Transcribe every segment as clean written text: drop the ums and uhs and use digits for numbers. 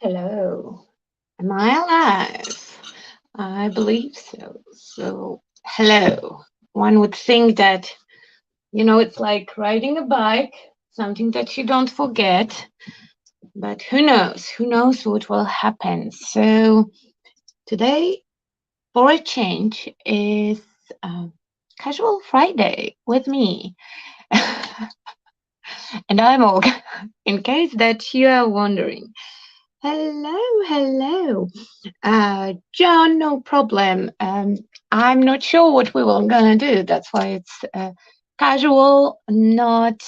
Hello. Am I alive? I believe so. So, hello. One would think that, it's like riding a bike, something that you don't forget. But who knows? Who knows what will happen? So, today, for a change, is uh, Casual Friday with me. And I'm Olga, in case that you are wondering. Hello, hello. John, no problem. I'm not sure what we were gonna do. That's why it's casual, not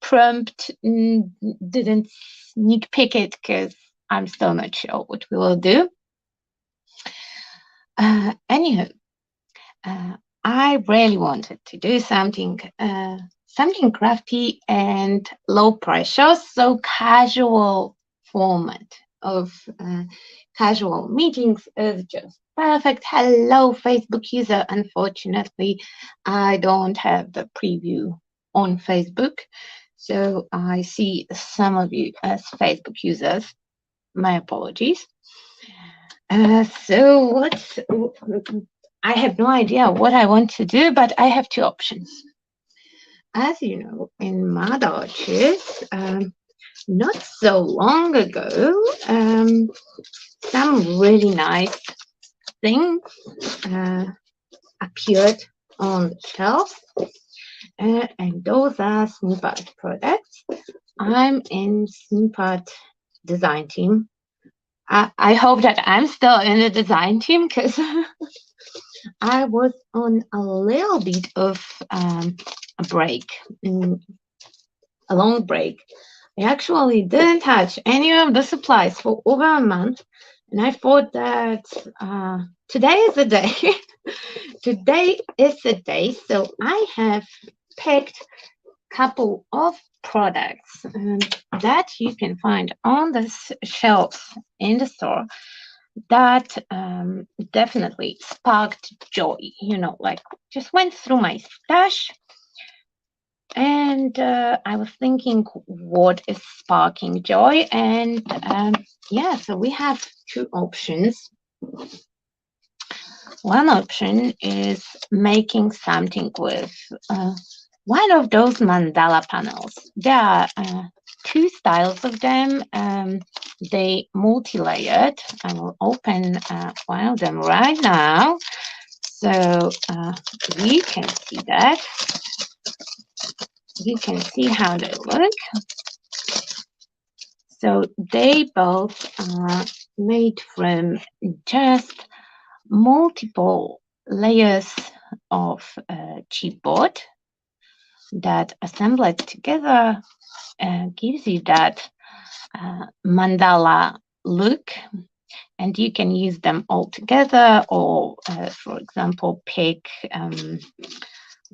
prompt. Didn't sneak peek it because I'm still not sure what we will do. Anyhow, uh, I really wanted to do something crafty and low pressure, so casual format of casual meetings is just perfect. Hello, Facebook user. Unfortunately, I don't have the preview on Facebook, so I see some of you as Facebook users. My apologies. So I have no idea what I want to do, but I have two options. As you know, in MadArches, not so long ago, some really nice things uh, appeared on the shelf, and those are Snippet products. I'm in Snippet design team. I hope that I'm still in the design team because I was on a little bit of a break, a long break. I actually didn't touch any of the supplies for over a month, and I thought that today is the day. Today is the day, so I have picked a couple of products that you can find on the shelves in the store that definitely sparked joy. Like just went through my stash and I was thinking, what is sparking joy? And yeah, so we have two options. One option is making something with one of those mandala panels. There are two styles of them. They multi-layered. I will open one of them right now. So you can see that. You can see how they look. So they both are made from just multiple layers of chipboard that assembled together gives you that mandala look, and you can use them all together or for example pick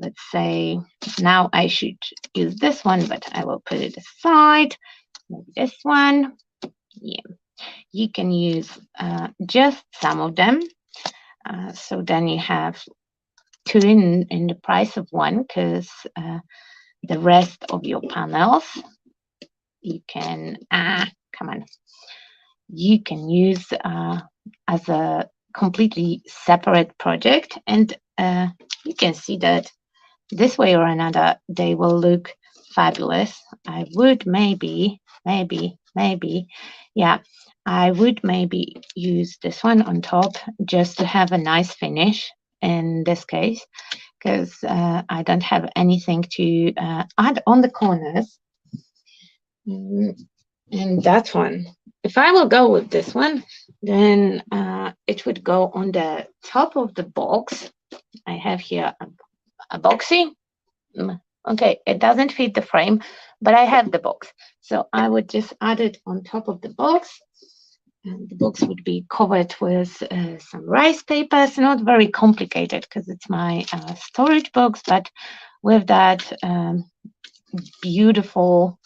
let's say now I should use this one, but I will put it aside. Maybe this one. Yeah, you can use just some of them. So then you have two in the price of one, because the rest of your panels you can come on, you can use as a completely separate project, and you can see that this way or another they will look fabulous. I would maybe, yeah, I would maybe use this one on top just to have a nice finish in this case, because I don't have anything to add on the corners. And that one, if I will go with this one, then it would go on the top of the box. I have here a boxy. Okay, it doesn't fit the frame, but I have the box. So I would just add it on top of the box. And the box would be covered with some rice papers, not very complicated because it's my storage box, but with that beautiful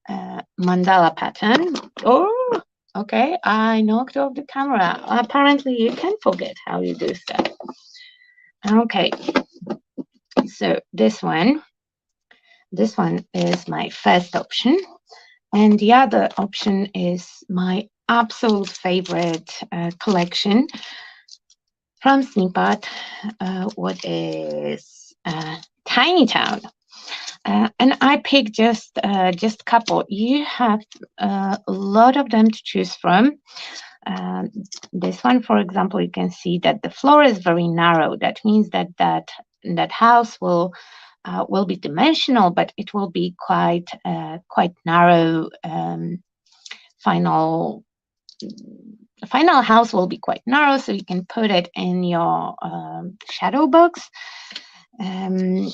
mandala pattern. Oh, okay, I knocked off the camera. Apparently you can forget how you do stuff. Okay, so this one is my first option, and the other option is my absolute favorite collection from Snippet, what is Tiny Town. And I picked just a couple. You have a lot of them to choose from. This one, for example, you can see that the floor is very narrow. That means that house will be dimensional, but it will be quite narrow. Final house will be quite narrow, so you can put it in your shadow box. I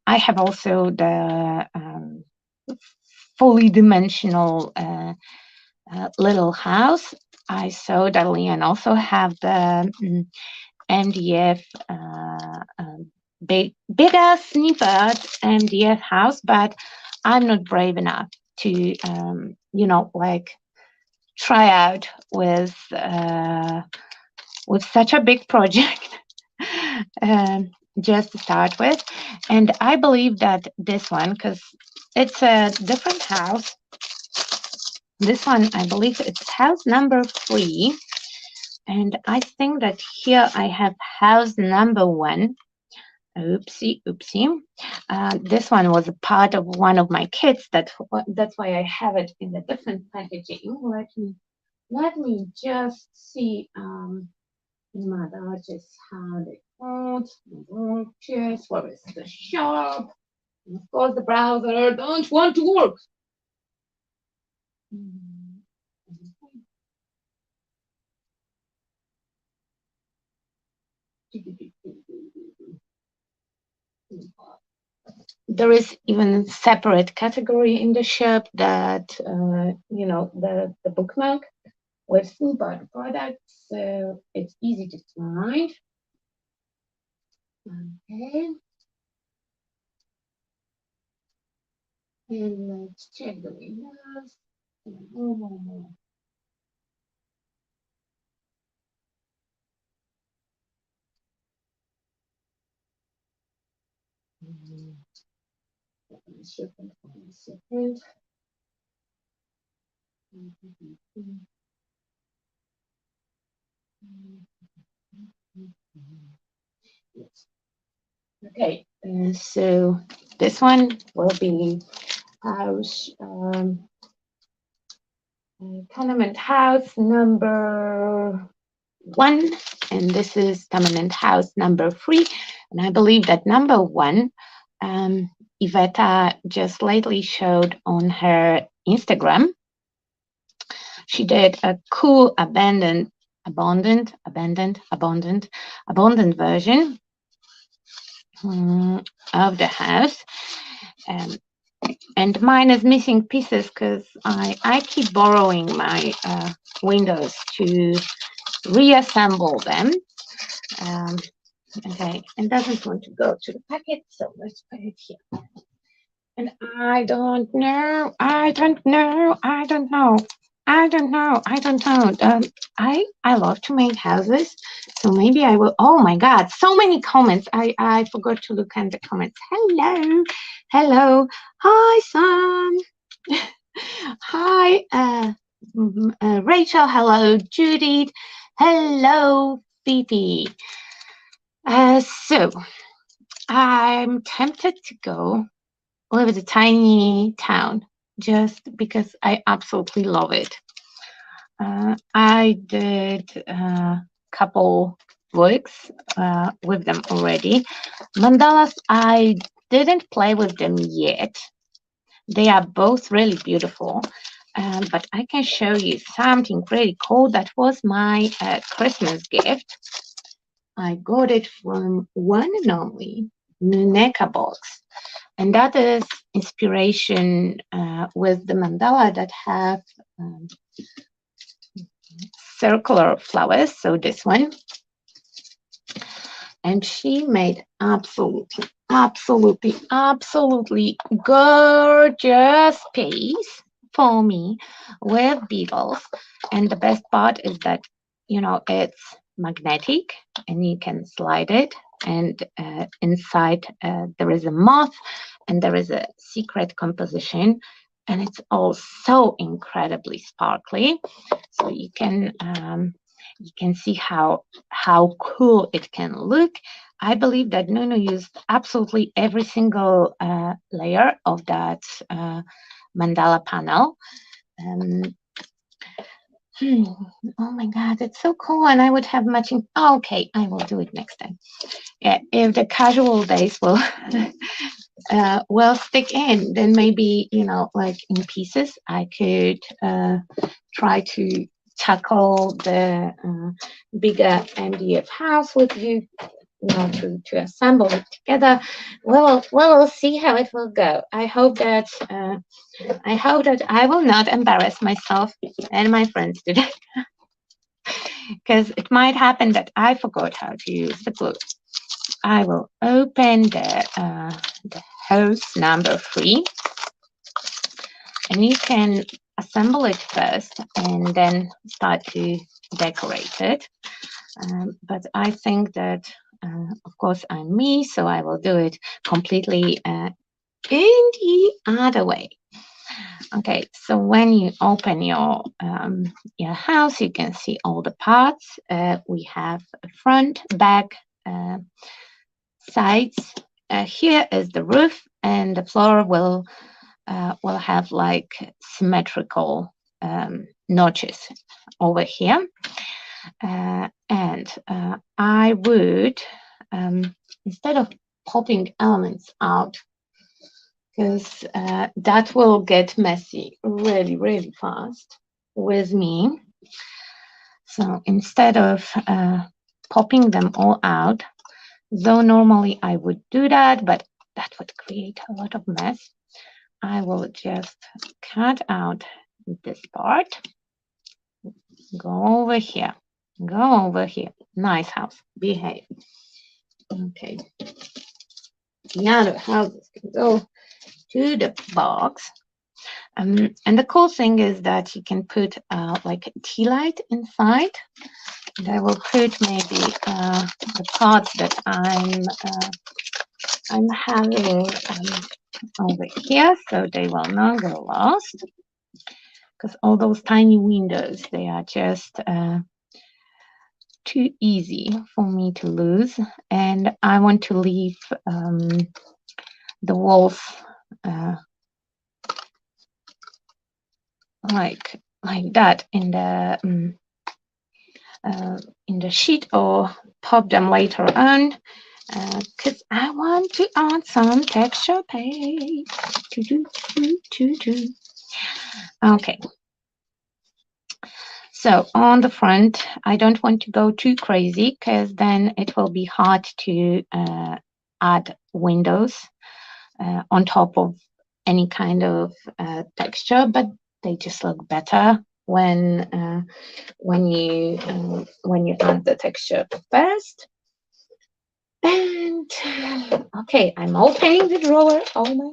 have also the fully dimensional little house. I saw that Leon also have the MDF bigger Snippet MDF house, but I'm not brave enough to like try out with such a big project. Just to start with, and I believe that this one, because it's a different house. This one, I believe it's house number 3, and I think that here I have house number 1. Oopsie. This one was a part of one of my kits. That's why I have it in a different packaging. Let me just see MadArches, how they out. MadArches, where is the shop? And of course, the browser don't want to work. There is even a separate category in the shop that the bookmark with Snippet products, so it's easy to find. Okay. And let's check the windows. Second. Yes. Okay, so this one will be house tenement house number 1, and this is tenement house number 3. And I believe that number 1, Iveta just lately showed on her Instagram. She did a cool abandoned version of the house. And mine is missing pieces because I keep borrowing my windows to reassemble them. Okay, and doesn't want to go to the packet, so let's put it here. And I don't know. I love to make houses, so maybe I will. Oh my God, so many comments. I forgot to look at the comments. Hello. Hi, Sam. Hi, Rachel. Hello, Judith. Hello, Fifi. So I'm tempted to go live in a tiny town just because I absolutely love it. I did a couple works with them already. Mandalas, I didn't play with them yet. They are both really beautiful, but I can show you something really cool. That was my Christmas gift. I got it from one and only Nuneka box. And that is inspiration with the mandala that have circular flowers. So this one. And she made absolutely gorgeous piece for me with beetles. And the best part is that, it's magnetic and you can slide it. And inside there is a moth and there is a secret composition. and it's all so incredibly sparkly. So you can see how cool it can look. I believe that Nuno used absolutely every single layer of that mandala panel. Oh my God, it's so cool, and I would have matching. Oh, okay, I will do it next time. Yeah, if the casual days will will stick in, then maybe, you know, like in pieces, I could try to tackle the bigger MDF house with you, you know, to assemble it together. We'll see how it will go. I hope that I will not embarrass myself and my friends today, because it might happen that I forgot how to use the glue. I will open the hose number 3, and you can assemble it first and then start to decorate it. But I think that, of course, I'm me, so I will do it completely in the other way. Okay, so when you open your house, you can see all the parts. We have front, back, sides. Here is the roof, and the floor will have like symmetrical notches over here. And I would, instead of popping elements out, because that will get messy really, really fast with me. So instead of popping them all out, though normally I would do that, but that would create a lot of mess, I will just cut out this part. Go over here. Go over here. Nice house. Behave. Okay. The other houses can go to the box. And the cool thing is that you can put like a tea light inside. And I will put maybe the parts that I'm having over here, so they will not go lost. Because all those tiny windows, they are just too easy for me to lose, and I want to leave the walls like that in the sheet, or pop them later on, because I want to add some texture paste. Okay. So on the front, I don't want to go too crazy, because then it will be hard to add windows on top of any kind of texture, but they just look better when you add the texture first. And okay, I'm opening the drawer. Oh my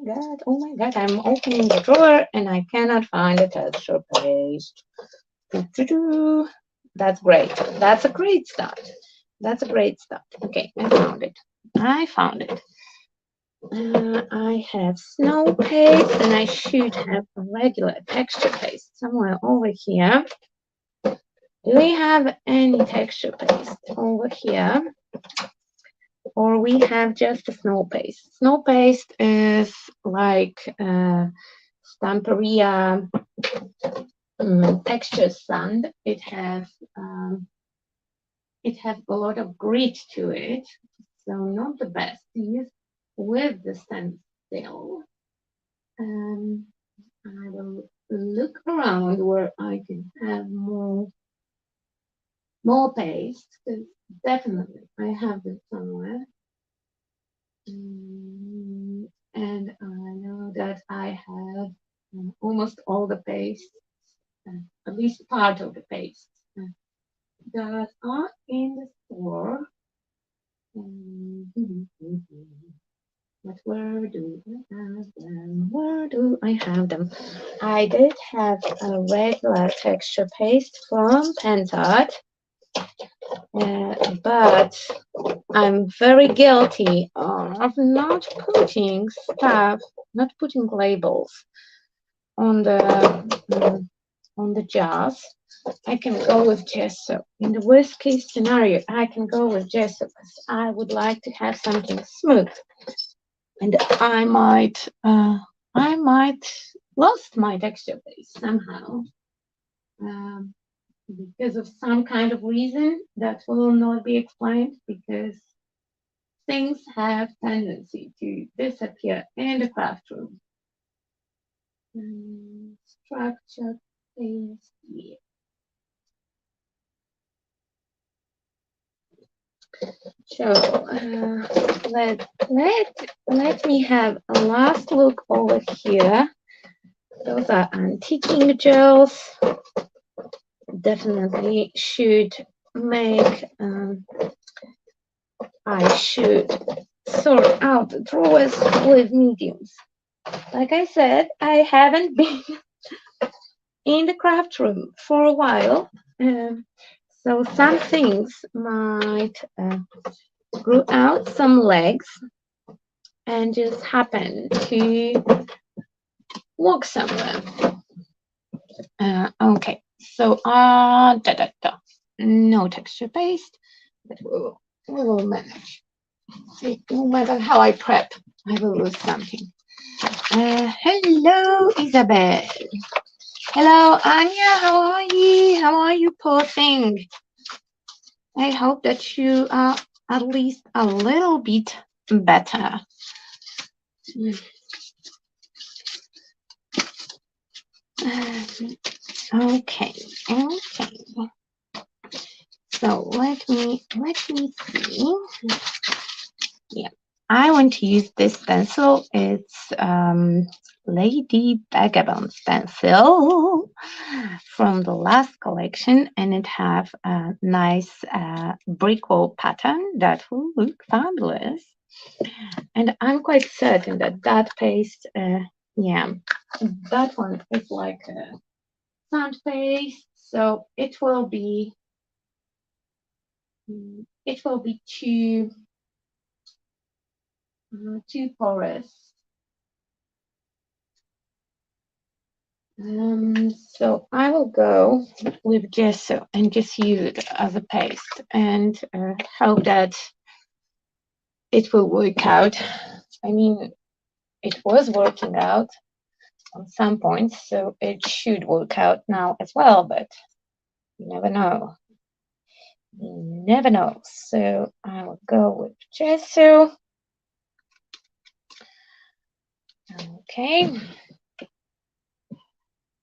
god, I'm opening the drawer and I cannot find the texture paste. That's great. That's a great start. That's a great start. Okay, I found it. I have snow paste, and I should have a regular texture paste somewhere over here. Do we have any texture paste over here? Or we have just a snow paste? Snow paste is like Stamperia texture sand. It has a lot of grit to it, so not the best to use with the stand still. I will look around where I can have more paste, because definitely I have it somewhere. And I know that I have almost all the paste, at least part of the paste that are in the store. But where do I have them? Where do I have them? I did have a regular texture paste from Pentart, but I'm very guilty of not putting labels on the jars, I can go with gesso. In the worst case scenario, I can go with gesso because I would like to have something smooth. And I might lost my texture base somehow because of some kind of reason that will not be explained, because things have tendency to disappear in the craft room. Structure paste here. So let me have a last look over here. Those are antiquing gels. Definitely should make. I should sort out the drawers with mediums. Like I said, I haven't been in the craft room for a while, so some things might grow out some legs and just happen to walk somewhere. Okay, so no texture paste, but we will manage. No matter how I prep, I will lose something. Hello, Isabel. Hello, Anya. How are you? How are you, poor thing? I hope that you are at least a little bit better. Okay. So let me see. Yeah, I want to use this stencil. It's Lady Vagabond stencil from the last collection, and it have a nice brick wall pattern that will look fabulous. And I'm quite certain that that paste, yeah, that one is like a sand paste, so it will be too porous. So I will go with gesso and just use it as a paste and hope that it will work out. I mean, it was working out on some points, so it should work out now as well, but you never know. You never know. So I will go with gesso. Okay.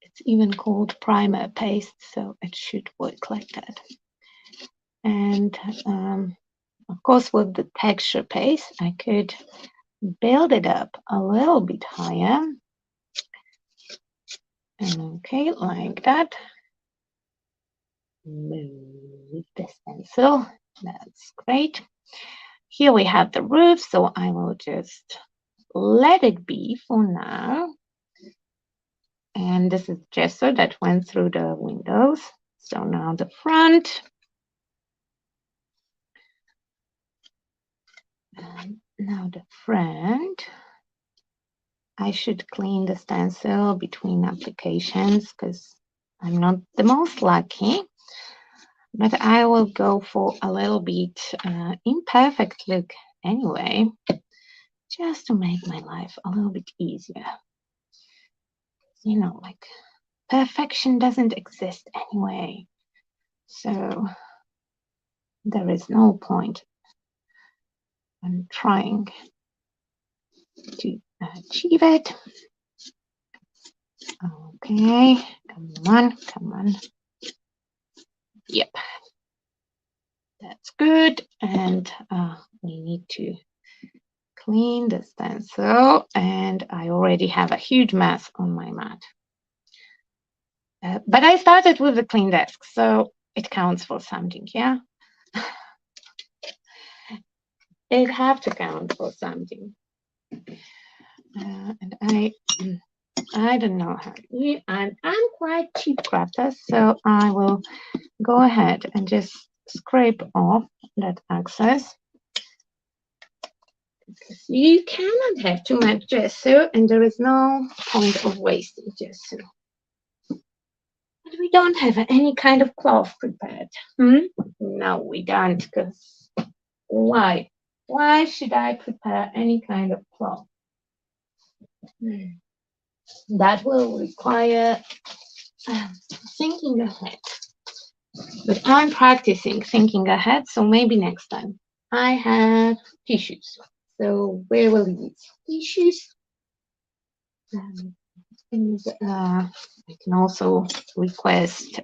It's even called primer paste, so it should work like that. And of course, with the texture paste, I could build it up a little bit higher. Okay, like that. Move the stencil. That's great. Here we have the roof, so I will just let it be for now. And this is gesso that went through the windows. So now the front. And now the front. I should clean the stencil between applications because I'm not the most lucky. But I will go for a little bit imperfect look anyway, just to make my life a little bit easier. You know, like perfection doesn't exist anyway. So there is no point in trying to achieve it. Okay, come on. Yep, that's good. And we need to clean the stencil, and I already have a huge mess on my mat. But I started with a clean desk, so it counts for something, yeah? It have to count for something. And I don't know how to do. I'm quite cheap crafter, so I will go ahead and just scrape off that excess. Because you cannot have too much gesso, and there is no point of wasting gesso. But we don't have any kind of cloth prepared. No, we don't, because why? Why should I prepare any kind of cloth? That will require thinking ahead. But I'm practicing thinking ahead, so maybe next time. I have tissues. So where will we use tissues? And I can also request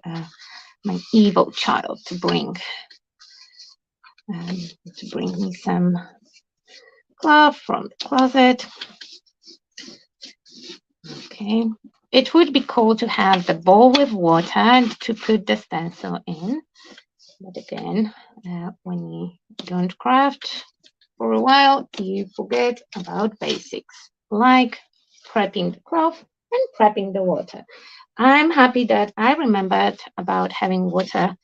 my evil child to bring me some cloth from the closet. Okay. It would be cool to have the bowl with water to put the stencil in. But again, when you don't craft for a while, you forget about basics, like prepping the cloth and prepping the water. I'm happy that I remembered about having water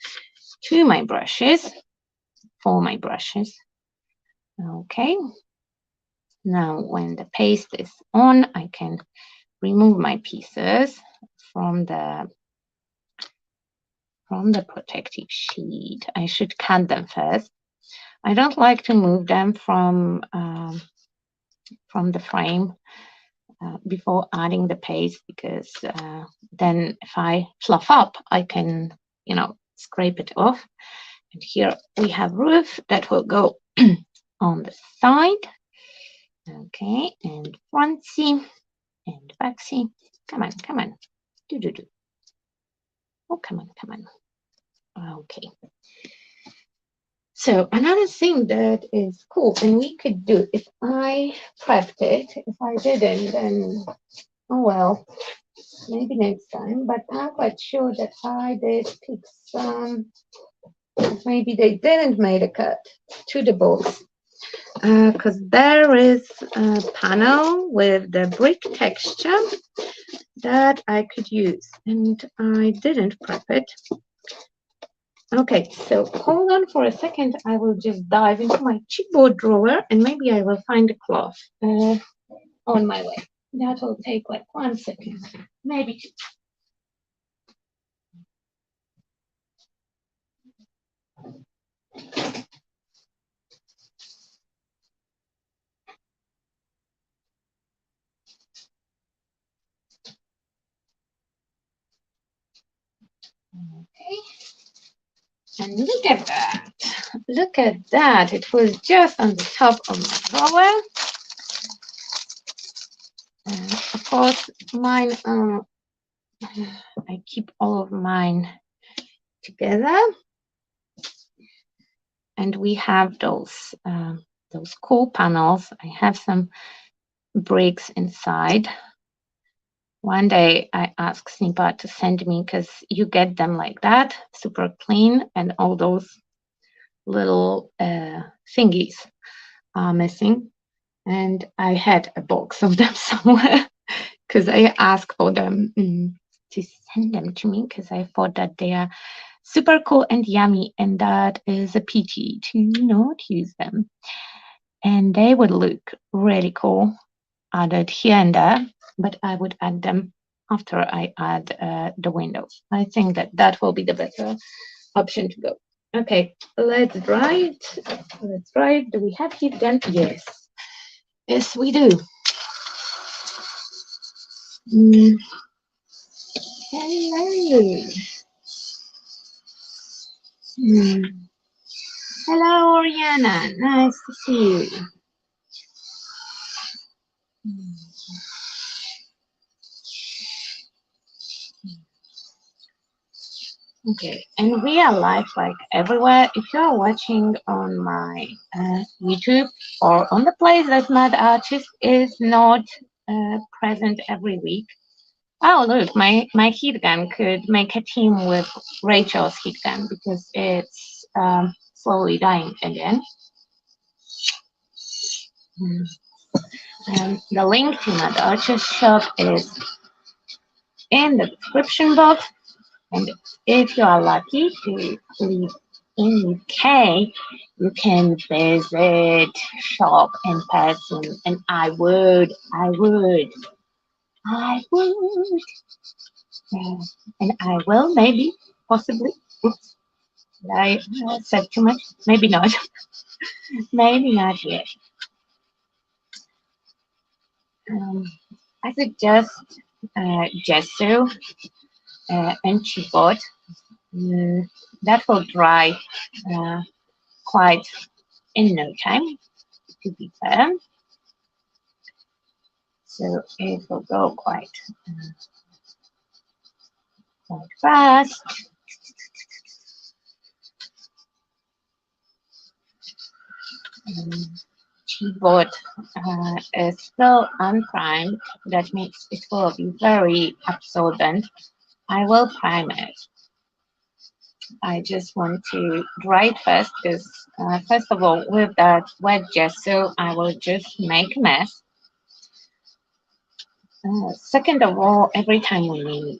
to my brushes, for my brushes. Okay. Now, when the paste is on, I can remove my pieces from the protective sheet. I should cut them first. I don't like to move them from the frame before adding the paste, because then if I fluff up, I can, scrape it off. And here we have roof that will go on the side. Okay, and frontsy and backsy. Come on, come on. Do. Oh, come on. Okay. So another thing that is cool, and we could do, if I prepped it, if I didn't, then, oh well, maybe next time. But I'm quite sure that I did pick some, maybe they didn't make a cut to the box. Because there is a panel with the brick texture that I could use, and I didn't prep it. Okay, so hold on for a second. I will just dive into my chipboard drawer, and maybe I will find a cloth on my way. That will take like 1 second, maybe 2. Okay. And look at that. Look at that. It was just on the top of my drawer. And of course, mine, I keep all of mine together. And we have those cool panels. I have some bricks inside. One day I asked Snipa to send me, because you get them like that, super clean, and all those little thingies are missing. And I had a box of them somewhere, because I asked for them to send them to me, because I thought that they are super cool and yummy, and that is a pity to not use them. And they would look really cool added here and there, but I would add them after I add the windows. I think that will be the better option to go. Okay, let's dry it. Let's dry it. Do we have heat gun? Yes. Yes, we do. Hello. Hello, Oriana. Nice to see you. Okay, and we are live like everywhere. If you are watching on my YouTube, or on the place that MadArches is not present every week. Oh, look, my heat gun could make a team with Rachel's heat gun, because it's slowly dying again. And the link to MadArches shop is in the description box. And if you are lucky to leave in UK, you can visit, shop in person, and I would. Yeah. And I will, maybe, possibly. Oops, did I said too much? Maybe not. Maybe not yet. Um, I suggest gesso and chipboard. That will dry uh, quite in no time, to be fair. So it will go quite fast. Keyboard is still unprimed. That means it will be very absorbent. I will prime it. I just want to dry it first because first of all, with that wet gesso, I will just make a mess. Second of all, every time we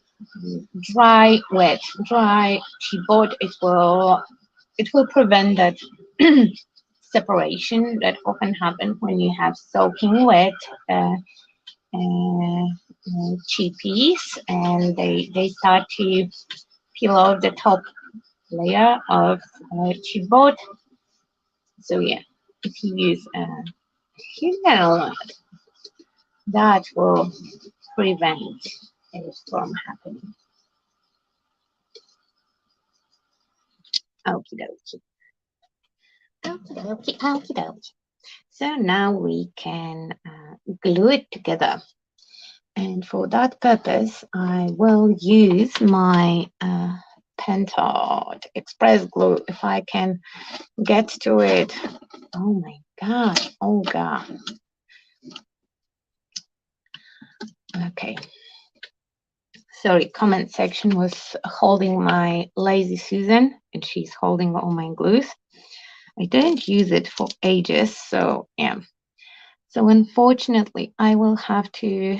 dry, wet, dry keyboard, it will prevent that separation that often happens when you have soaking wet chippies, and they start to peel off the top layer of chipboard. So yeah, if you use a thinner, that will prevent it from happening. Okie dokie. Okie dokie, okie dokie. So now we can glue it together. And for that purpose, I will use my Pentard Express glue if I can get to it. Oh my God, oh God. Okay. Sorry, comment section was holding my Lazy Susan and she's holding all my glues. I didn't use it for ages, so yeah. So unfortunately, I will have to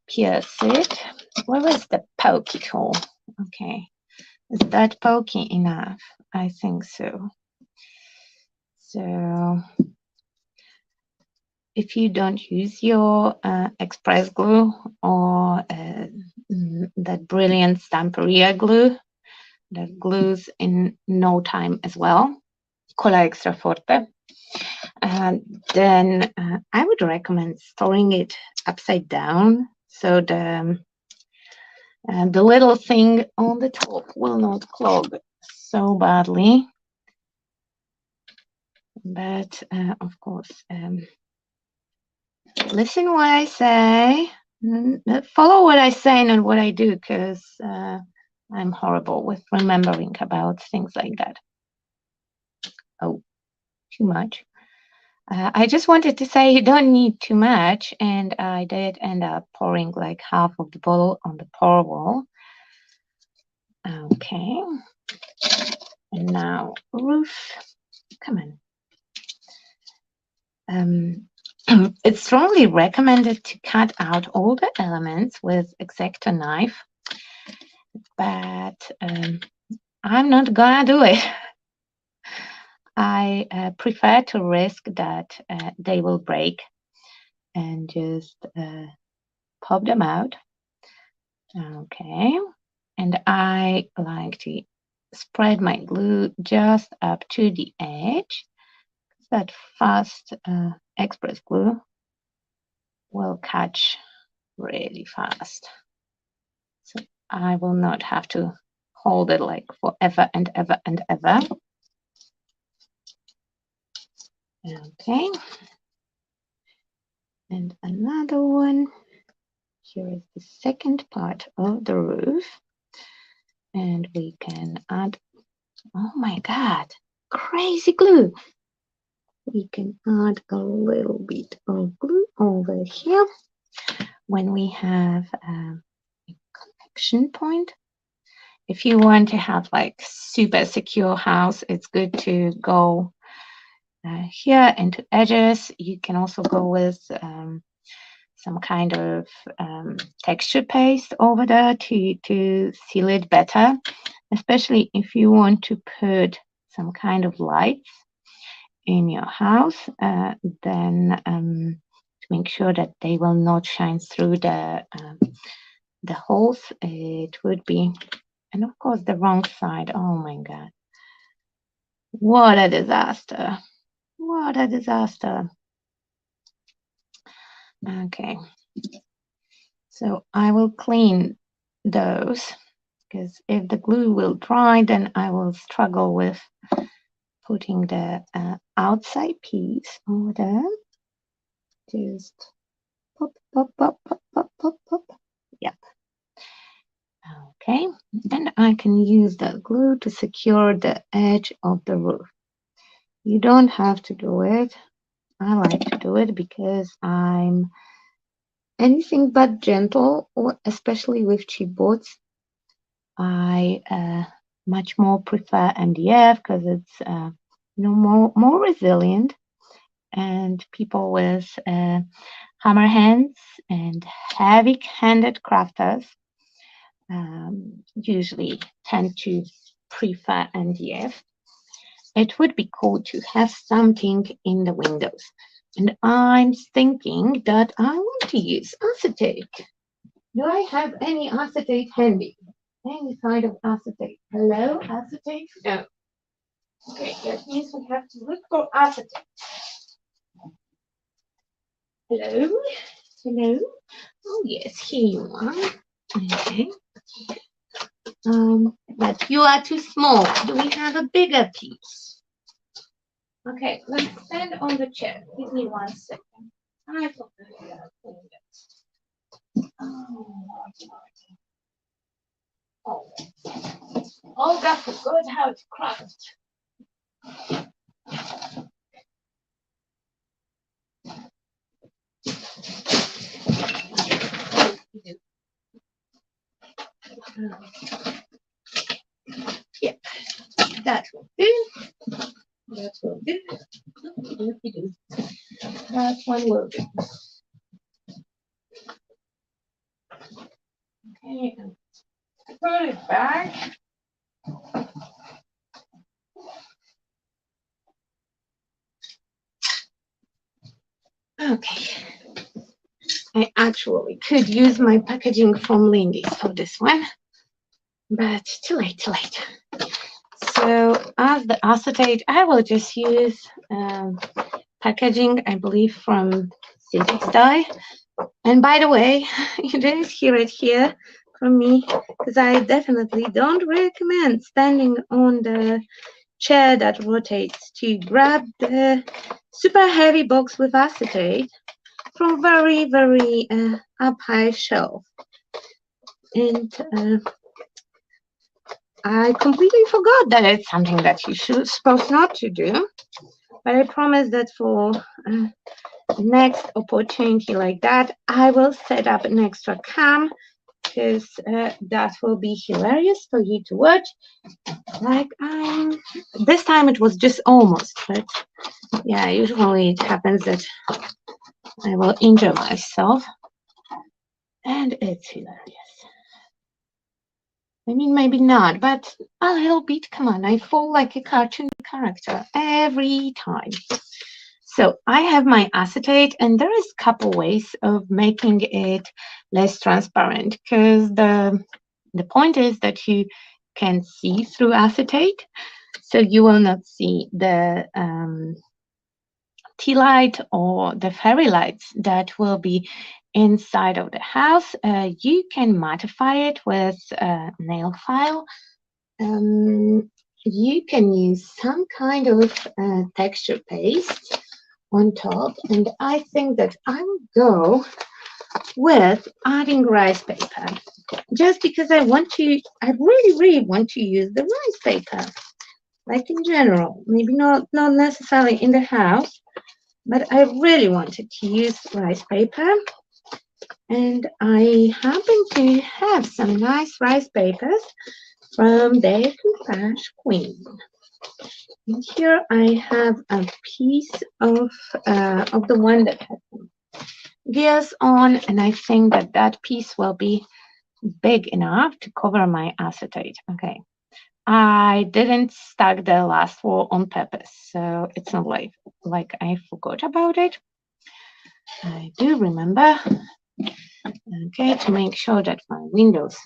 pierce it. Where is the pokey tool? Okay, is that pokey enough? I think so. So if you don't use your express glue or that brilliant Stamperia glue that glues in no time as well, Cola Extra Forte, then I would recommend storing it upside down so the little thing on the top will not clog so badly. But of course, listen what I say, follow what I say, not what I do, because I'm horrible with remembering about things like that. Oh, too much. I just wanted to say you don't need too much, and I did end up pouring like half of the bottle on the pour wall. Okay, and now roof, come on. It's strongly recommended to cut out all the elements with X-Acto knife, but I'm not gonna do it. I prefer to risk that they will break and just pop them out. Okay, and I like to spread my glue just up to the edge. That fast express glue will catch really fast. So I will not have to hold it like forever and ever and ever. Okay. And another one. Here is the second part of the roof. And we can add, oh my God, crazy glue. We can add a little bit of glue over here when we have a connection point. If you want to have like super secure house, it's good to go here into edges. You can also go with some kind of texture paste over there to seal it better. especially if you want to put some kind of lights in your house, then to make sure that they will not shine through the holes, it would be, and of course the wrong side. Oh my God, what a disaster! What a disaster! Okay, so I will clean those, because if the glue will dry, then I will struggle with putting the outside piece over there. Just pop, pop, pop, pop, pop, pop, pop. Yep. Okay, and I can use the glue to secure the edge of the roof. You don't have to do it. I like to do it because I'm anything but gentle, or especially with chipboards. I much more prefer MDF because it's more resilient, and people with hammer hands and heavy-handed crafters usually tend to prefer MDF. It would be cool to have something in the windows, and I'm thinking that I want to use acetate. Do I have any acetate handy? Any kind of acetate? Hello, acetate? No. Okay, that means we have to look for acetate. Hello? Hello? Oh, yes, here you are. Okay. But you are too small. Do we have a bigger piece? Okay, let's stand on the chair. Give me 1 second. I forgot. Olga forgot how to craft. Yep, that will do. That will do. That one will do. Okay, put it back. Okay. I actually could use my packaging from Lindy's for this one, but too late, too late. So as the acetate, I will just use packaging, I believe, from Syntex Dye. And by the way, you didn't hear it here from me, because I definitely don't recommend standing on the chair that rotates to grab the super heavy box with acetate from very, very up high shelf. And I completely forgot that it's something that you should supposed not to do. But I promise that for next opportunity like that, I will set up an extra cam, because that will be hilarious for you to watch. Like this time it was just almost, but yeah, usually it happens that I will injure myself, and it's hilarious. I mean, maybe not, but a little bit. Come on, I fall like a cartoon character every time. So I have my acetate, and there is a couple ways of making it less transparent, because the point is that you can see through acetate, so you will not see the tea light or the fairy lights that will be inside of the house. You can mattify it with a nail file. You can use some kind of texture paste on top, and I think that I will go with adding rice paper, just because I really want to use the rice paper, like in general, maybe not necessarily in the house, but I really wanted to use rice paper. And I happen to have some nice rice papers from the Couffage Queen. And here I have a piece of the one that has gears on, and I think that that piece will be big enough to cover my acetate. Okay, I didn't stack the last wall on purpose, so it's not like I forgot about it. I do remember. Okay, to make sure that my windows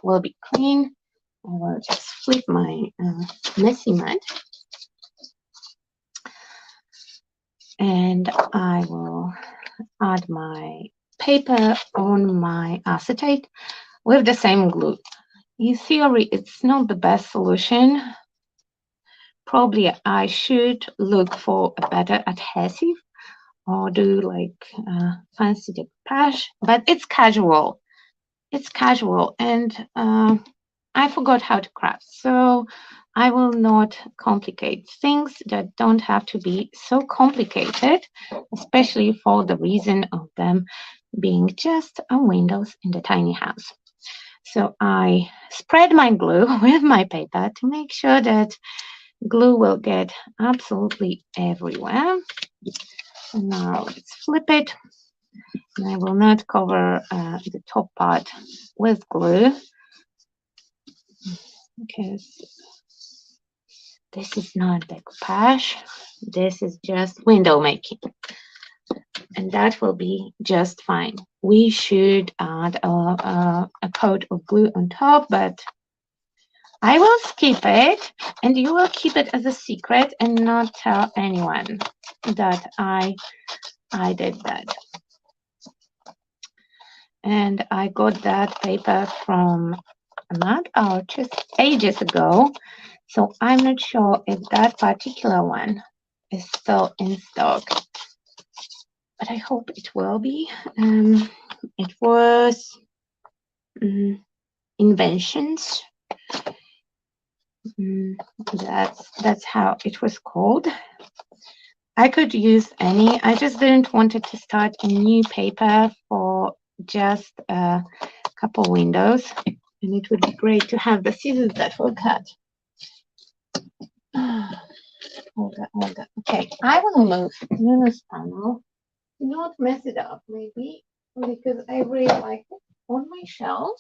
will be clean, I will just flip my messy mat, and I will add my paper on my acetate with the same glue. In theory, it's not the best solution. Probably I should look for a better adhesive or do like fancy decoupage, but it's casual. It's casual, and I forgot how to craft, so I will not complicate things that don't have to be so complicated, especially for the reason of them being just a windows in the tiny house. So I spread my glue with my paper to make sure that glue will get absolutely everywhere. And now let's flip it. And I will not cover the top part with glue because this is not decoupage. This is just window making. And that will be just fine. We should add a coat of glue on top, but I will skip it and you will keep it as a secret and not tell anyone that I did that. And I got that paper from MadArches ages ago, so I'm not sure if that particular one is still in stock, but I hope it will be. It was Inventions. That's how it was called. I could use any. I just didn't want to start a new paper for just a couple windows, and it would be great to have the scissors that will cut. Hold on. Okay, I will move Luna's panel. Not mess it up, maybe, because I really like it on my shelf.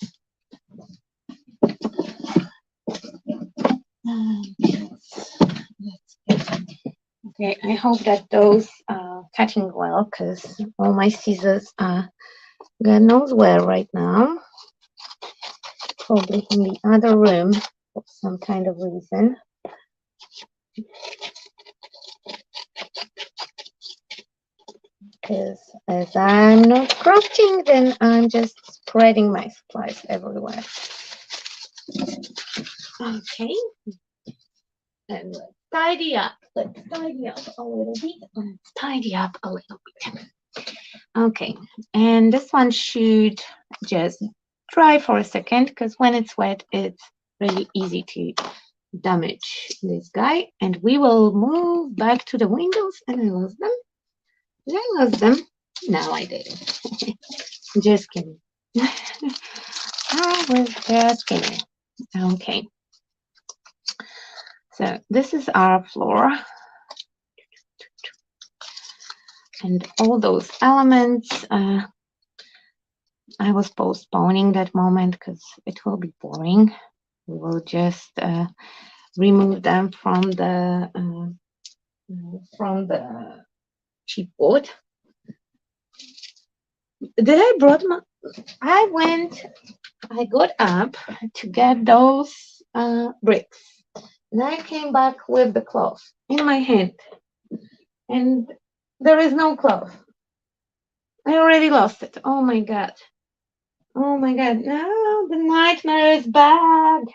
Okay, I hope that those are cutting well, because all my scissors are God knows where right now. Probably in the other room for some kind of reason. Because as I'm not crafting, then I'm just spreading my supplies everywhere. Okay. And let's tidy up. Let's tidy up a little bit. Let's tidy up a little bit. Okay. And this one should just dry for a second, because when it's wet, it's really easy to damage this guy. And we will move back to the windows. And I lost them. Did I lose them? No, I didn't. Just kidding. I was just kidding. Okay. So this is our floor. And all those elements, I was postponing that moment because it will be boring. We will just remove them from the chipboard. Did I brought my? I got up to get those bricks, and I came back with the cloth in my hand, and there is no cloth. I already lost it. Oh my god. Oh my god. No, the nightmare is bad.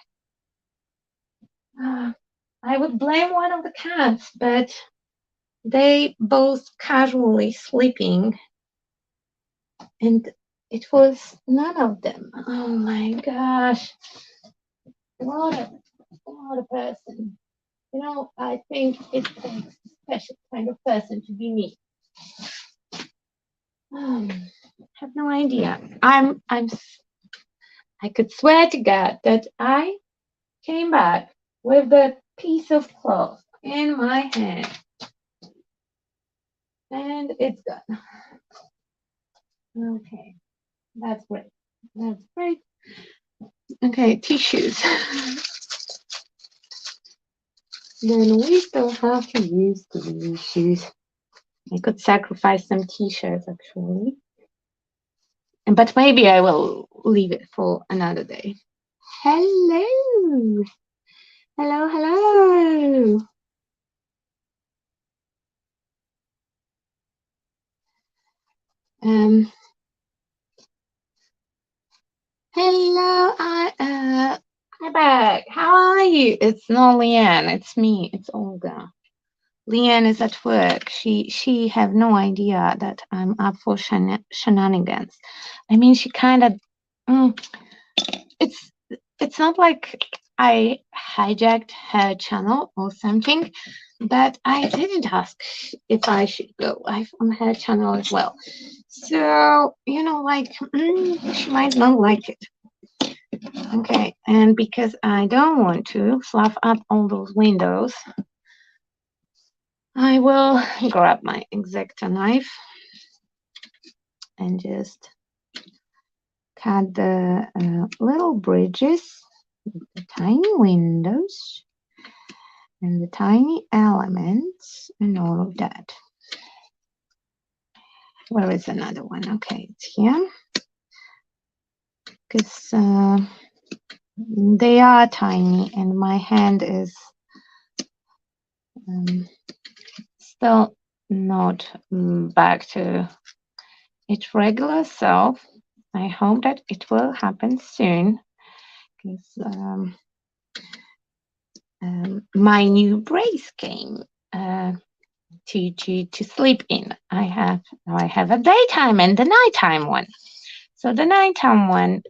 I would blame one of the cats, but they both casually sleeping, and it was none of them. Oh my gosh. What a person. You know, I think it takes a special kind of person to be me. I have no idea. I could swear to God that I came back with the piece of cloth in my hand. And it's gone. Okay, that's great. That's great. Okay, tissues. then we still have to use these shoes. I could sacrifice some t-shirts actually, but maybe I will leave it for another day. Hello, hello, hello. Um, hello, hi back. How are you? It's not Leanne, it's me, it's Olga. Leanne is at work. She have no idea that I'm up for shenanigans. I mean, she kind of. It's it's not like I hijacked her channel or something, but I didn't ask if I should go live on her channel as well. So like she might not like it. Okay, and because I don't want to fluff up all those windows, I will grab my X-Acto knife and just cut the little bridges, the tiny windows, and the tiny elements, and all of that. Where is another one? Okay, it's here. Because they are tiny, and my hand is still not back to its regular self. I hope that it will happen soon, because my new brace came to sleep in. I have a daytime and the nighttime one. So the nighttime one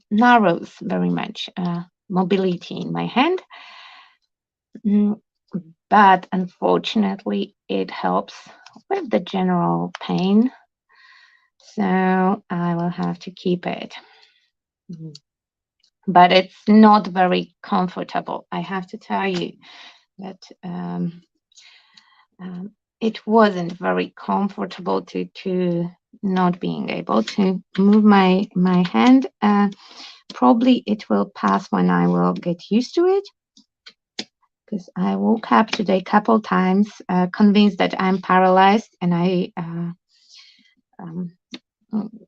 narrows very much mobility in my hand, but unfortunately it helps with the general pain. So I will have to keep it. But it's not very comfortable. I have to tell you that it wasn't very comfortable to not being able to move my hand. Probably it will pass when I will get used to it, because I woke up today a couple times convinced that I'm paralyzed, and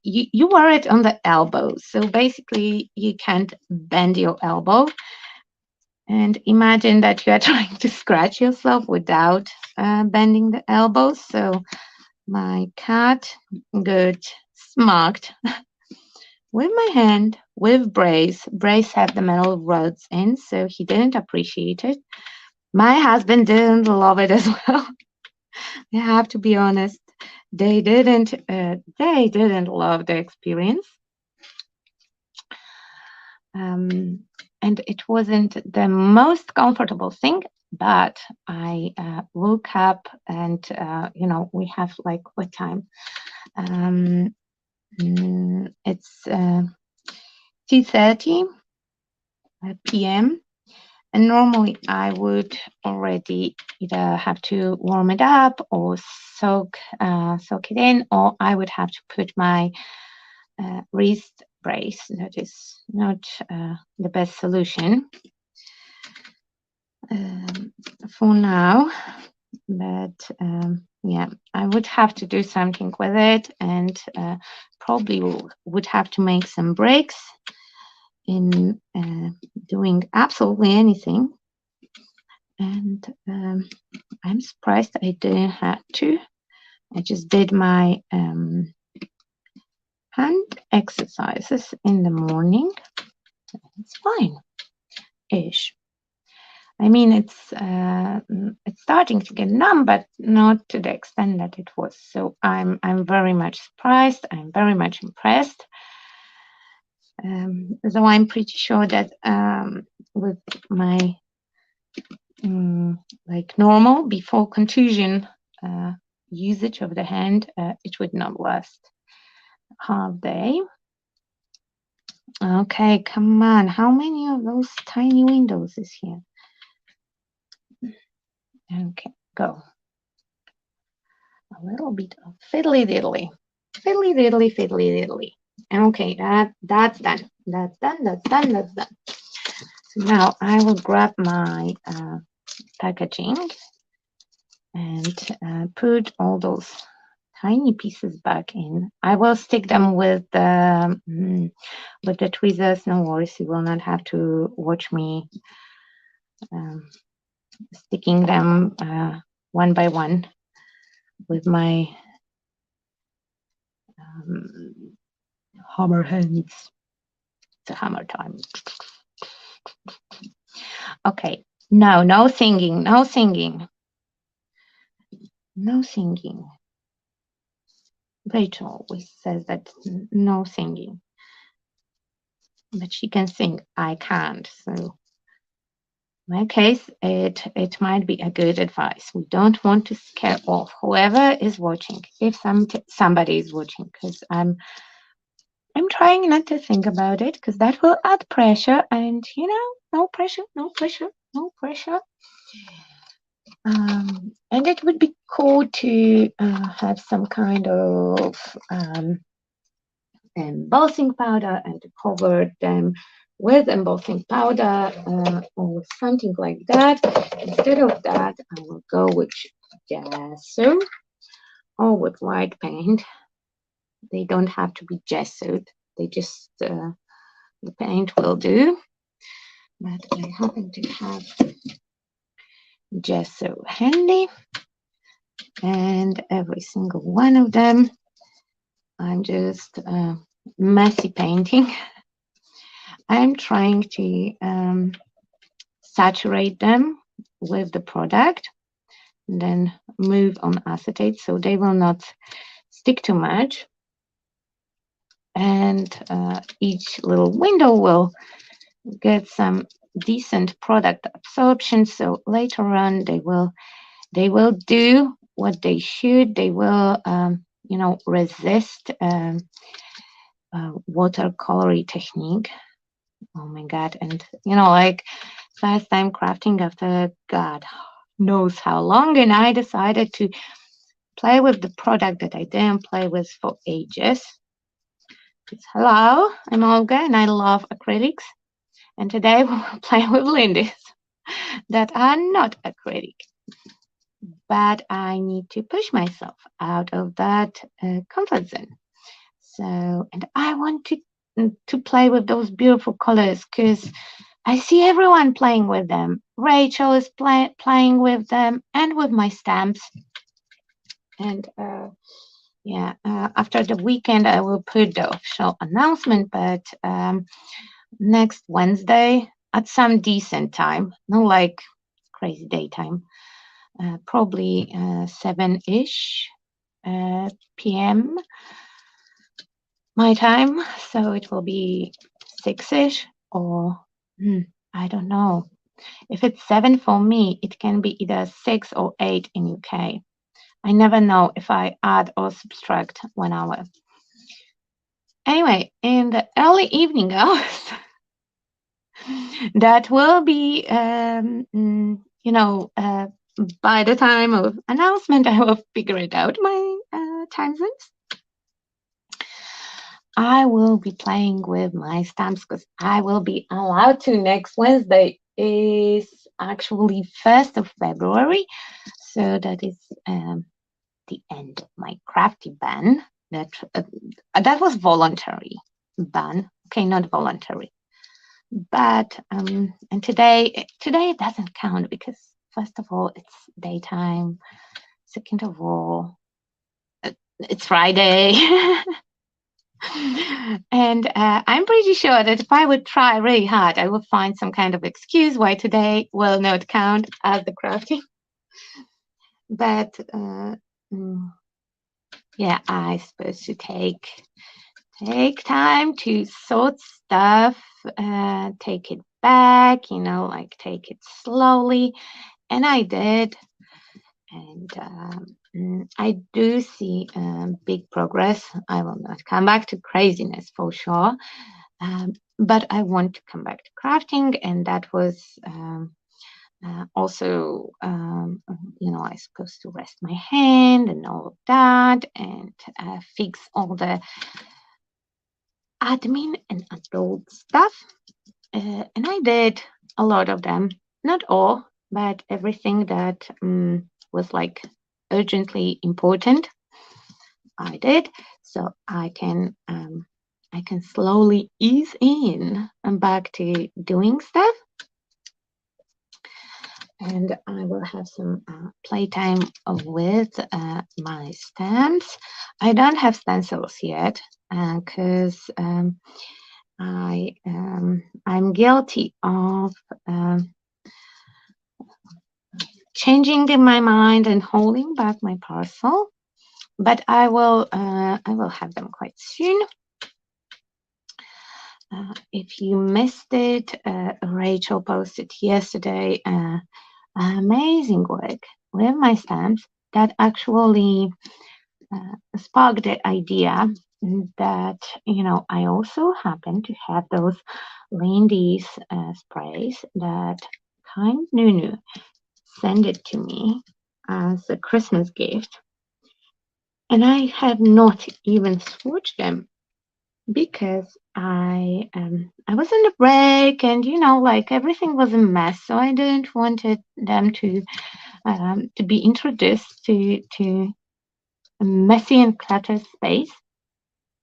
you wear it on the elbow, so basically you can't bend your elbow, and imagine that you are trying to scratch yourself without bending the elbow. So my cat got smacked with my hand with brace had the metal rods in, so he didn't appreciate it. My husband didn't love it as well. I have to be honest, they didn't love the experience. And it wasn't the most comfortable thing, but I woke up and we have like what time? It's 2:30 p.m. and normally I would already either have to warm it up or soak it in, or I would have to put my wrist brace. That is not the best solution for now, but yeah, I would have to do something with it, and probably would have to make some breaks in doing absolutely anything. And I'm surprised I didn't have to. I just did my hand exercises in the morning. It's fine-ish. I mean, it's starting to get numb, but not to the extent that it was. So I'm very much surprised. I'm very much impressed. Though I'm pretty sure that with my like normal before contusion usage of the hand, it would not last half day. Okay, come on. How many of those tiny windows is here? Okay, go. A little bit of fiddly diddly. Fiddly diddly, fiddly diddly. Okay, that's done. That's done. So now I will grab my packaging and put all those tiny pieces back in. I will stick them with the tweezers. No worries, you will not have to watch me sticking them one by one with my hammer hands. It's a hammer time. Okay, no singing, no singing. No singing. Rachel always says that no singing. But she can sing. I can't. So in my case, it might be a good advice. We don't want to scare off whoever is watching, if somebody is watching, because I'm trying not to think about it, because that will add pressure, and no pressure, no pressure, no pressure. And it would be cool to have some kind of embossing powder and to cover them with embossing powder or something like that. Instead of that, I will go with gesso or with white paint. They don't have to be gessoed. They just, the paint will do. But I happen to have gesso handy, and every single one of them I'm just messy painting. I'm trying to saturate them with the product and then move on acetate so they will not stick too much, and each little window will get some decent product absorption, so later on they will do what they should. They will resist watercolory technique. Oh my god. And like last time crafting after god knows how long, and I decided to play with the product that I didn't play with for ages. Hello, I'm Olga and I love acrylics, and today we will play with lindis that are not acrylic. But I need to push myself out of that comfort zone. So, and I want to play with those beautiful colors because I see everyone playing with them. Rachel is playing with them and with my stamps. And after the weekend, I will put the official announcement, but next Wednesday at some decent time, not like crazy daytime, probably 7-ish p.m. my time, so it will be 6-ish, or I don't know. If it's 7 for me, it can be either 6 or 8 in UK. I never know if I add or subtract 1 hour. Anyway, in the early evening hours, that will be, by the time of announcement, I will figure it out, my time zones. I will be playing with my stamps because I will be allowed to. Next Wednesday is actually 1st of February. So that is the end of my crafty ban. That was voluntary ban. Okay, not voluntary. But and today it doesn't count because first of all, it's daytime. Second of all, it's Friday. And I'm pretty sure that if I would try really hard, I would find some kind of excuse why today will not count as the crafting. But yeah, I'm supposed to take time to sort stuff, take it back, like take it slowly. And I did. And I do see big progress. I will not come back to craziness for sure, but I want to come back to crafting, and that was also, I'm supposed to rest my hand and all of that, and fix all the admin and adult stuff, and I did a lot of them, not all. but everything that was like urgently important, I did. So I can slowly ease in and back to doing stuff. And I will have some playtime with my stamps. I don't have stencils yet because I'm guilty of changing my mind and holding back my parcel, but I will have them quite soon. If you missed it, Rachel posted yesterday amazing work with my stamps that actually sparked the idea that, you know, I also happen to have those Lindy's sprays that Kind Nunu sent it to me as a Christmas gift. And I have not even swatched them because I was on a break, and you know, like everything was a mess, so I didn't wanted them to be introduced to a messy and cluttered space.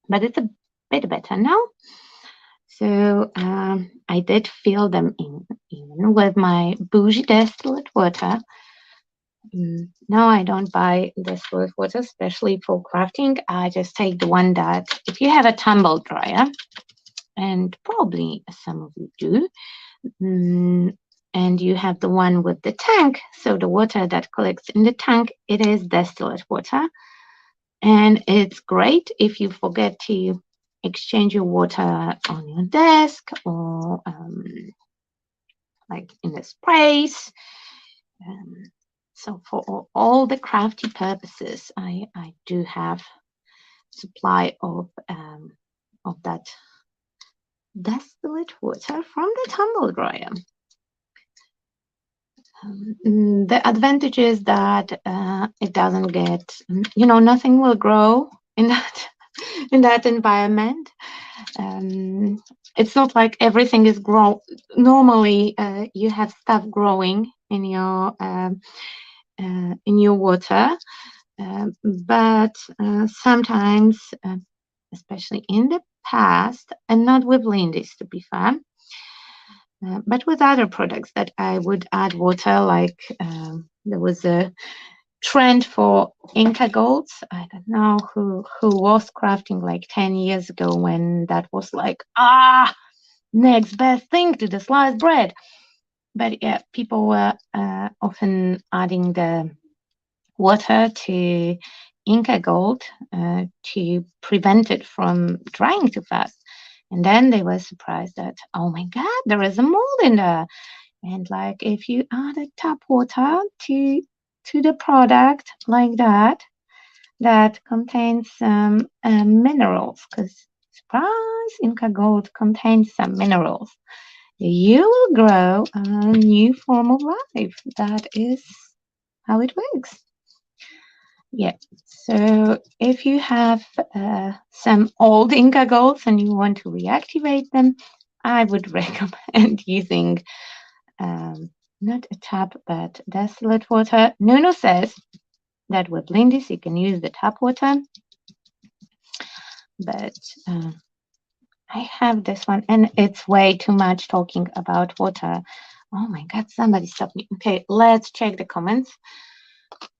But it's a bit better now. So I did fill them in with my bougie distilled water. No, I don't buy distilled water, especially for crafting. I just take the one that, if you have a tumble dryer, and probably some of you do, and you have the one with the tank, so the water that collects in the tank, it is distilled water. And it's great if you forget to exchange your water on your desk or like in the sprays. So for all the crafty purposes, I do have supply of that distilled water from the tumble dryer. The advantage is that it doesn't get, you know, nothing will grow in that environment. It's not like everything is grow. Normally, you have stuff growing in your water, but sometimes, especially in the past, and not with Lindy's to be fair, but with other products that I would add water, like there was a trend for Inca Golds. I don't know who was crafting like 10 years ago when that was like, next best thing to the sliced bread. But yeah, people were often adding the water to Inca Gold to prevent it from drying too fast. And then they were surprised that, oh my God, there is a mold in there. And like if you added tap water to the product like that, that contains some minerals, because surprise, Inca Gold contains some minerals. You will grow a new form of life. That is how it works. Yeah. So if you have some old Inca Golds and you want to reactivate them, I would recommend using not a tap, but distilled water. Nuno says that with Lindy's you can use the tap water, but I have this one, and it's way too much talking about water. Oh my God, somebody stop me. Okay, let's check the comments.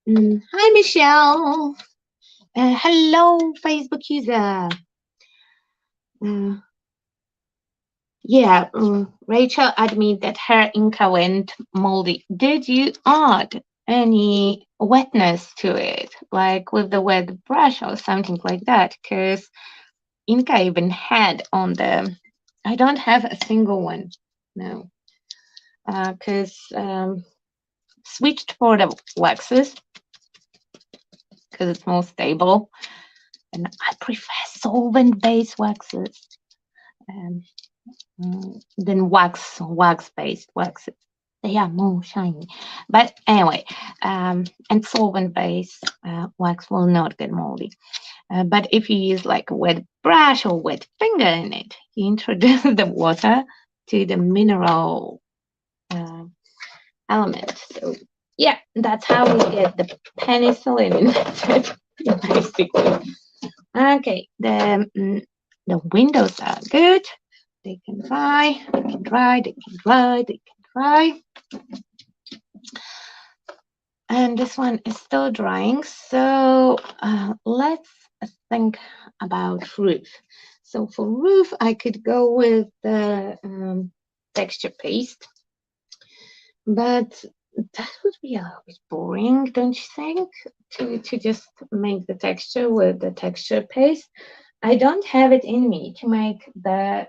Hi, Michelle. Hello, Facebook user. Yeah, Rachel admitted that her Inca went moldy. Did you add any wetness to it, like with the wet brush or something like that? Because Inca even had on the, I don't have a single one, no, because switched for the waxes because it's more stable, and I prefer solvent-based waxes than wax-based waxes. They are more shiny. But anyway, and solvent-based wax will not get moldy. But if you use like a wet brush or wet finger in it, you introduce the water to the mineral element. So yeah, that's how we get the penicillin basically. Okay, the windows are good. They can dry, they can dry, they can dry, they can dry. And this one is still drying. So let's think about roof. So for roof, I could go with the texture paste, but that would be a little bit boring, don't you think? To just make the texture with the texture paste. I don't have it in me to make the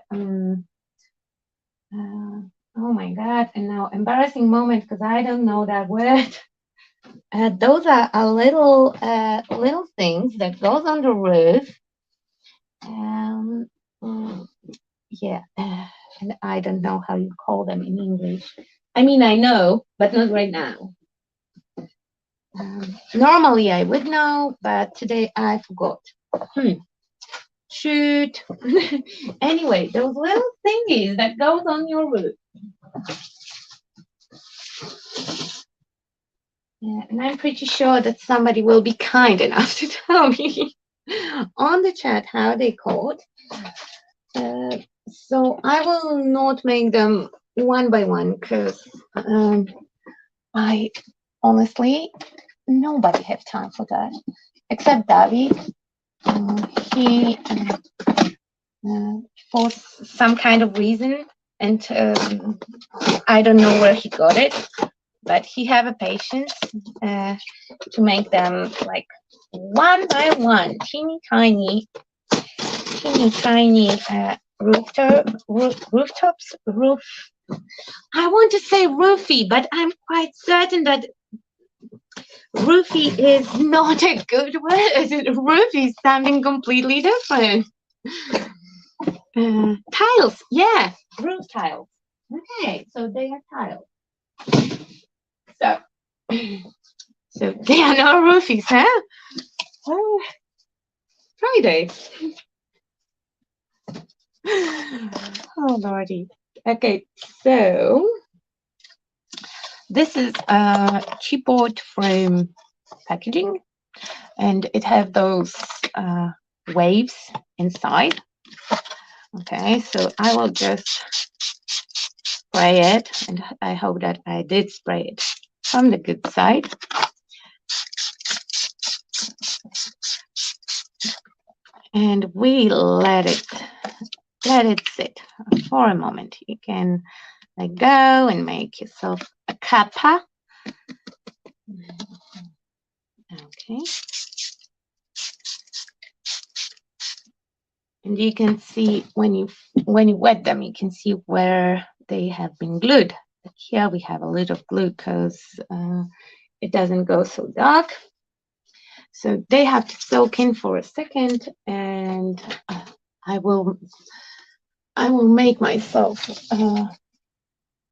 oh my god, and now embarrassing moment because I don't know that word. Those are a little things that goes on the roof. Um, mm, yeah, and I don't know how you call them in English. I mean, I know, but not right now. Normally I would know, but today I forgot. Shoot. Anyway, those little thingies that goes on your roof. Yeah, and I'm pretty sure that somebody will be kind enough to tell me on the chat how they called. So I will not make them one by one because I honestly nobody have time for that except David. He for some kind of reason, and I don't know where he got it, but he have a patience to make them like one by one, teeny tiny rooftops. I want to say roofie, but I'm quite certain that roofie is not a good word. Roofie is something completely different. Tiles, yeah, roof tiles. Okay, so they are tiles. So, so they are no roofies, huh? Oh, Friday. Oh lordy. Okay, so this is a chipboard frame packaging, and it has those waves inside. Okay, so I will just spray it, and I hope that I did spray it from the good side. And we let it sit for a moment. You can let go and make yourself a kappa. Okay. And you can see when you wet them, you can see where they have been glued. Like here we have a little glue because it doesn't go so dark. So they have to soak in for a second, and I will make myself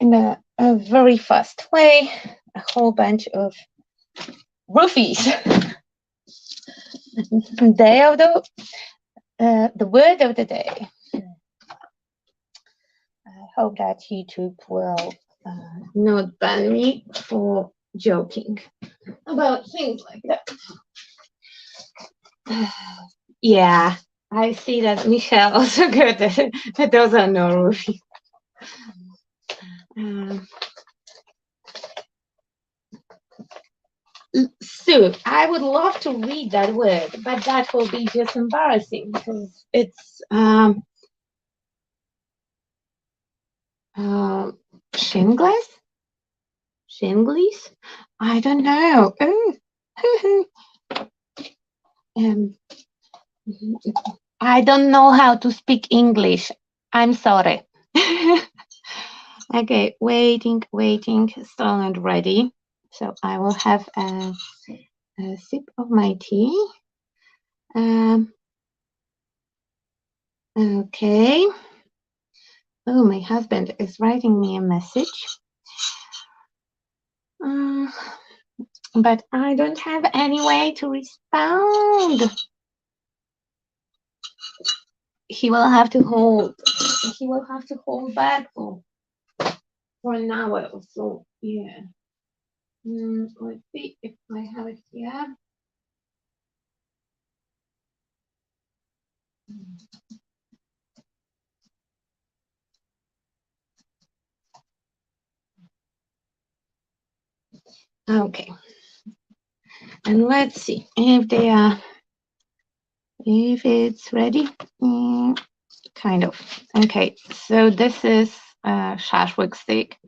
in a very fast way a whole bunch of roofies. Day of the word of the day. I hope that YouTube will not ban me for joking about things like that. Yeah, I see that Michelle also got that those are no roofies. So I would love to read that word, but that will be just embarrassing because it's shingles? Shingles? I don't know. I don't know how to speak English. I'm sorry. Okay, waiting, strong and ready. So I will have a sip of my tea. Okay. Oh, my husband is writing me a message. But I don't have any way to respond. He will have to hold back for an hour or so. Yeah. Let's see if I have it here. Okay, and let's see if they are, if it's ready. Kind of. Okay, so this is shashlik steak.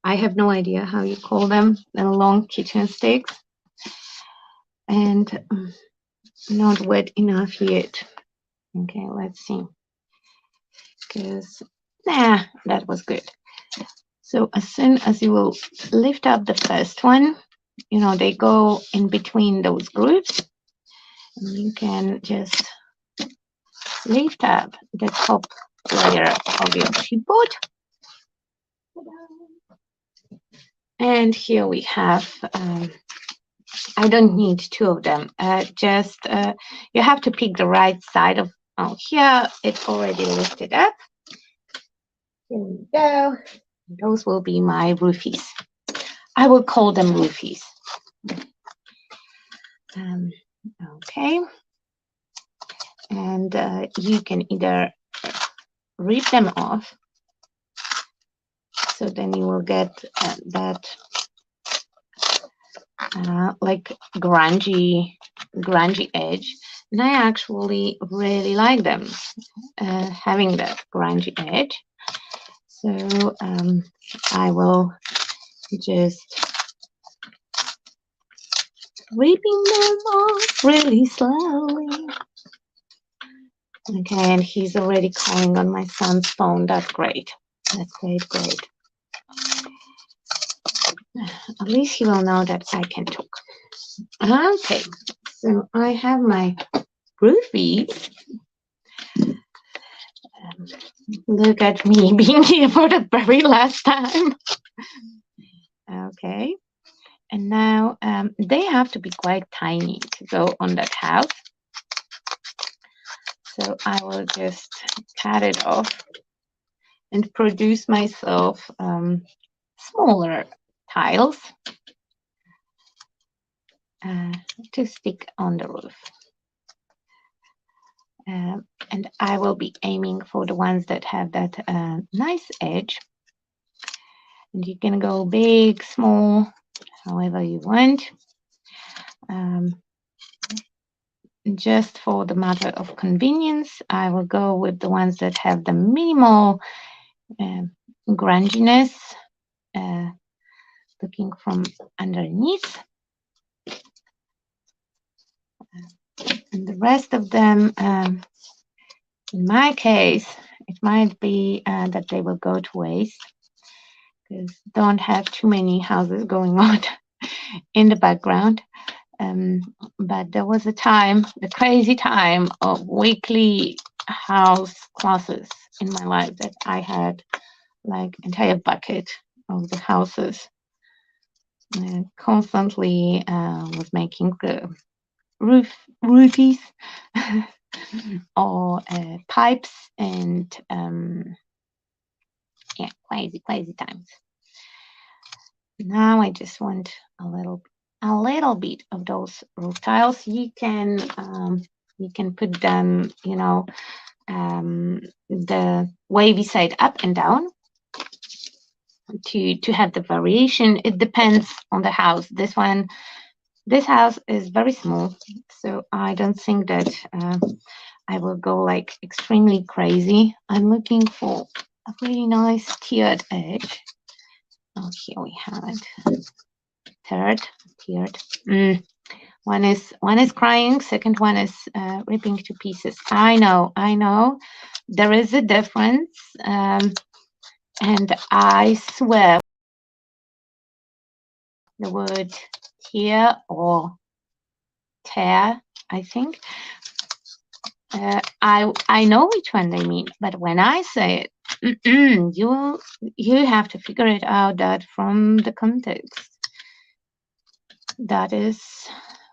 I have no idea how you call them, the long kitchen steaks, and not wet enough yet. Okay, let's see. Because, that was good. So as soon as you will lift up the first one, you know, they go in between those grooves. And you can just lift up the top layer of your chipboard. And here we have, I don't need two of them, just you have to pick the right side of, oh, here it's already lifted up. Here we go. Those will be my roofies. I will call them roofies. Okay. And you can either rip them off, so then you will get that like grungy edge. And I actually really like them having that grungy edge. So I will just ripping them off really slowly. Okay, and he's already calling on my son's phone. That's great. That's great, great. At least he will know that I can talk. Okay, so I have my roofies. Look at me being here for the very last time. Okay, and now they have to be quite tiny to go on that house. So I will just cut it off and produce myself smaller tiles to stick on the roof. And I will be aiming for the ones that have that nice edge. And you can go big, small, however you want. Just for the matter of convenience, I will go with the ones that have the minimal grunginess looking from underneath. And the rest of them, in my case, it might be that they will go to waste, because don't have too many houses going on in the background. But there was a time, the crazy time of weekly house classes in my life, that I had like entire bucket of the houses. Constantly was making roofies or pipes, and yeah, crazy times. Now I just want a little bit of those roof tiles. You can put them, you know, the wavy side up and down to have the variation. It depends on the house. This house is very small, so I don't think that I will go like extremely crazy. I'm looking for a really nice tiered edge. Oh, here we have it. Tiered. One is crying. Second one is ripping to pieces. I know. There is a difference, and I swear the word tear or tear, I think. I know which one they mean, but when I say it, you have to figure it out that from the context. That is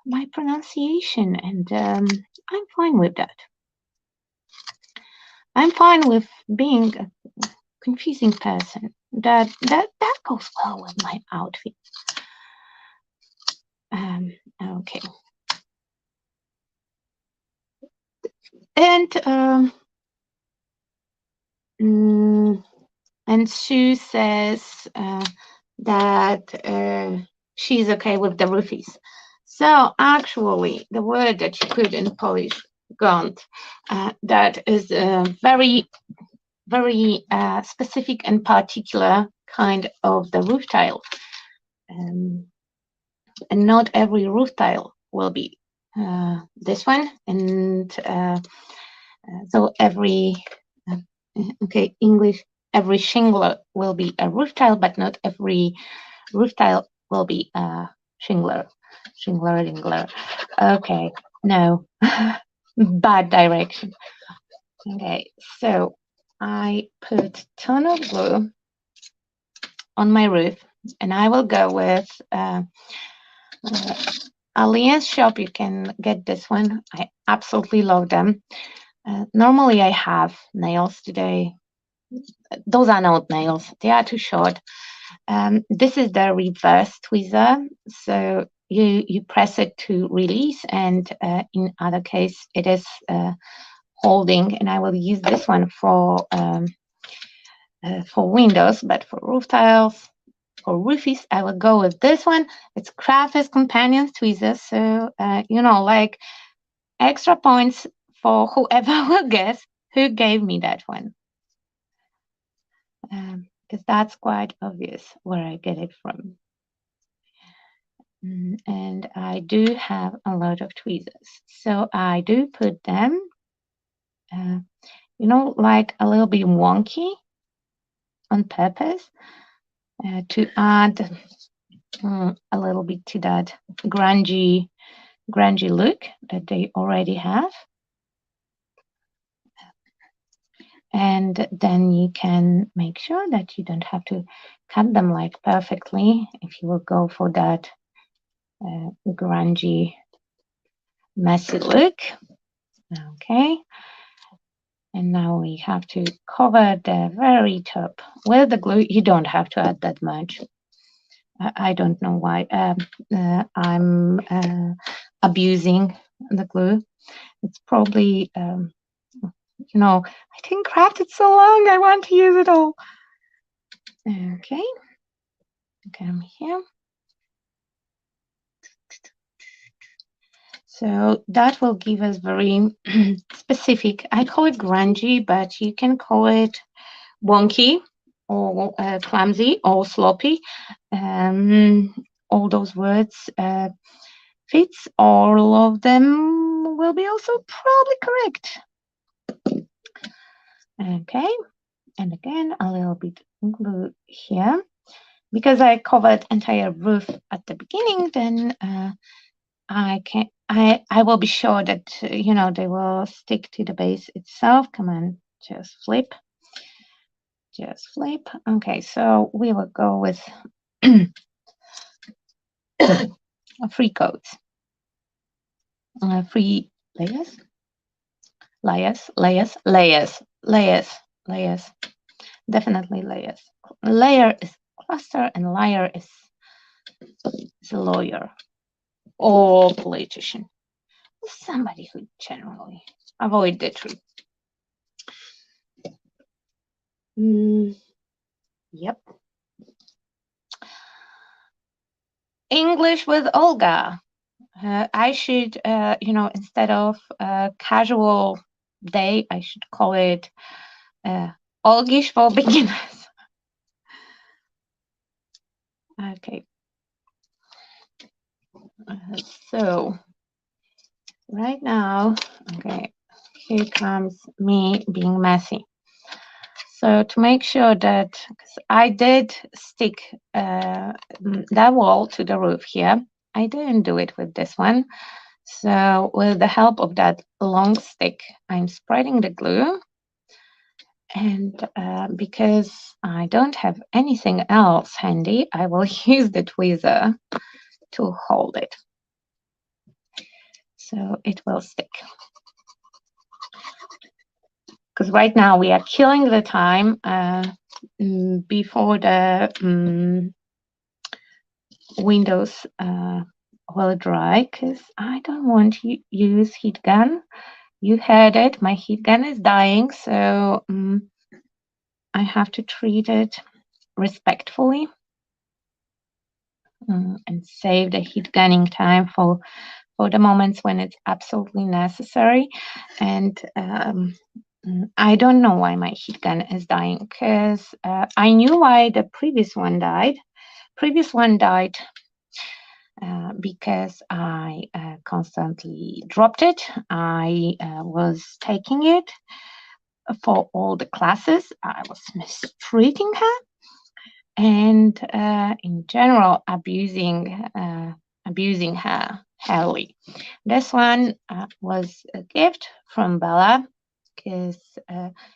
my pronunciation, and I'm fine with that. I'm fine with being a confusing person. That goes well with my outfit. Okay. And and Sue says that she's okay with the roofies. So actually, the word that she put in Polish, gąt, that is a very, very specific and particular kind of the roof tile. And not every roof tile will be this one. And so every, okay, English, every shingle will be a roof tile, but not every roof tile will be a shingler. Shingler. Okay, no, bad direction. Okay, so I put ton of glue on my roof, and I will go with Alien's shop. You can get this one. I absolutely love them. Normally, I have nails today. Those are not nails; they are too short. This is the reverse tweezer, so you press it to release, and in other case, it is holding. And I will use this one for windows, but for roof tiles, for roofies, I will go with this one. It's Crafters Companion tweezer, so like extra points for whoever will guess who gave me that one, because that's quite obvious where I get it from. And I do have a lot of tweezers, so I do put them, like a little bit wonky on purpose to add a little bit to that grungy look that they already have. And then you can make sure that you don't have to cut them like perfectly if you will go for that grungy, messy look. Okay. And now we have to cover the very top with the glue. You don't have to add that much. I don't know why I'm abusing the glue. It's probably, I didn't craft it so long. I want to use it all. Okay. Come here. So that will give us very specific, I call it grungy, but you can call it wonky or clumsy or sloppy. All those words fits. All of them will be also probably correct. Okay, and again, a little bit glue here. Because I covered entire roof at the beginning, then I will be sure that they will stick to the base itself. Come on, just flip. Okay, so we will go with 3 coats, 3 layers, definitely layers. Layer is cluster and layer is a lawyer or politician, somebody who generally avoid the truth. Yep. English with Olga. I should, instead of casual day, I should call it Olgish for beginners. Okay. So right now, okay, here comes me being messy. So to make sure that, because I did stick that wall to the roof here, I didn't do it with this one. So with the help of that long stick, I'm spreading the glue. And because I don't have anything else handy, I will use the tweezer to hold it. So it will stick. Because right now we are killing the time before the windows will dry because I don't want to use heat gun. You heard it, my heat gun is dying, so I have to treat it respectfully and save the heat gunning time for the moments when it's absolutely necessary. And I don't know why my heat gun is dying because I knew why the previous one died. Previous one died because I constantly dropped it. I was taking it for all the classes. I was mistreating her and in general abusing her heavily. This one was a gift from Bella because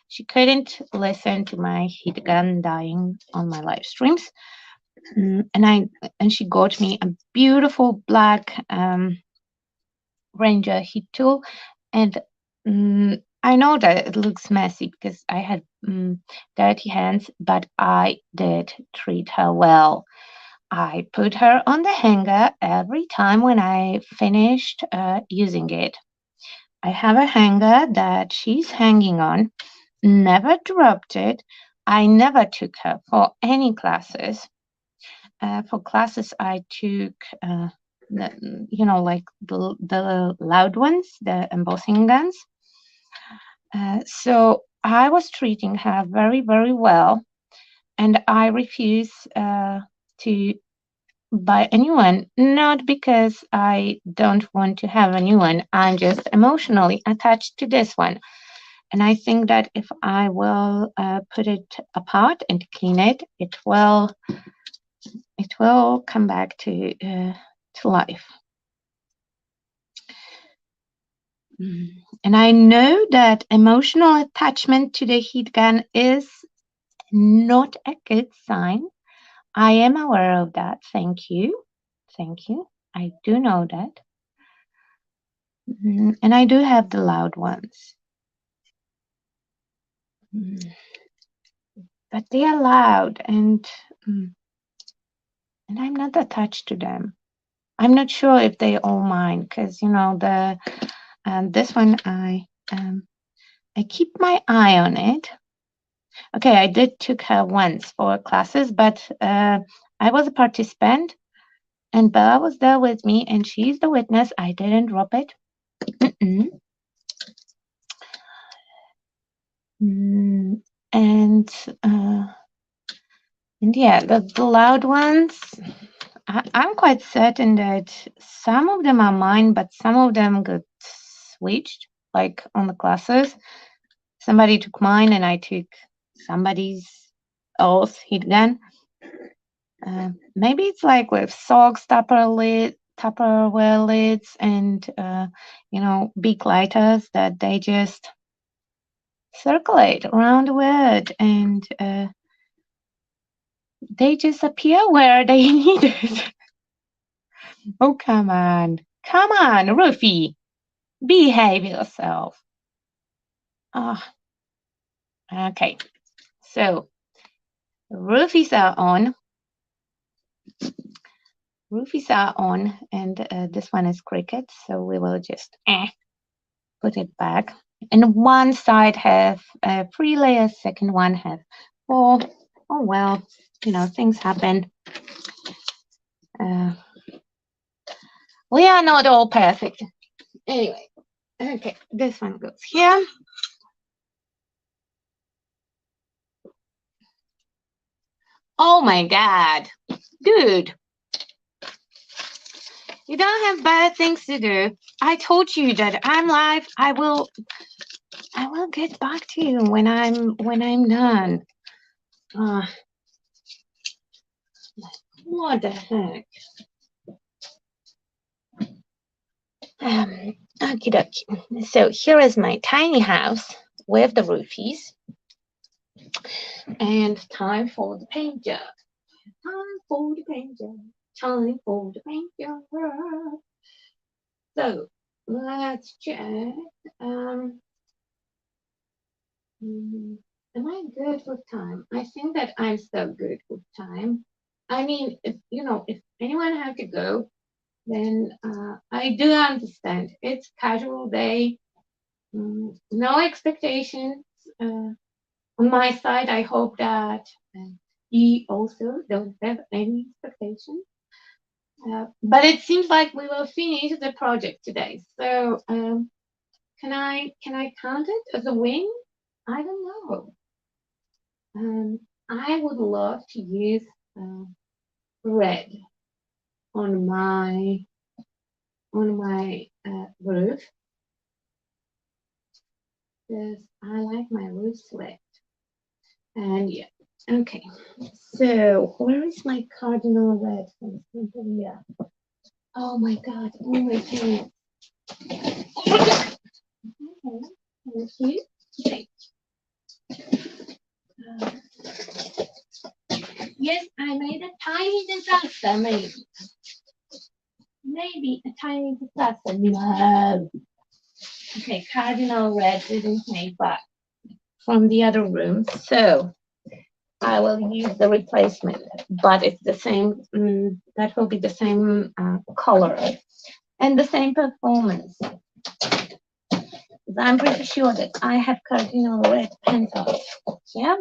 she couldn't listen to my heat gun dying on my live streams. And she got me a beautiful black Ranger heat tool, and I know that it looks messy because I had dirty hands, but I did treat her well. I put her on the hanger every time when I finished using it. I have a hanger that she's hanging on, never dropped it. I never took her for any classes. For classes, I took, like the loud ones, the embossing guns. So I was treating her very, very well, and I refuse to buy a new one, not because I don't want to have a new one. I'm just emotionally attached to this one. And I think that if I will put it apart and clean it, it will come back to life. And I know that emotional attachment to the heat gun is not a good sign. I am aware of that. Thank you. Thank you. I do know that. And I do have the loud ones. But they are loud and I'm not attached to them. I'm not sure if they all mine because this one I keep my eye on it. Okay, I did took her once for classes, but I was a participant and Bella was there with me and she's the witness. I didn't drop it. And yeah, the loud ones, I'm quite certain that some of them are mine, but some of them got switched, like on the classes. Somebody took mine and I took somebody's else heat gun. Maybe it's like with socks, Tupperware lids, and big lighters that they just circulate around the world and they just appear where they need it. Oh, come on. Come on, Ruffy. Behave yourself. Oh, okay. So, roofies are on. Roofies are on, and this one is cricket, so we will just put it back. And one side have 3 layers, second one have 4. Oh well, things happen. We are not all perfect. Anyway, okay, this one goes here. Oh my God, dude. You don't have better things to do. I told you that I'm live. I will get back to you when I'm done. What the heck? Okie dokie. So here is my tiny house with the roofies. And time for the paint job. Time for the paint job. Time for the paint job. So let's check. Am I good with time? I think that I'm so good with time. I mean, if anyone have to go, then I do understand. It's casual day. No expectations on my side. I hope that you also don't have any expectations. But it seems like we will finish the project today. So can I count it as a win? I don't know. I would love to use red on my roof because I like my roofs red. And yeah, okay. So where is my cardinal red from Cynthia? Oh my God! Oh my God! Okay, thank you. Okay. Uh, yes, I made a tiny disaster. Maybe a tiny disaster. No. Okay, cardinal red didn't make back from the other room, so I will use the replacement, but it's the same. That will be the same color and the same performance. I'm pretty sure that I have cardinal red pencils. Yeah.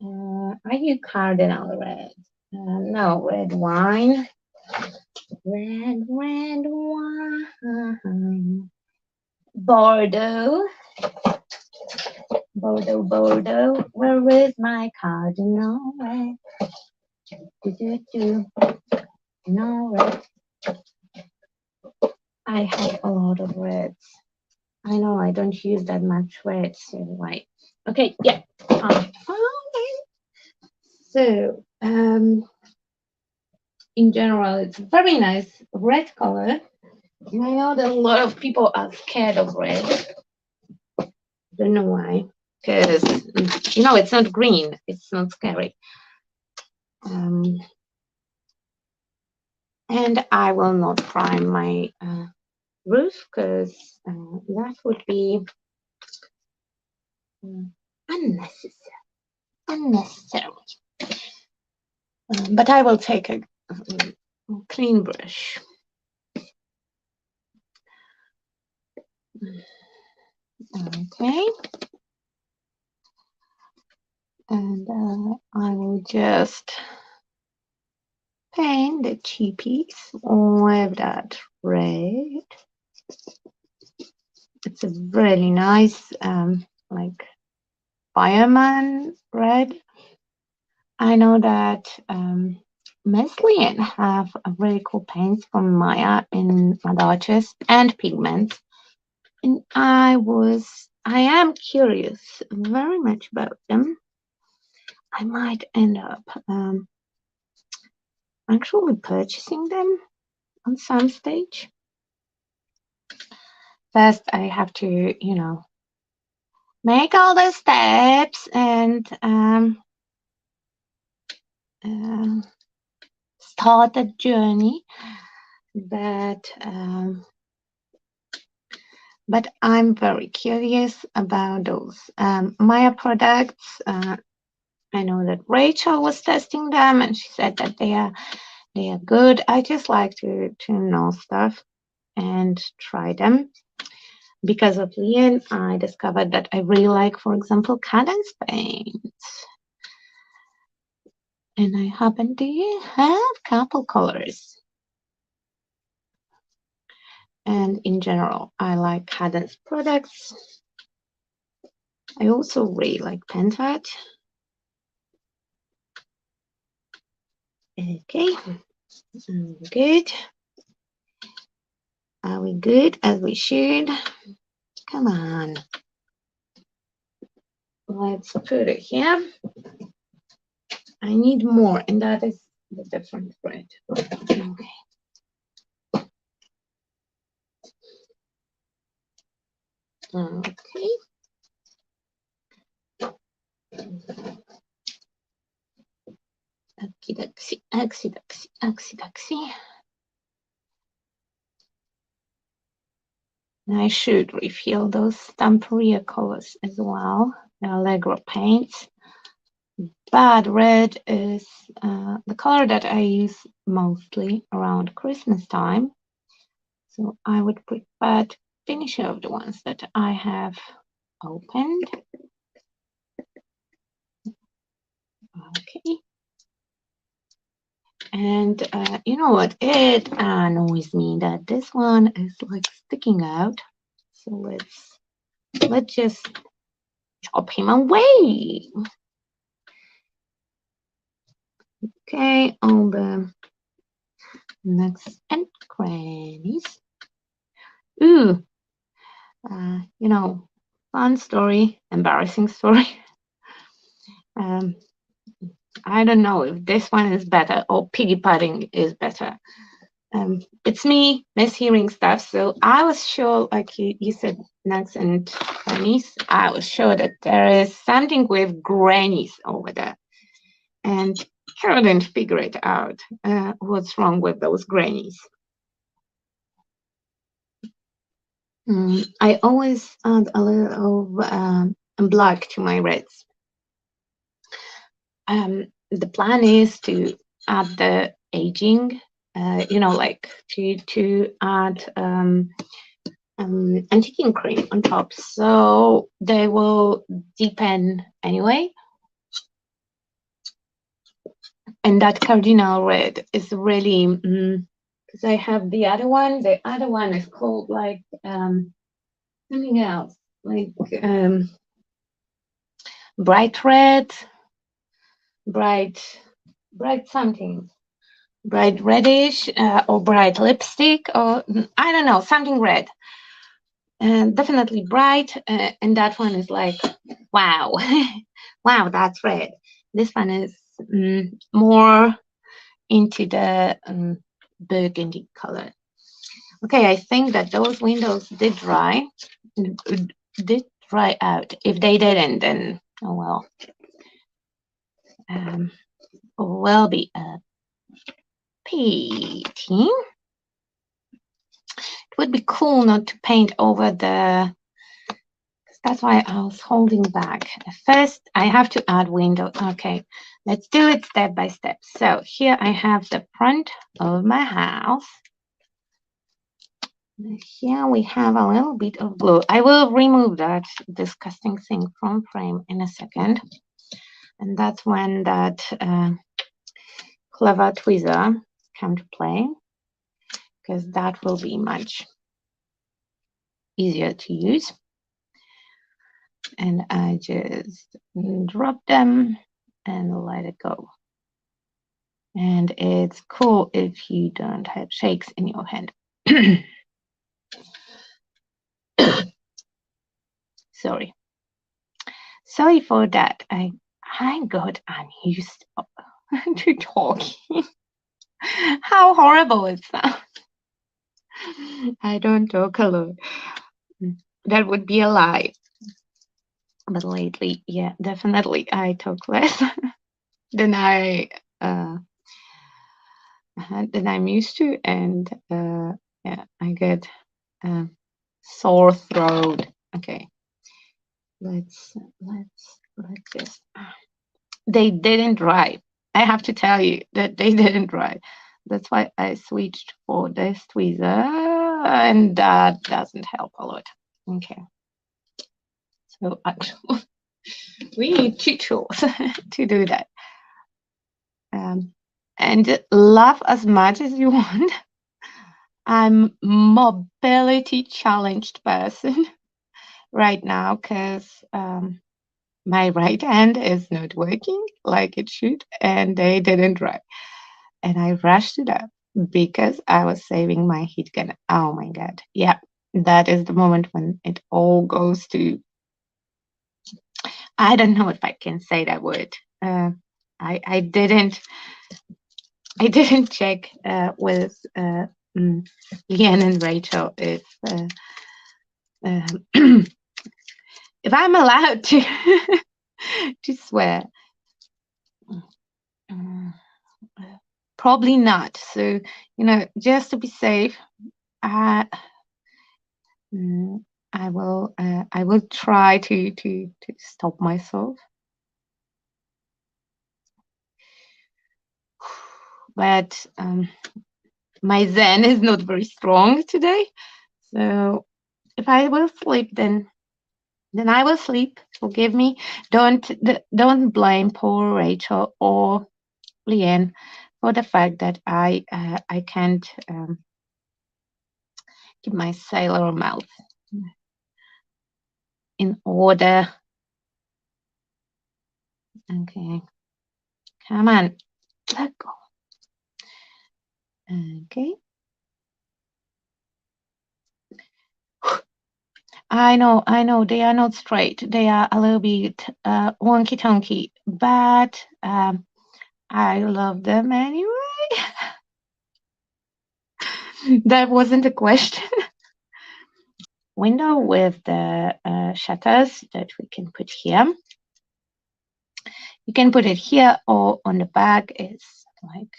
Are you cardinal red? No, red wine. Red wine. Bordeaux. Bordeaux, Bordeaux. Where is my cardinal red? No red. I have a lot of reds. I know I don't use that much red, so white. Okay, yeah. So, in general, it's very nice red color. And I know that a lot of people are scared of red. Don't know why. Because, it's not green. It's not scary. And I will not prime my roof because that would be unnecessary. But I will take a clean brush. Okay. And I will just paint the cheapies with that red. It's a really nice, like fireman red. I know that Meslian have a really cool paints from Maya in MadArches and pigments. And I am curious very much about them. I might end up actually purchasing them on some stage. First, I have to, make all the steps and start the journey. But I'm very curious about those Maya products. I know that Rachel was testing them, and she said that they are good. I just like to know stuff and try them. Because of Lian, I discovered that I really like, for example, cadence paints. And I happen to have a couple colors. And in general, I like cadence products. I also really like Pentat. Okay, good. Are we good as we should? Come on. Let's put it here. I need more, and that is the different red. Okay. Okay. Oxy. I should refill those Stamperia colors as well. The Allegro paints. but red is the color that I use mostly around Christmas time. So I would prefer to finish off the ones that I have opened. Okay. And you know what? It annoys me that this one is like sticking out. So let's just chop him away. Okay, on the nooks and crannies. Ooh, you know, fun story, embarrassing story. I don't know if this one is better or piggy putting is better. It's me mishearing stuff. So I was sure, like you said, nuts and grannies, I was sure that there is something with grannies over there. And couldn't figure it out. What's wrong with those grannies? I always add a little of black to my reds. The plan is to add the aging, you know, like to add antiquing cream on top, so they will deepen anyway. And that cardinal red is really because I have the other one. The other one is called like something else, like bright red, bright something, bright reddish, or bright lipstick, or I don't know, something red. And definitely bright, and that one is like, wow, wow, that's red. This one is more into the burgundy color. Okay, I think that those windows did dry out. If they didn't, then oh well. Will be a pity. It would be cool not to paint over the. That's why I was holding back. First, I have to add window. Okay, let's do it step by step. So here I have the front of my house. Here we have a little bit of blue. I will remove that disgusting thing from frame in a second. And that's when that clever tweezer come to play, because that will be much easier to use. And I just drop them and let it go. And it's cool if you don't have shakes in your hand. Sorry for that. I got unused to talking. How horrible it sounds. I don't talk a lot. That would be a lie. But lately, yeah, definitely I talk less than I'm used to, and yeah, I get sore throat. Okay, let's just. They didn't dry. I have to tell you that they didn't dry. That's why I switched for this tweezer, and that doesn't help a lot. Okay. So actually, we need two tools to do that. And laugh as much as you want. I'm mobility challenged person right now because my right hand is not working like it should, and they didn't dry. And I rushed it up because I was saving my heat gun. Oh my God. Yeah, that is the moment when it all goes to, I don't know if I can say that word. I didn't check with Leanne and Rachel if if I'm allowed to to swear. Probably not. So, just to be safe, I will try to stop myself. but my Zen is not very strong today. So if I will sleep, then I will sleep. Forgive me. Don't blame poor Rachel or Leanne for the fact that I can't keep my sailor mouth in order. Okay, come on, let go. Okay. I know, they are not straight. They are a little bit wonky tonky, but I love them anyway. That wasn't a question. Window with the shutters that we can put here. You can put it here or on the back. It's like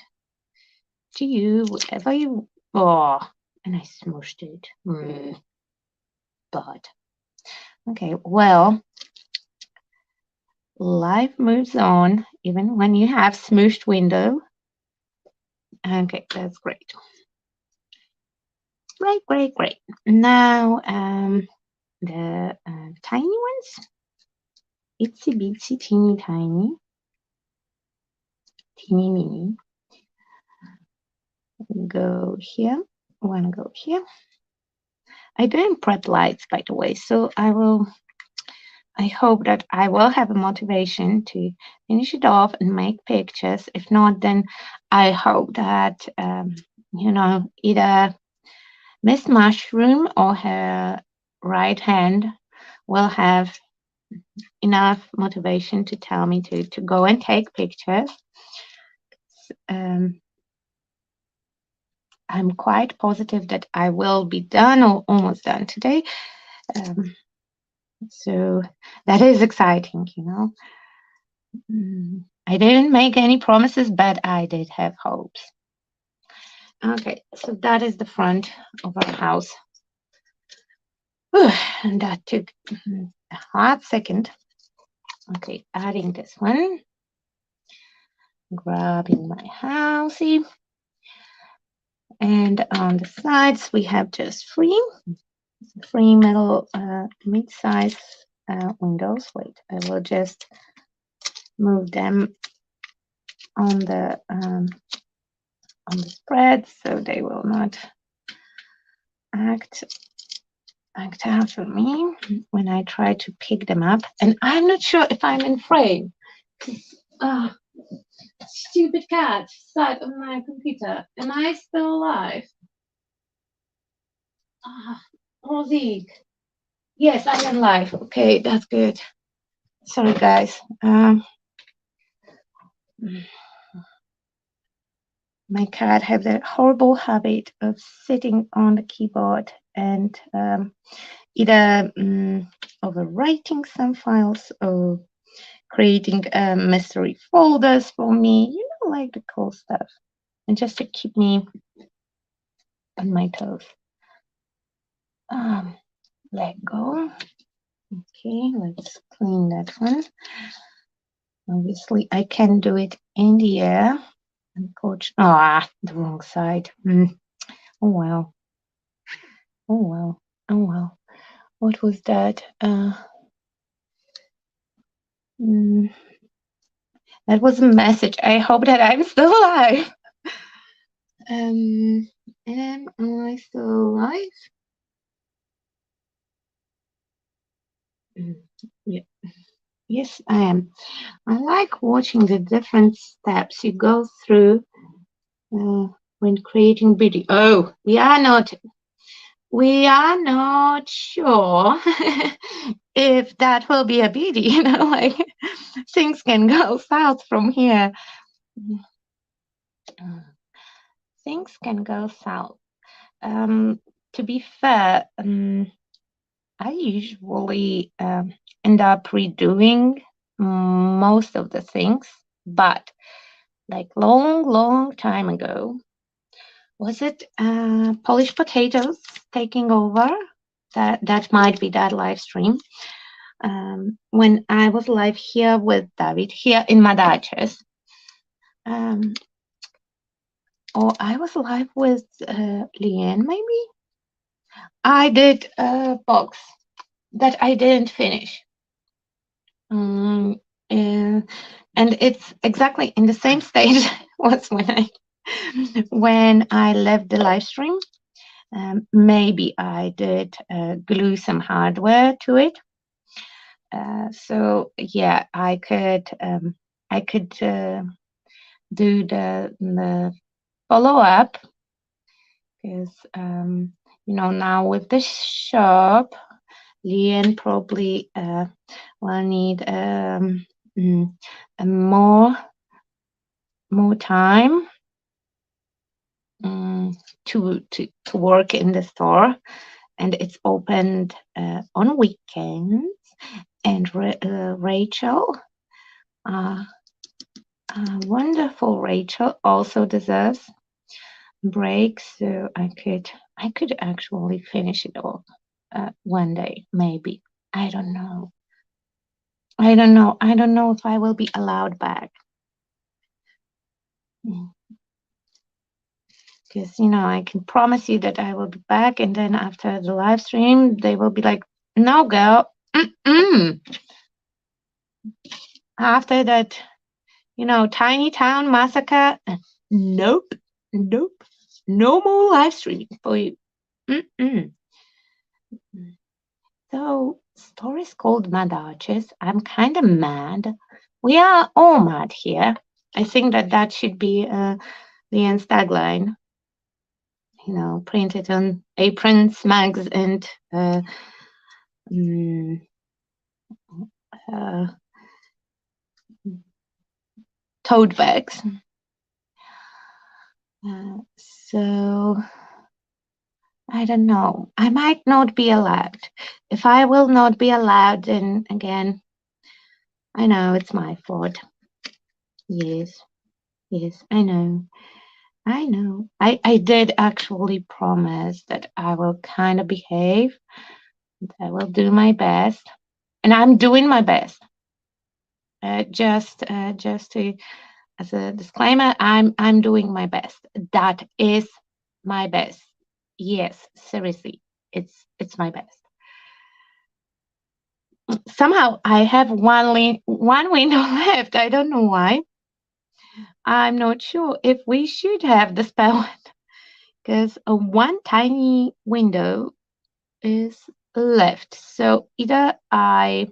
to you, whatever you. Oh, and I smushed it. But okay, well, life moves on even when you have smooshed window. Okay, that's great. Great. Now, the tiny ones, itsy bitsy, teeny tiny, teeny mini. Go here. One go here. I didn't prep lights, by the way, so I hope that I will have a motivation to finish it off and make pictures. If not, then I hope that, either Miss Mushroom or her right hand will have enough motivation to tell me to go and take pictures. I'm quite positive that I will be done or almost done today. So that is exciting, I didn't make any promises, but I did have hopes. Okay, so that is the front of our house. And that took a hot second. Okay, adding this one. Grabbing my housey. And on the sides, we have just three middle mid-size windows. Wait, I will just move them on the spread so they will not act out for me when I try to pick them up. And I'm not sure if I'm in frame. Stupid cat sat on my computer. Am I still alive? Zeke. Yes, I am live. Okay, that's good. Sorry, guys. My cat has a horrible habit of sitting on the keyboard and either overwriting some files or creating mystery folders for me, like the cool stuff, and just to keep me on my toes. Let go. Okay, let's clean that one. Obviously, I can do it in the air. The wrong side. Oh well. What was that? That was a message. I hope that I'm still alive. Am I still alive? Yeah. Yes, I am. I like watching the different steps you go through when creating video. Oh, we are not sure if that will be a beauty, like things can go south from here. Things can go south. To be fair, I usually end up redoing most of the things, but like long time ago, was it Polish Potatoes taking over? That might be that live stream. When I was live here with David, here in MadArches. or I was live with Leanne, maybe. I did a box that I didn't finish. And it's exactly in the same stage was when I left the live stream. Maybe I did glue some hardware to it. So yeah, I could do the follow up, because now with the shop, Leanne probably will need more time to work in the store, and it's opened on weekends. And Rachel, wonderful Rachel, also deserves break, so I could actually finish it all one day, maybe. I don't know. I don't know if I will be allowed back. Because I can promise you that I will be back, and then after the live stream, they will be like, "No, girl." After that, tiny town massacre. Nope, nope, no more live streaming for you. So, stories called MadArches. I'm kind of mad. We are all mad here. I think that should be Leanne's tagline. Printed on aprons, mugs, and tote bags. So I don't know. I might not be allowed. If I will not be allowed, then again, I know it's my fault. Yes, I know. I did actually promise that I will kind of behave. I will do my best, and I'm doing my best. Just to, as a disclaimer, I'm doing my best. That is my best. Yes, seriously, it's my best. Somehow I have one window left. I don't know why. I'm not sure if we should have the spell, because one tiny window is left. So either I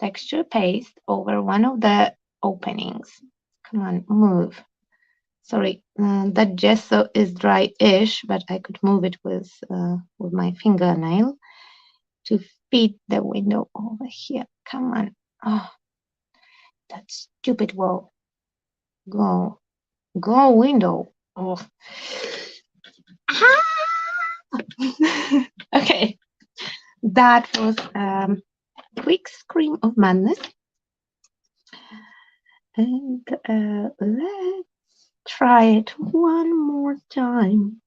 texture paste over one of the openings. Come on, move. Sorry, that gesso is dry-ish, but I could move it with my fingernail to fit the window over here. Come on. Oh, that stupid wall. Go window. Oh. Okay, that was quick scream of madness. And let's try it one more time.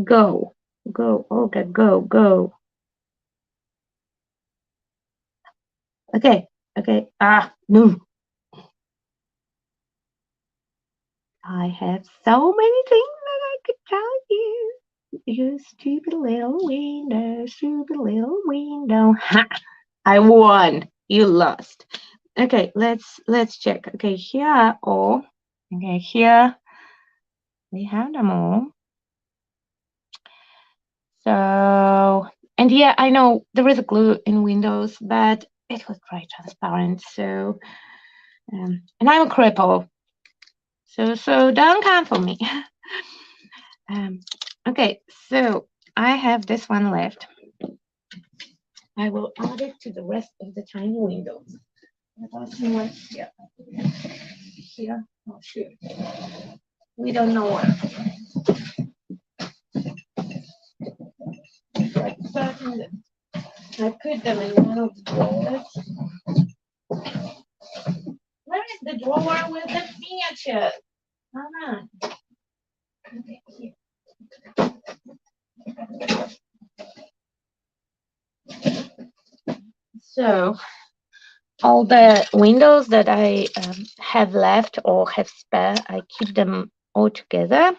Go, Olga, go. Okay. No. I have so many things that I could tell you. You stupid little window, stupid little window. Ha! I won. You lost. Okay, let's check. Okay, here are all. Okay, here we have them all. So, and yeah, I know there is a glue in Windows, but it was quite transparent. So, and I'm a cripple. So don't count for me. Okay, so I have this one left. I will add it to the rest of the tiny windows. Here. Here. Oh, sure. We don't know where. Like certain I put them in one of the drawers. Where is the drawer with the miniatures? Come on. Okay, here. So all the windows that I have left or have spare, I keep them all together,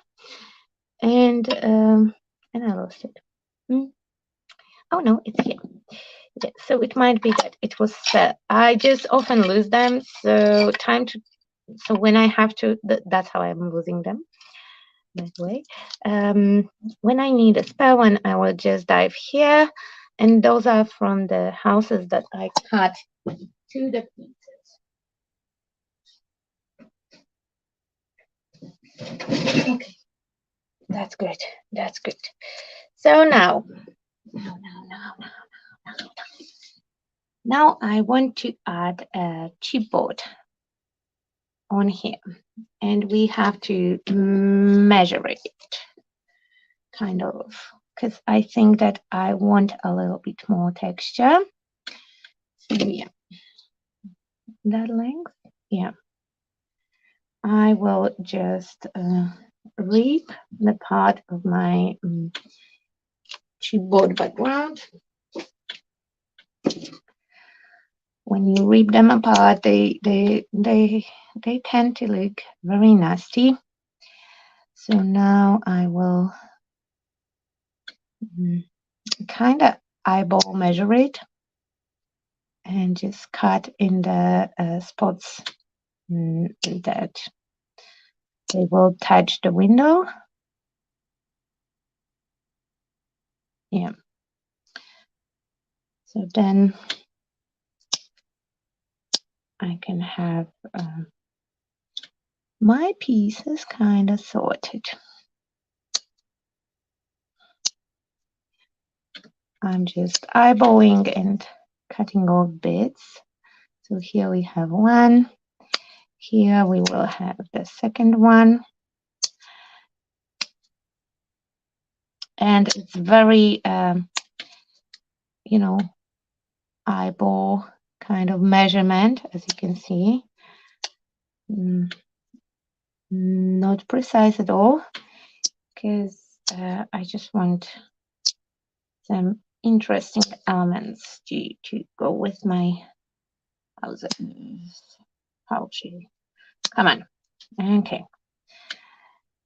and I lost it. Oh no, it's here. Yeah, so it might be that it was I just often lose them, so when I have to, that's how I'm losing them, that way. When I need a spare one, I will just dive here, and those are from the houses that I cut to the pieces. Okay, that's good. That's good. So now I want to add a chipboard on here, and we have to measure it, kind of, because I think that I want a little bit more texture. So yeah, that length, yeah. I will just rip the part of my chipboard background. When you rip them apart, they tend to look very nasty. So now I will kind of eyeball measure it and just cut in the spots that they will touch the window. Yeah. So then I can have my pieces kind of sorted. I'm just eyeballing and cutting off bits. So here we have one. Here we will have the second one. And it's very, eyeball kind of measurement, as you can see. Not precise at all, because I just want some interesting elements to go with my houses. Pouches. Come on. Okay.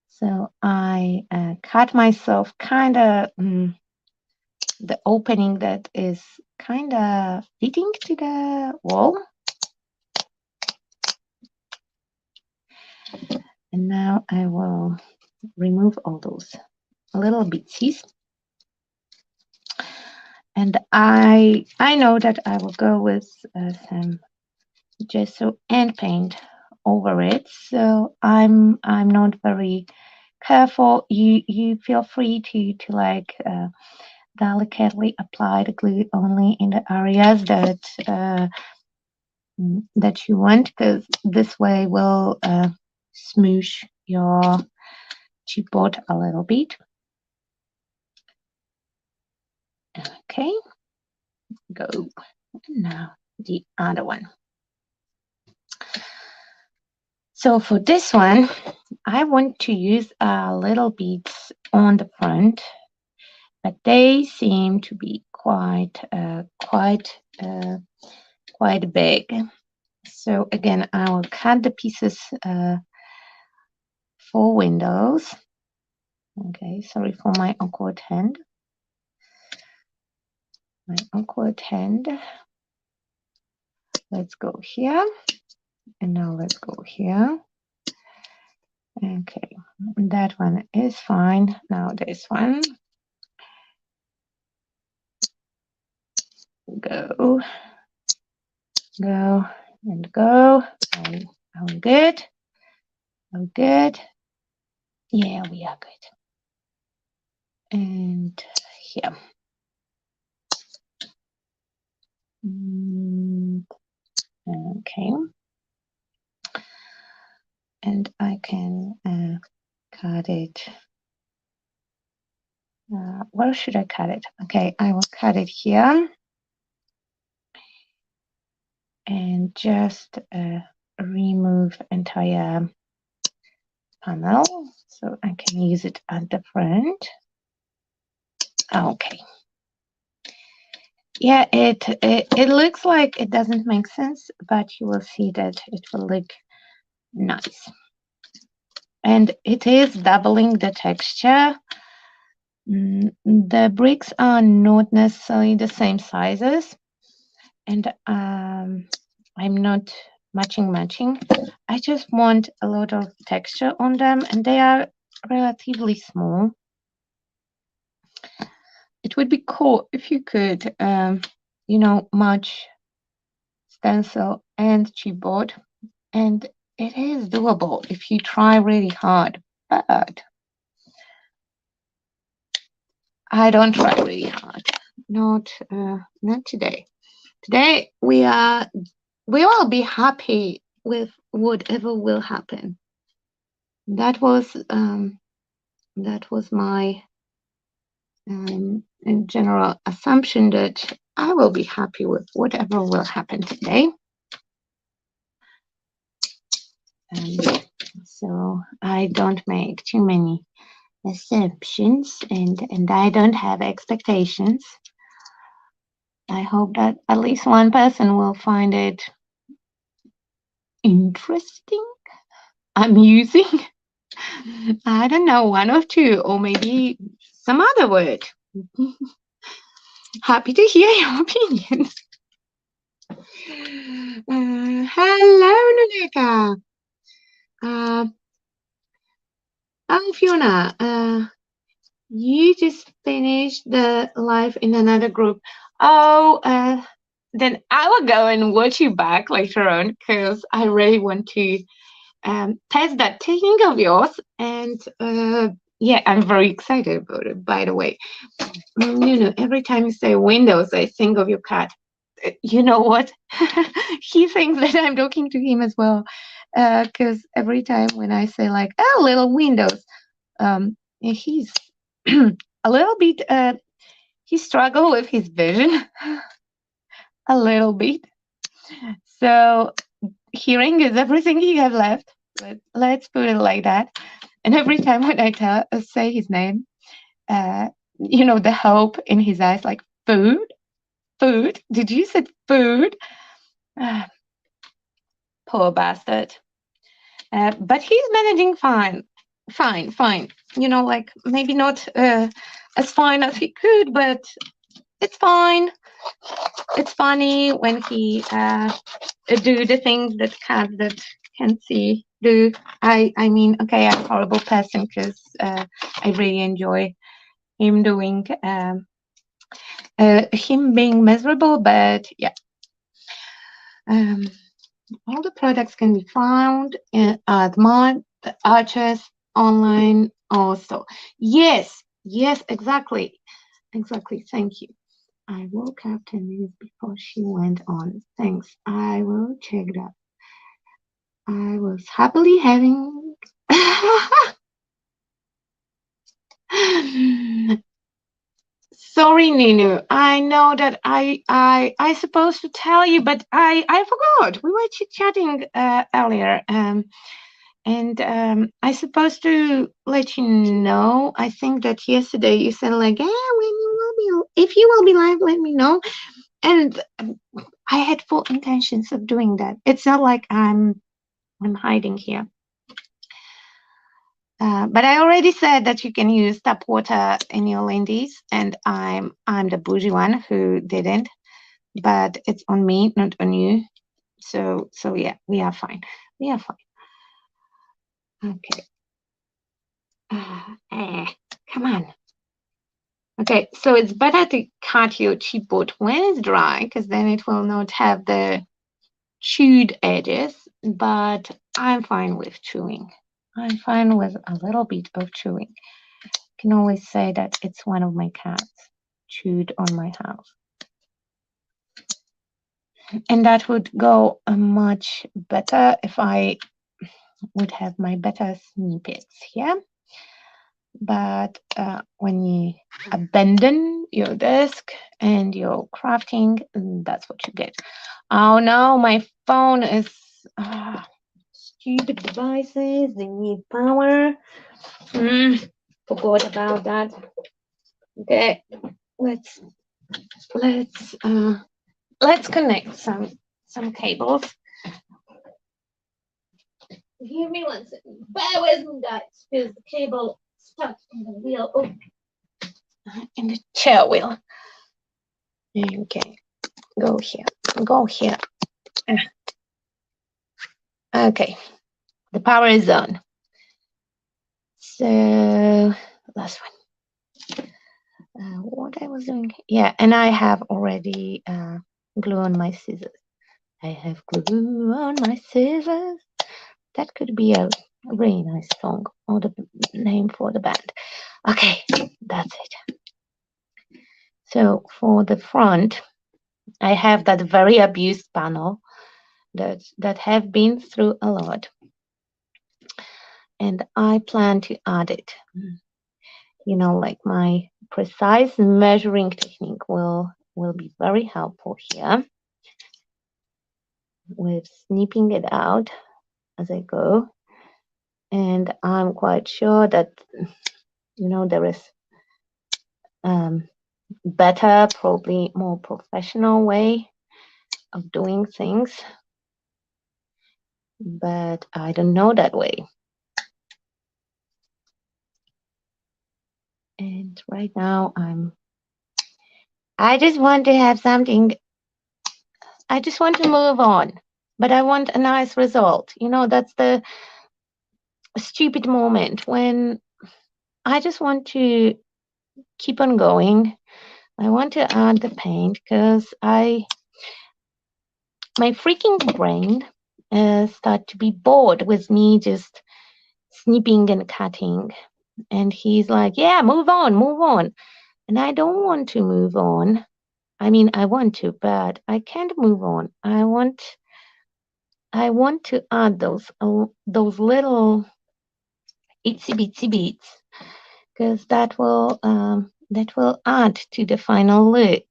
So I cut myself kind of the opening that is kind of fitting to the wall. And now I will remove all those little bitsies. And I know that I will go with some gesso and paint over it. So I'm not very careful. You feel free to like delicately apply the glue only in the areas that you want, because this way will smoosh your chipboard a little bit. Okay, go. Now the other one. So for this one, I want to use little beads on the front, but they seem to be quite big. So again, I will cut the pieces for windows. Okay, sorry for my awkward hand. Let's go here, and now let's go here. Okay, that one is fine. Now this one. Go, and go. Are we good? Are we good? Yeah, we are good. And here. Okay. And I can cut it. Where should I cut it? Okay, I will cut it here. And just remove entire panel so I can use it at the front. Okay. Yeah, it looks like it doesn't make sense, but you will see that it will look nice. and it is doubling the texture. The bricks are not necessarily the same sizes, and I'm not matching. I just want a lot of texture on them, and they are relatively small. It would be cool if you could, match stencil and chipboard, and it is doable if you try really hard, but I don't try really hard. Not today. Today we will be happy with whatever will happen. That was my general assumption, that I will be happy with whatever will happen today. So I don't make too many assumptions, and I don't have expectations. I hope that at least one person will find it interesting, amusing. I don't know, one or two, or maybe some other word. Happy to hear your opinions. Hello, Nuneka. Oh, Fiona, you just finished the live in another group. Oh, then I will go and watch you back later on, because I really want to test that technique of yours. And yeah, I'm very excited about it, by the way. Every time you say Windows, I think of your cat. You know what? He thinks that I'm talking to him as well, because every time when I say like, oh, little Windows, he's a little bit, he struggled with his vision a little bit. So hearing is everything he has left. Let's put it like that. And every time when I say his name, the hope in his eyes, like food. Did you say food? Poor bastard. But he's managing fine. Like maybe not as fine as he could, but it's fine. It's funny when he do the things that cats that can't see do. I mean, okay, I'm a horrible person, because I really enjoy him doing him being miserable, but yeah. All the products can be found at MadArches online also. Yes, exactly. Thank you. I woke up 10 minutes before she went on. Thanks. I will check that. I was happily having. Sorry, Ninu. I know that I supposed to tell you, but I forgot. We were chit-chatting earlier. And I supposed to let you know. I think that yesterday you said like, yeah, if you will be live, let me know. And I had full intentions of doing that. It's not like I'm hiding here. But I already said that you can use tap water in your Lindy's, and I'm the bougie one who didn't. But it's on me, not on you. So yeah, we are fine. Okay. Come on. Okay, so it's better to cut your chipboard when it's dry, because then it will not have the chewed edges, but I'm fine with chewing. I'm fine with a little bit of chewing. I can always say that it's one of my cats chewed on my house. And that would go much better if I would have my better snippets here. But when you abandon your desk and your crafting, that's what you get. Oh no, my phone is stupid devices. They need power. Forgot about that. Okay, let's connect some cables. Give me 1 second. Bear with me, guys, because the cable stuck in the wheel. Oh, in the chair wheel. Okay, go here. Go here. Okay, the power is on. So last one. What I was doing? Yeah, and I have already glue on my scissors. I have glue on my scissors. That could be a really nice song or the name for the band. Okay, that's it. So for the front, I have that very abused panel that have been through a lot, and I plan to add it. You know, like my precise measuring technique will be very helpful here with snipping it out as I go. And I'm quite sure that, you know, there is better, probably more professional way of doing things, but I don't know that way. And right now I just want to have something. I just want to move on, but I want a nice result. You know, that's the stupid moment when I just want to keep on going. I want to add the paint because my freaking brain start to be bored with me just snipping and cutting. And he's like, yeah, move on, move on. And I don't want to move on. I mean, I want to, but I can't move on. I want to add those little itsy bitsy bits because that will add to the final look.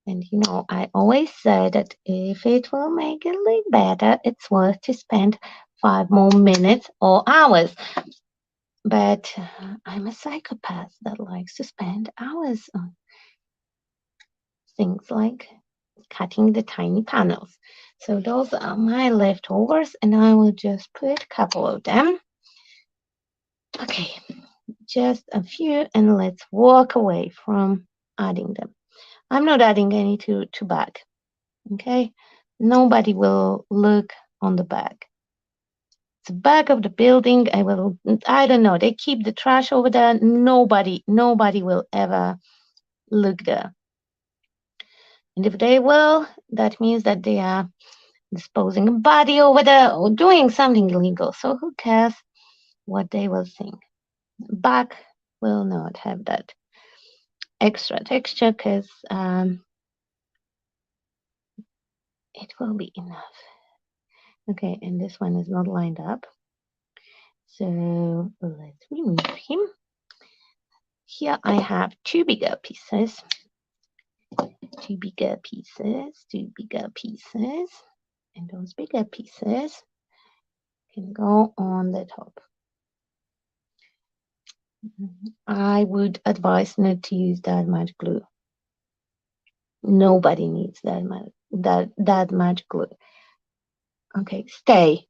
And you know, I always say that if it will make it look better, it's worth to spend 5 more minutes or hours. But I'm a psychopath that likes to spend hours on things like cutting the tiny panels. So those are my leftovers, and I will just put a couple of them. Okay, just a few, and let's walk away from adding them. I'm not adding any to back. Okay, nobody will look on the back. It's the back of the building. I don't know. They keep the trash over there. Nobody will ever look there. And if they will, that means that they are disposing a body over there or doing something illegal. So who cares what they will think? Back will not have that extra texture because it will be enough. Okay, and this one is not lined up. So let's remove him. Here I have two bigger pieces. Two bigger pieces. And those bigger pieces can go on the top. I would advise not to use that much glue. Nobody needs that much glue. Okay, stay.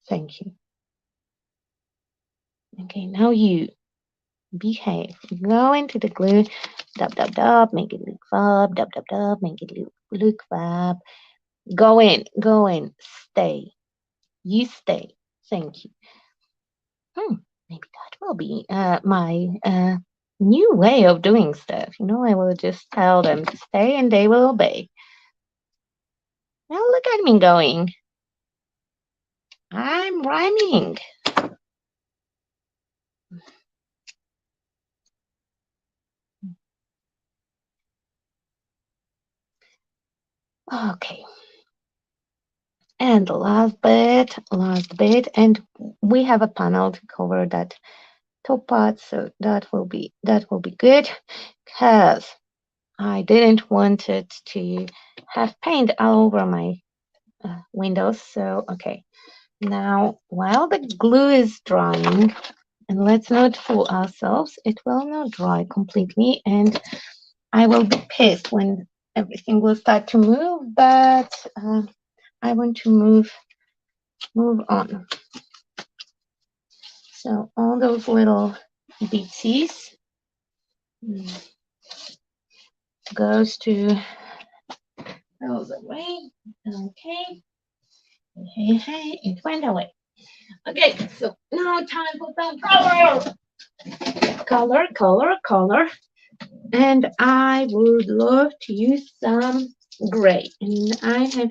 Thank you. Okay, now you behave. Go into the glue, dab, dab, dab, make it look fab, dab, dab, dab, make it look fab. Go in, stay. You stay. Thank you. Maybe that will be my new way of doing stuff. You know, I will just tell them to stay and they will obey. Now look at me going. I'm rhyming. Okay. And the last bit, and we have a panel to cover that top part, so that will be good, because I didn't want it to have paint all over my windows. So okay, now while the glue is drying, and let's not fool ourselves, it will not dry completely, and I will be pissed when everything will start to move, but I want to move move on. So all those little beatsies goes to goes away. Okay. Hey, it went away. Okay, so now time for some color. Color. And I would love to use some gray. And I have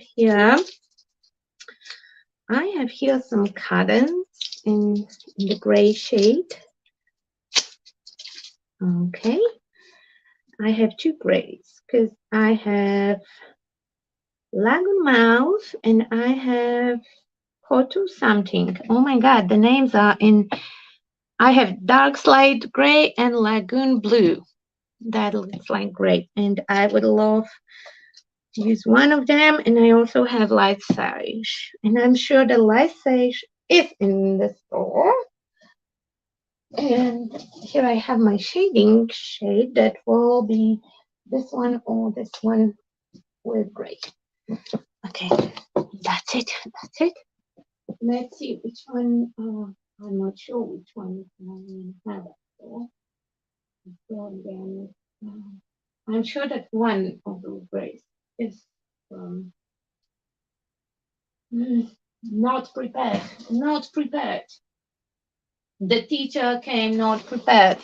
here some cottons in the gray shade. Okay. I have two grays because I have Lagoon Mouth and I have Kotu something. Oh my god, the names are in. I have Dark Slate Gray and Lagoon Blue. That looks like gray. And I would love to use one of them. And I also have Light Sage. And I'm sure the Light Sage is in the store. And here I have my shading shade that will be this one or this one with gray. Okay, that's it. Let's see which one. I'm not sure which one I have. So then, I'm sure that one of those grays is not prepared. Not prepared. The teacher came not prepared.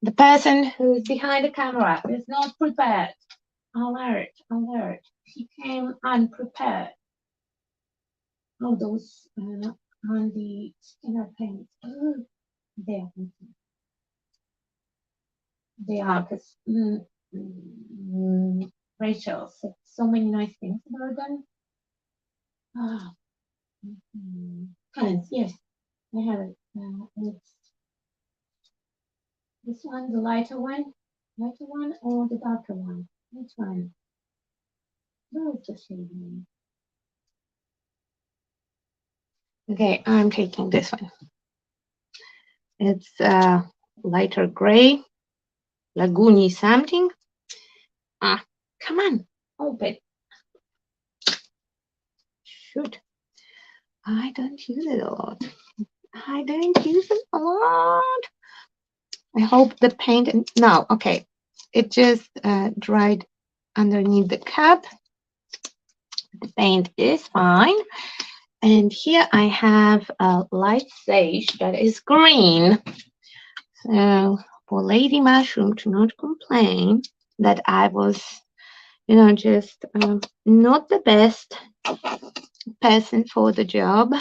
The person who's behind the camera is not prepared. Alert. He came unprepared. Oh, those on the skinner paint. Oh, they are because Rachel said so many nice things about them. Colors, yes, I have it. It's this one, the lighter one or the darker one? Which one? Where is the shade name? Okay, I'm taking this one. It's lighter gray, lagoony something. Come on, open. Shoot. I don't use it a lot. I hope the paint no, okay. It just dried underneath the cup. The paint is fine. And here I have a Light Sage that is green. So for Lady Mushroom to not complain that I was, just not the best person for the job,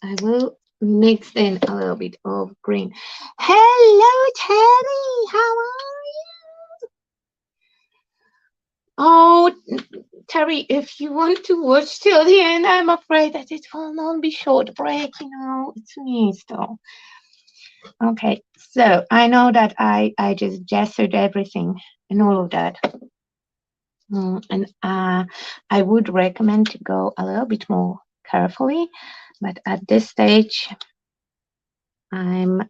I will mix in a little bit of green. Hello, Terry. How are you? Oh, Terry, if you want to watch till the end, I'm afraid that it will not be short break. It's me still. Okay, so I know that I just gestured everything and all of that. And I would recommend to go a little bit more carefully, but at this stage, I'm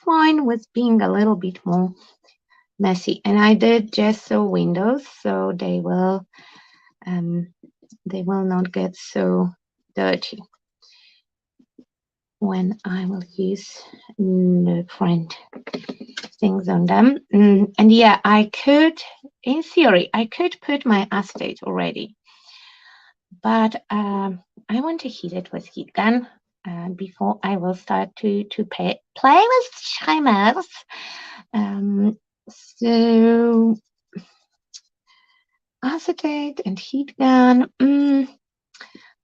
fine with being a little bit more messy. And I did gesso windows, so they will not get so dirty when I will use different things on them. And yeah, in theory, I could put my acetate already, but I want to heat it with heat gun before I will start to play with shimers. So acetate and heat gun.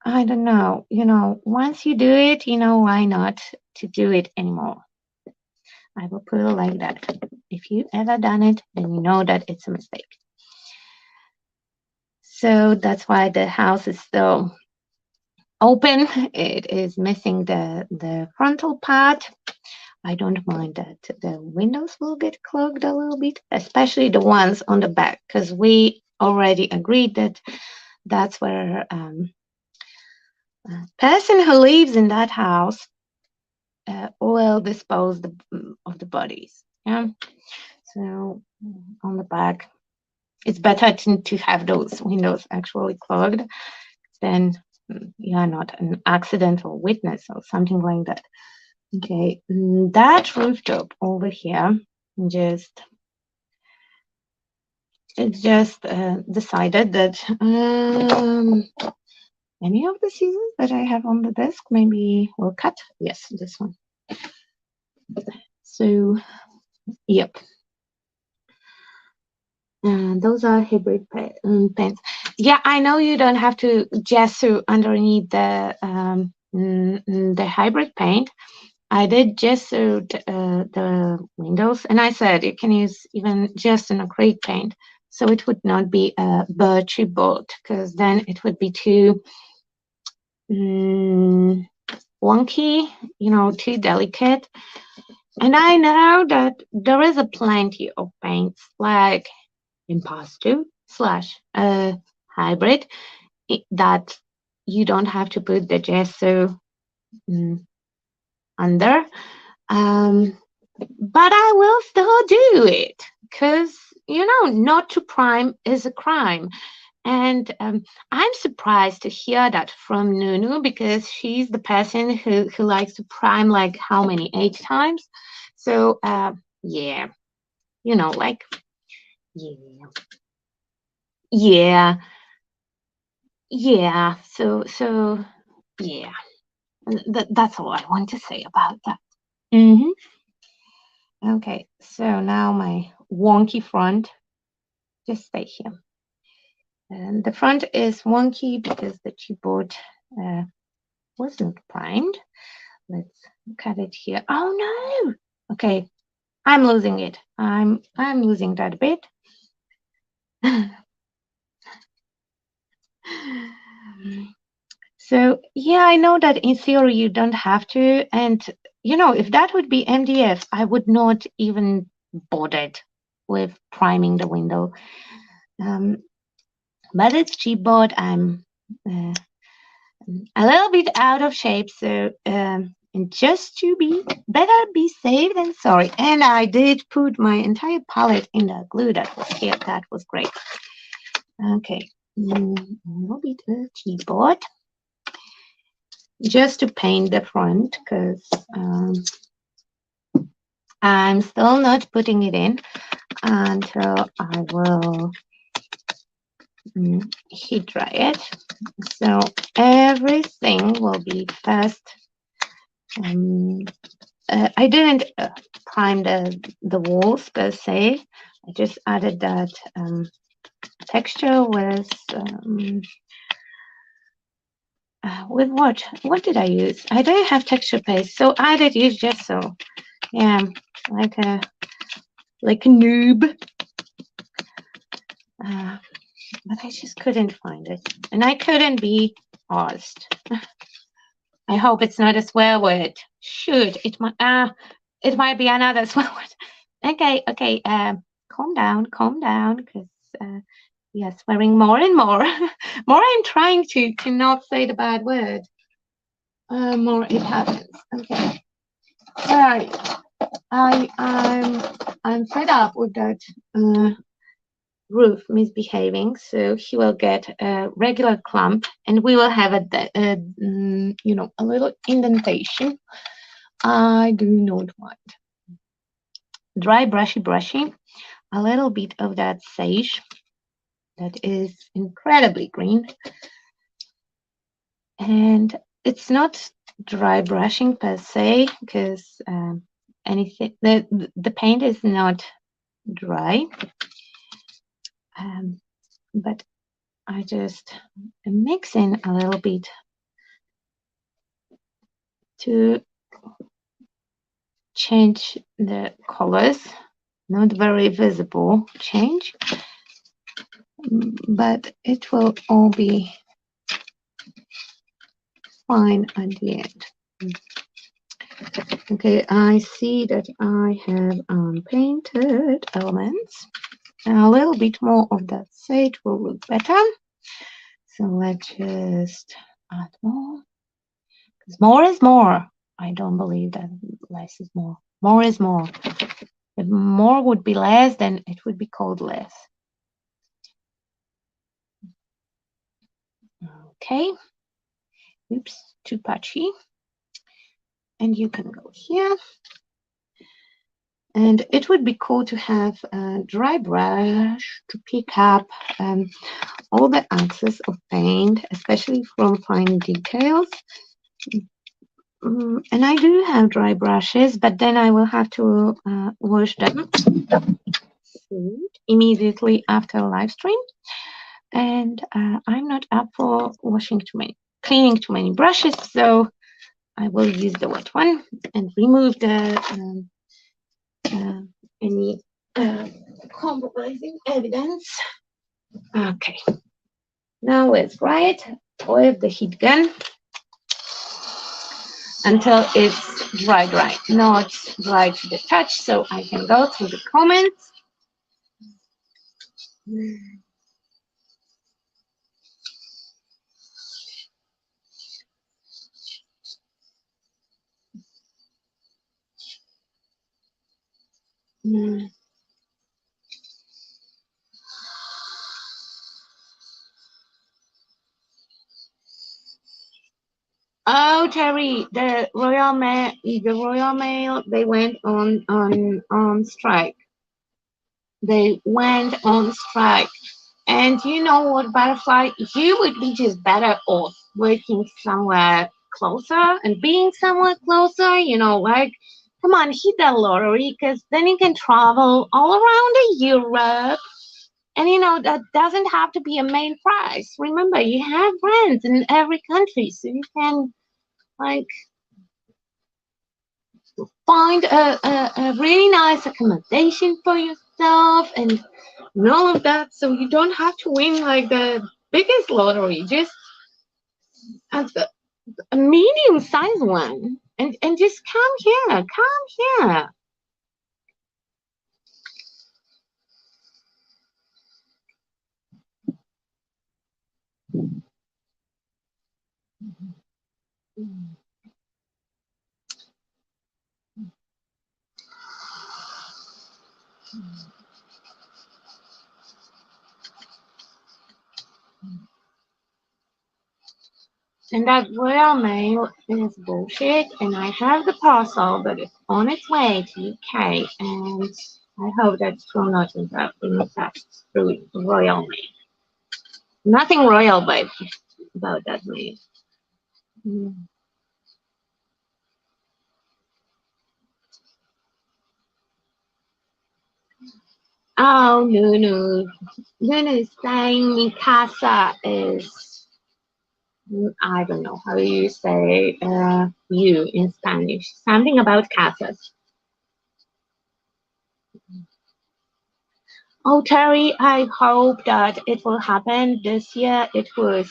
I don't know. Once you do it, why not to do it anymore? I will put it like that. If you ever done it, then you know that it's a mistake. So that's why the house is still open. It is missing the frontal part. I don't mind that the windows will get clogged a little bit, especially the ones on the back, because we already agreed that that's where a person who lives in that house will dispose of the bodies. Yeah. So on the back, it's better to have those windows actually clogged than you are not an accidental witness or something like that. Okay, that rooftop over here just decided that any of the scissors that I have on the desk maybe will cut. Yes, this one. So, yep. Those are hybrid pens. Yeah, I know you don't have to gesso underneath the hybrid paint. I did gesso the windows, and I said you can use even just an acrylic paint, so it would not be a birchy board, because then it would be too wonky, too delicate. And I know that there is a plenty of paints like impasto / hybrid that you don't have to put the gesso under. But I will still do it because, not to prime is a crime. And I'm surprised to hear that from Nunu, because she's the person who likes to prime like how many? 8 times. So, yeah, like, yeah, yeah, yeah. So, yeah, that's all I want to say about that. Okay, so now my wonky front, just stay here. And the front is wonky because the chipboard wasn't primed. Let's cut it here. Oh no! Okay, I'm losing it. I'm losing that bit. So yeah, I know that in theory you don't have to, and if that would be MDF, I would not even bother with priming the window. But it's chipboard. I'm a little bit out of shape, so and just to be better be safe than sorry. And I did put my entire palette in the glue that was here. That was great. Okay, a little bit of chipboard just to paint the front, because I'm still not putting it in until I will heat dry it. So everything will be first. I didn't prime the walls per se. I just added that texture with what? What did I use? I don't have texture paste, so I did use gesso. Yeah, like a noob. But I just couldn't find it, and I couldn't be asked. I hope it's not a swear word. Shoot, it might be another swear word. Okay. Calm down, because we are swearing more and more. More I'm trying to not say the bad word. More it happens. Okay. All right. I'm fed up with that roof misbehaving, so he will get a regular clump, and we will have a little indentation. I do not want dry brushy, a little bit of that sage that is incredibly green, and it's not dry brushing per se, because anything the paint is not dry, but I just mix in a little bit to change the colors. Not very visible change, but it will all be fine at the end. Okay, I see that I have unpainted elements. A little bit more of that sage will look better. So let's just add more. Because more is more. I don't believe that less is more. More is more. If more would be less, then it would be called less. Okay. Oops, too patchy. And you can go here. And it would be cool to have a dry brush to pick up all the excess of paint, especially from fine details. And I do have dry brushes, but then I will have to wash them immediately after a live stream. And I'm not up for cleaning too many brushes, so I will use the wet one and remove the any compromising evidence. Okay, now let's dry it with the heat gun until it's dry, not dry to the touch, so I can go through the comments. Oh, Terry, the Royal Mail, they went on strike. They went on strike. And you know what, Butterfly? You would be just better off working somewhere closer and being somewhere closer, like, come on, hit that lottery, because then you can travel all around Europe. And, that doesn't have to be a main prize. Remember, you have friends in every country, so you can, like, find a really nice accommodation for yourself and all of that, so you don't have to win like the biggest lottery, just a medium-sized one, and just come here. And that Royal Mail is bullshit, and I have the parcel, but it's on its way to UK, and I hope that it will not end up being passed through Royal Mail. Nothing royal about that mail. Oh, no. Nunu saying mi casa is, I don't know how you say you in Spanish. Something about casas. Oh, Terry, I hope that it will happen this year. It was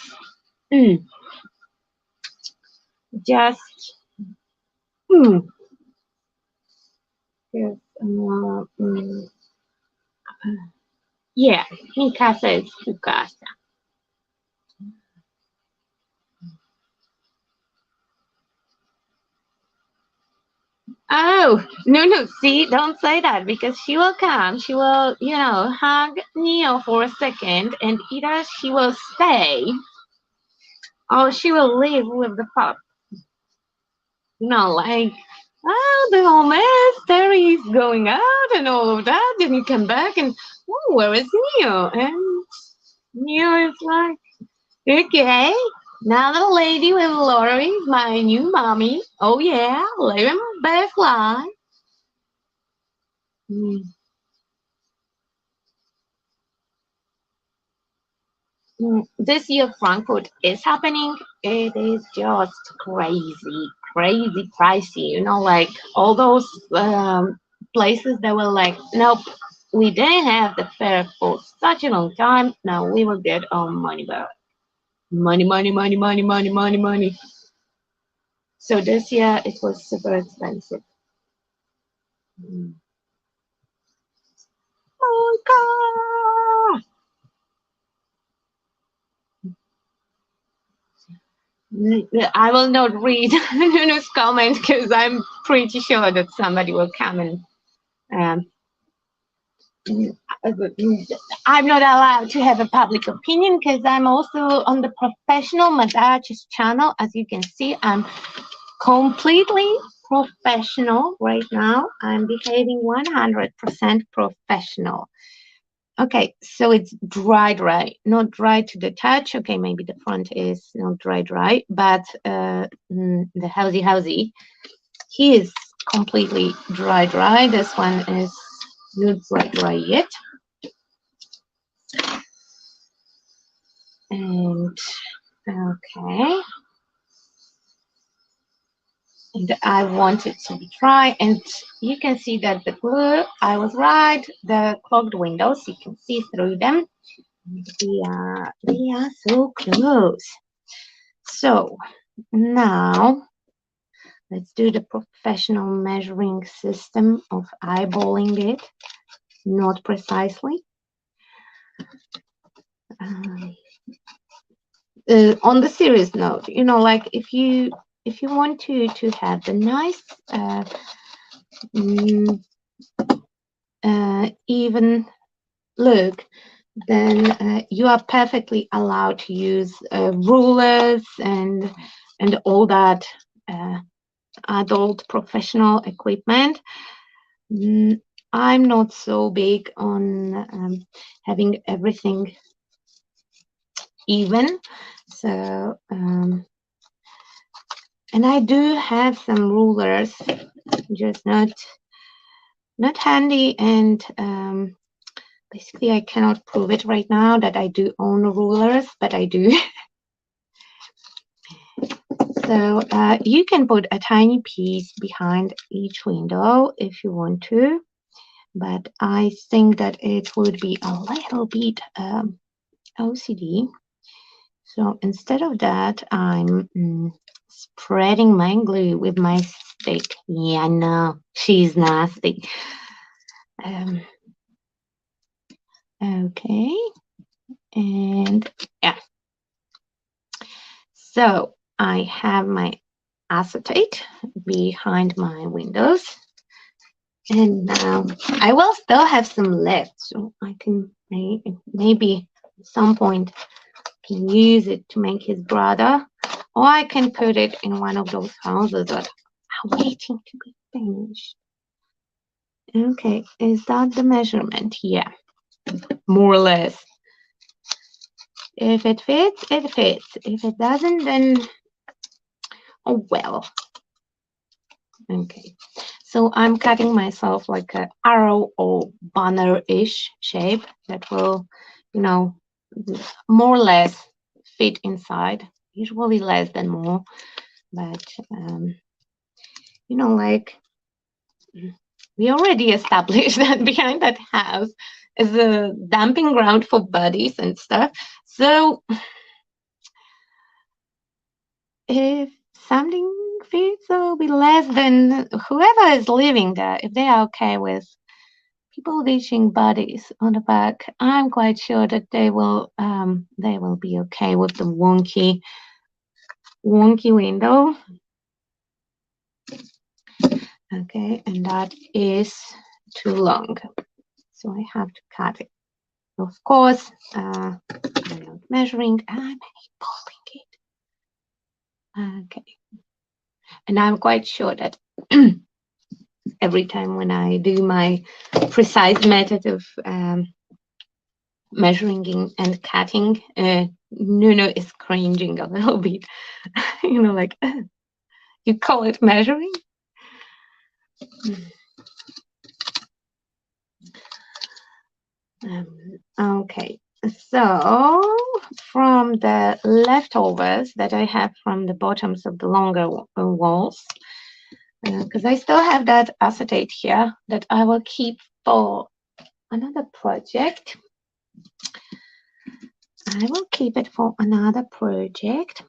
just, yeah, mi casa is tu casa. Oh, no, see, don't say that, because she will come. She will, hug Neo for a second, and either she will stay or she will leave with the pup. Like, oh, the whole mess, Terry is going out and all of that. Then you come back and, oh, where is Neo? And Neo is like, okay, now the lady with Lottery is my new mommy. Oh, yeah, living my best life. This year Frankfurt is happening. It is just crazy pricey. Like all those places that were like, nope, we didn't have the fair for such a long time. Now we will get our money back. Money. So this year it was super expensive. Oh God! I will not read Nunu's comment because I'm pretty sure that somebody will come and I'm not allowed to have a public opinion because I'm also on the professional MadArches channel. As you can see, I'm completely professional right now. I'm behaving 100% professional. Okay, so it's dry, not dry to the touch. Okay, maybe the front is not dry, but the housey, he is completely dry. This one is not dry yet. And okay. And I want it to be dry, and you can see that the glue, I was right, the clogged windows, you can see through them. They are so close. So now let's do the professional measuring system of eyeballing it, not precisely. On the serious note, you know, like if you want to have the nice even look, then you are perfectly allowed to use rulers and all that adult professional equipment. I'm not so big on having everything even, so and I do have some rulers, just not handy, and basically I cannot prove it right now that I do own rulers, but I do. So you can put a tiny piece behind each window if you want to, but I think that it would be a little bit OCD. So instead of that, I'm spreading my glue with my stick. Yeah, no, she's nasty. Okay, and yeah. So I have my acetate behind my windows, and now I will still have some left, so I can maybe at some point can use it to make his brother, or I can put it in one of those houses that are waiting to be finished. Okay, is that the measurement? Yeah, more or less. If it fits, it fits. If it doesn't, then oh well. Okay, so I'm cutting myself like an arrow or banner-ish shape that will, you know, more or less fit inside. Usually less than more, but you know, like we already established that behind that house is a dumping ground for bodies and stuff. So if something fits a little bit less, then whoever is living there, if they are okay with people ditching bodies on the back, I'm quite sure that they will be okay with the wonky window. Okay, and that is too long, so I have to cut it. Of course, I'm not measuring, I'm pulling it. Okay, and I'm quite sure that every time when I do my precise method of measuring and cutting, Nuno is cringing a little bit. You know, like, you call it measuring? Okay, so from the leftovers that I have from the bottoms of the longer walls, because I still have that acetate here that I will keep for another project. I will keep it for another project.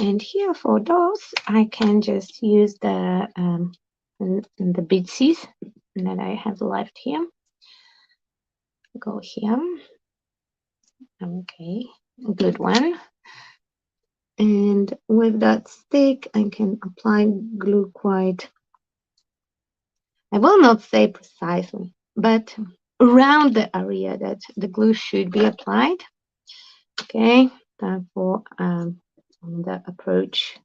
And here for those, I can just use the bitsies that I have left here. Go here. Okay, good one. And with that stick, I can apply glue quite, I will not say precisely, but around the area that the glue should be applied. Okay, therefore on the approach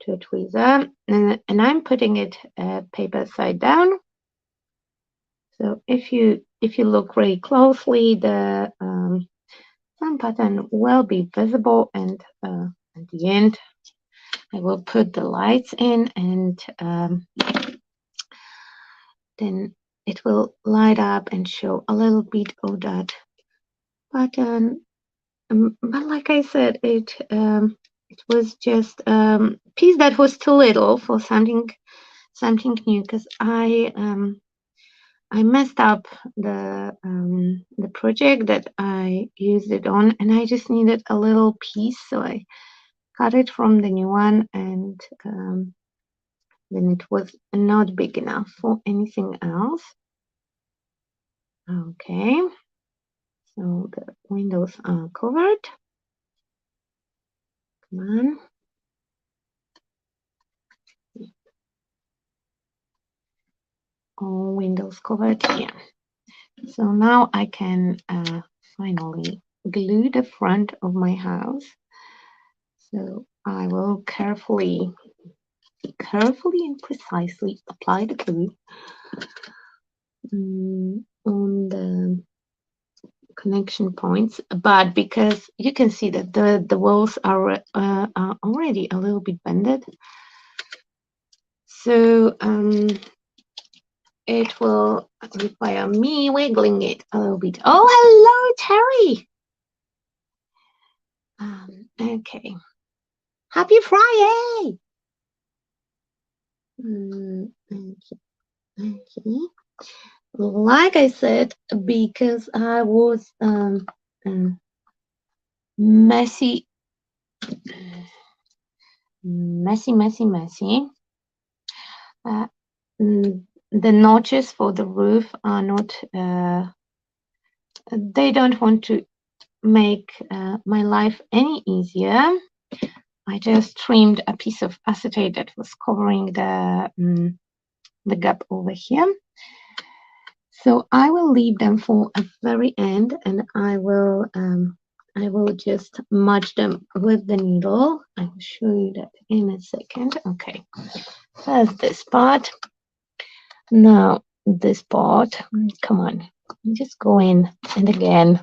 to a tweezer, and I'm putting it paper side down. So if you look very closely, the sun pattern will be visible, and at the end I will put the lights in, and then it will light up and show a little bit of that pattern. But like I said, it was just piece that was too little for something new, because I messed up the project that I used it on, and I just needed a little piece, so I cut it from the new one, and then it was not big enough for anything else. Okay, so the windows are covered. Come on. All windows covered here. So now I can finally glue the front of my house. So I will carefully and precisely apply the glue on the connection points, but because you can see that the walls are already a little bit bended, so it will require me wiggling it a little bit. Oh, hello, Terry. Okay. Happy Friday. Okay. Like I said, because I was messy. The notches for the roof are not, they don't want to make my life any easier. I just trimmed a piece of acetate that was covering the gap over here. So I will leave them for a very end, and I will just match them with the needle. I will show you that in a second. Okay, first this part. Now this part. Come on, just go in, and again,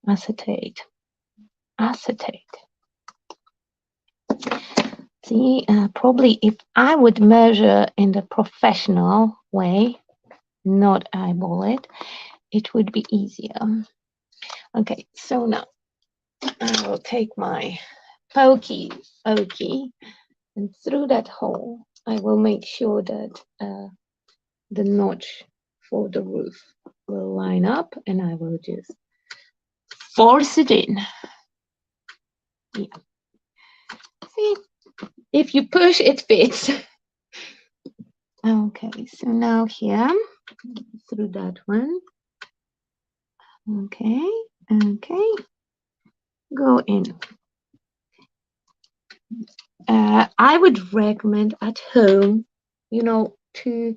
acetate. See, probably if I would measure in the professional way, not eyeball it, it would be easier. Okay, so now I will take my pokey, and through that hole I will make sure that the notch for the roof will line up, and I will just force it in. Yeah. See, if you push, it fits. Okay, so now here, through that one. Okay, go in. I would recommend at home, to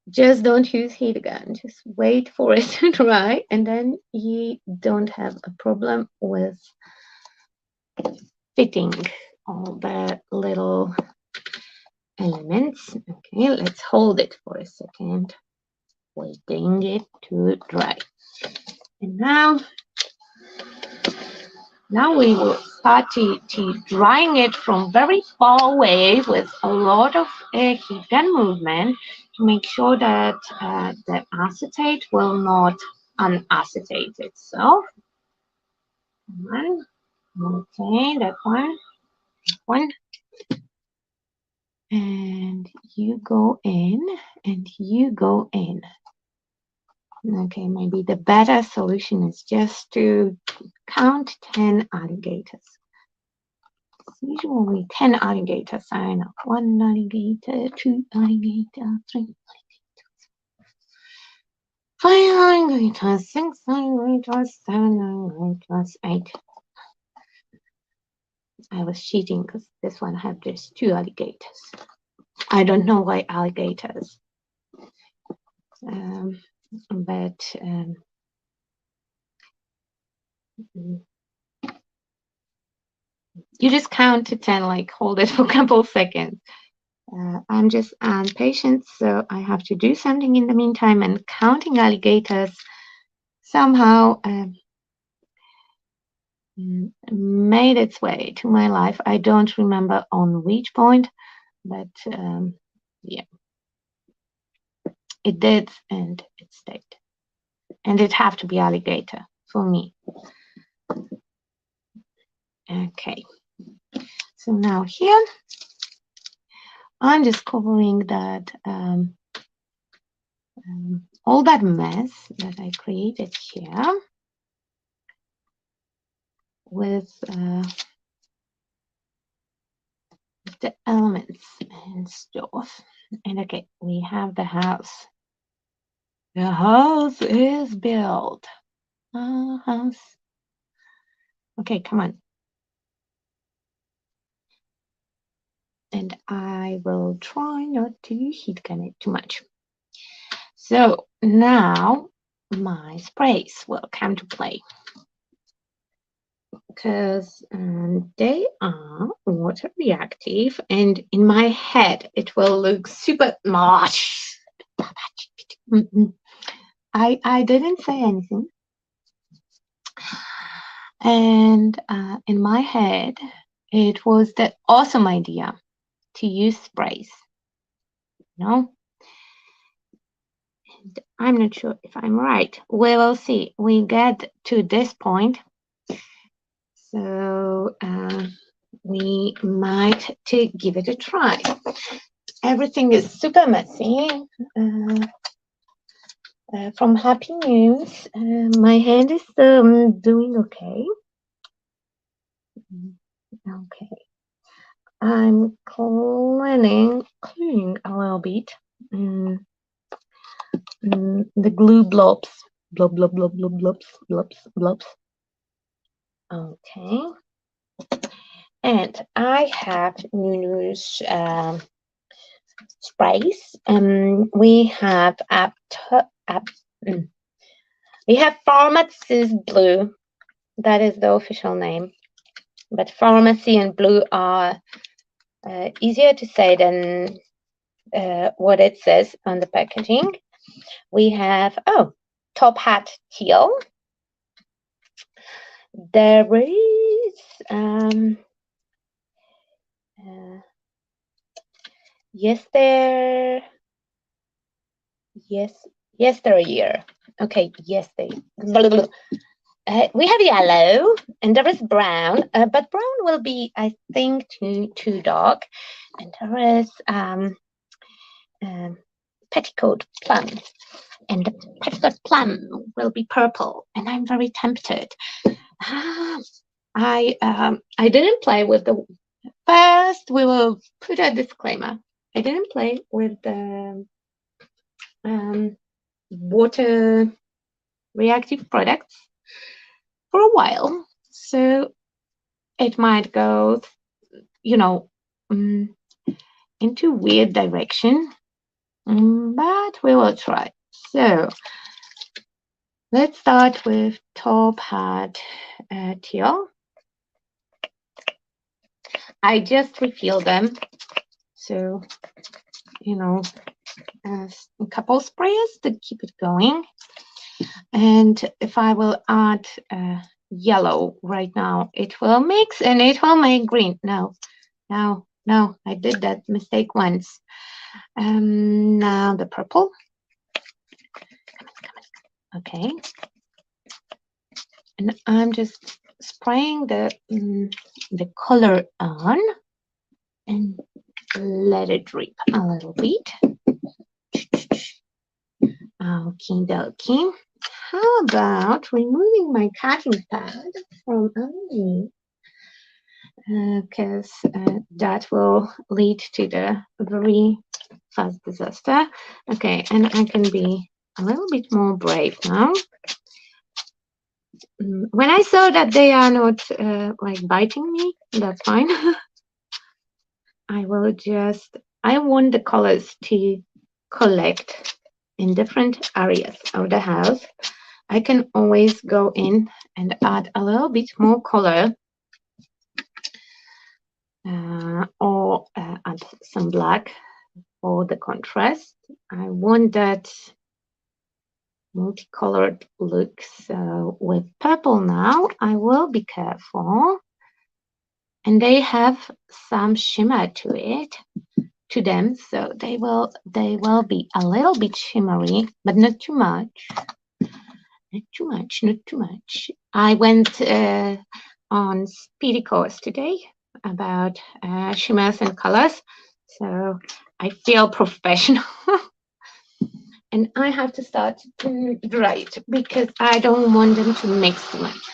just don't use heat gun. Just wait for it to dry, and then you don't have a problem with fitting all the little elements. Okay, let's hold it for a second, waiting it to dry. And now we will start to drying it from very far away with a lot of heat gun movement to make sure that the acetate will not unacetate itself. Okay, that one. And you go in, and you go in. Okay, maybe the better solution is just to count 10 alligators. Usually 10 alligators. I know. 1 alligator, 2 alligator, 3 alligators, 5 alligators, 6 alligators, 7 alligators, 8. I was cheating because this one had just 2 alligators. I don't know why alligators. but you just count to 10, like hold it for a couple of seconds. I'm just impatient, so I have to do something in the meantime, and counting alligators somehow made its way to my life. I don't remember on which point, but yeah, it did, and it stayed. And it have to be alligator for me. Okay, so now here I'm just covering that all that mess that I created here with the elements and stuff. And okay, we have the house. The house is built. House. Okay, come on. And I will try not to heat gun it too much. So now my sprays will come to play, because they are water reactive, and in my head it will look super much. I didn't say anything, and in my head it was the awesome idea to use sprays, you know. And I'm not sure if I'm right. We will see. We get to this point, so we might to give it a try. Everything is super messy. From Happy News, my hand is doing okay. Okay, I'm cleaning a little bit. The glue blobs, blob, blob, blob, blob, blobs, blobs, blobs. Okay, and I have Nunu's sprays. We have we have Pharmacy's Blue. That is the official name. But Pharmacy and Blue are easier to say than what it says on the packaging. We have, Top Hat Teal. There is yesteryear. Okay, yesterday. We have yellow, and there is brown, but brown will be, I think, too dark. And there is petticoat plum, and the petticoat plum will be purple, and I'm very tempted. I didn't play with the first. We will put a disclaimer. I didn't play with the water reactive products for a while, so it might go, into weird direction, but we will try. So let's start with Top Hat Teal. I just refilled them, so a couple sprays to keep it going. And if I will add yellow right now, it will mix and it will make green. No, I did that mistake once. Now the purple. Come on. Okay. And I'm just spraying the color on and let it drip a little bit. Okie dokie. How about removing my cutting pad from underneath? Because that will lead to the very fast disaster. Okay, and I can be a little bit more brave now. When I saw that they are not like biting me, that's fine. I want the colors to collect in different areas of the house, I can always go in and add a little bit more color or add some black for the contrast. I want that multicolored look. So with purple now, I will be careful. And they have some shimmer to them, so they will be a little bit shimmery, but not too much. Not too much, not too much. I went on speedy course today about shimmers and colors, so I feel professional. And I have to start to dry it because I don't want them to mix too much.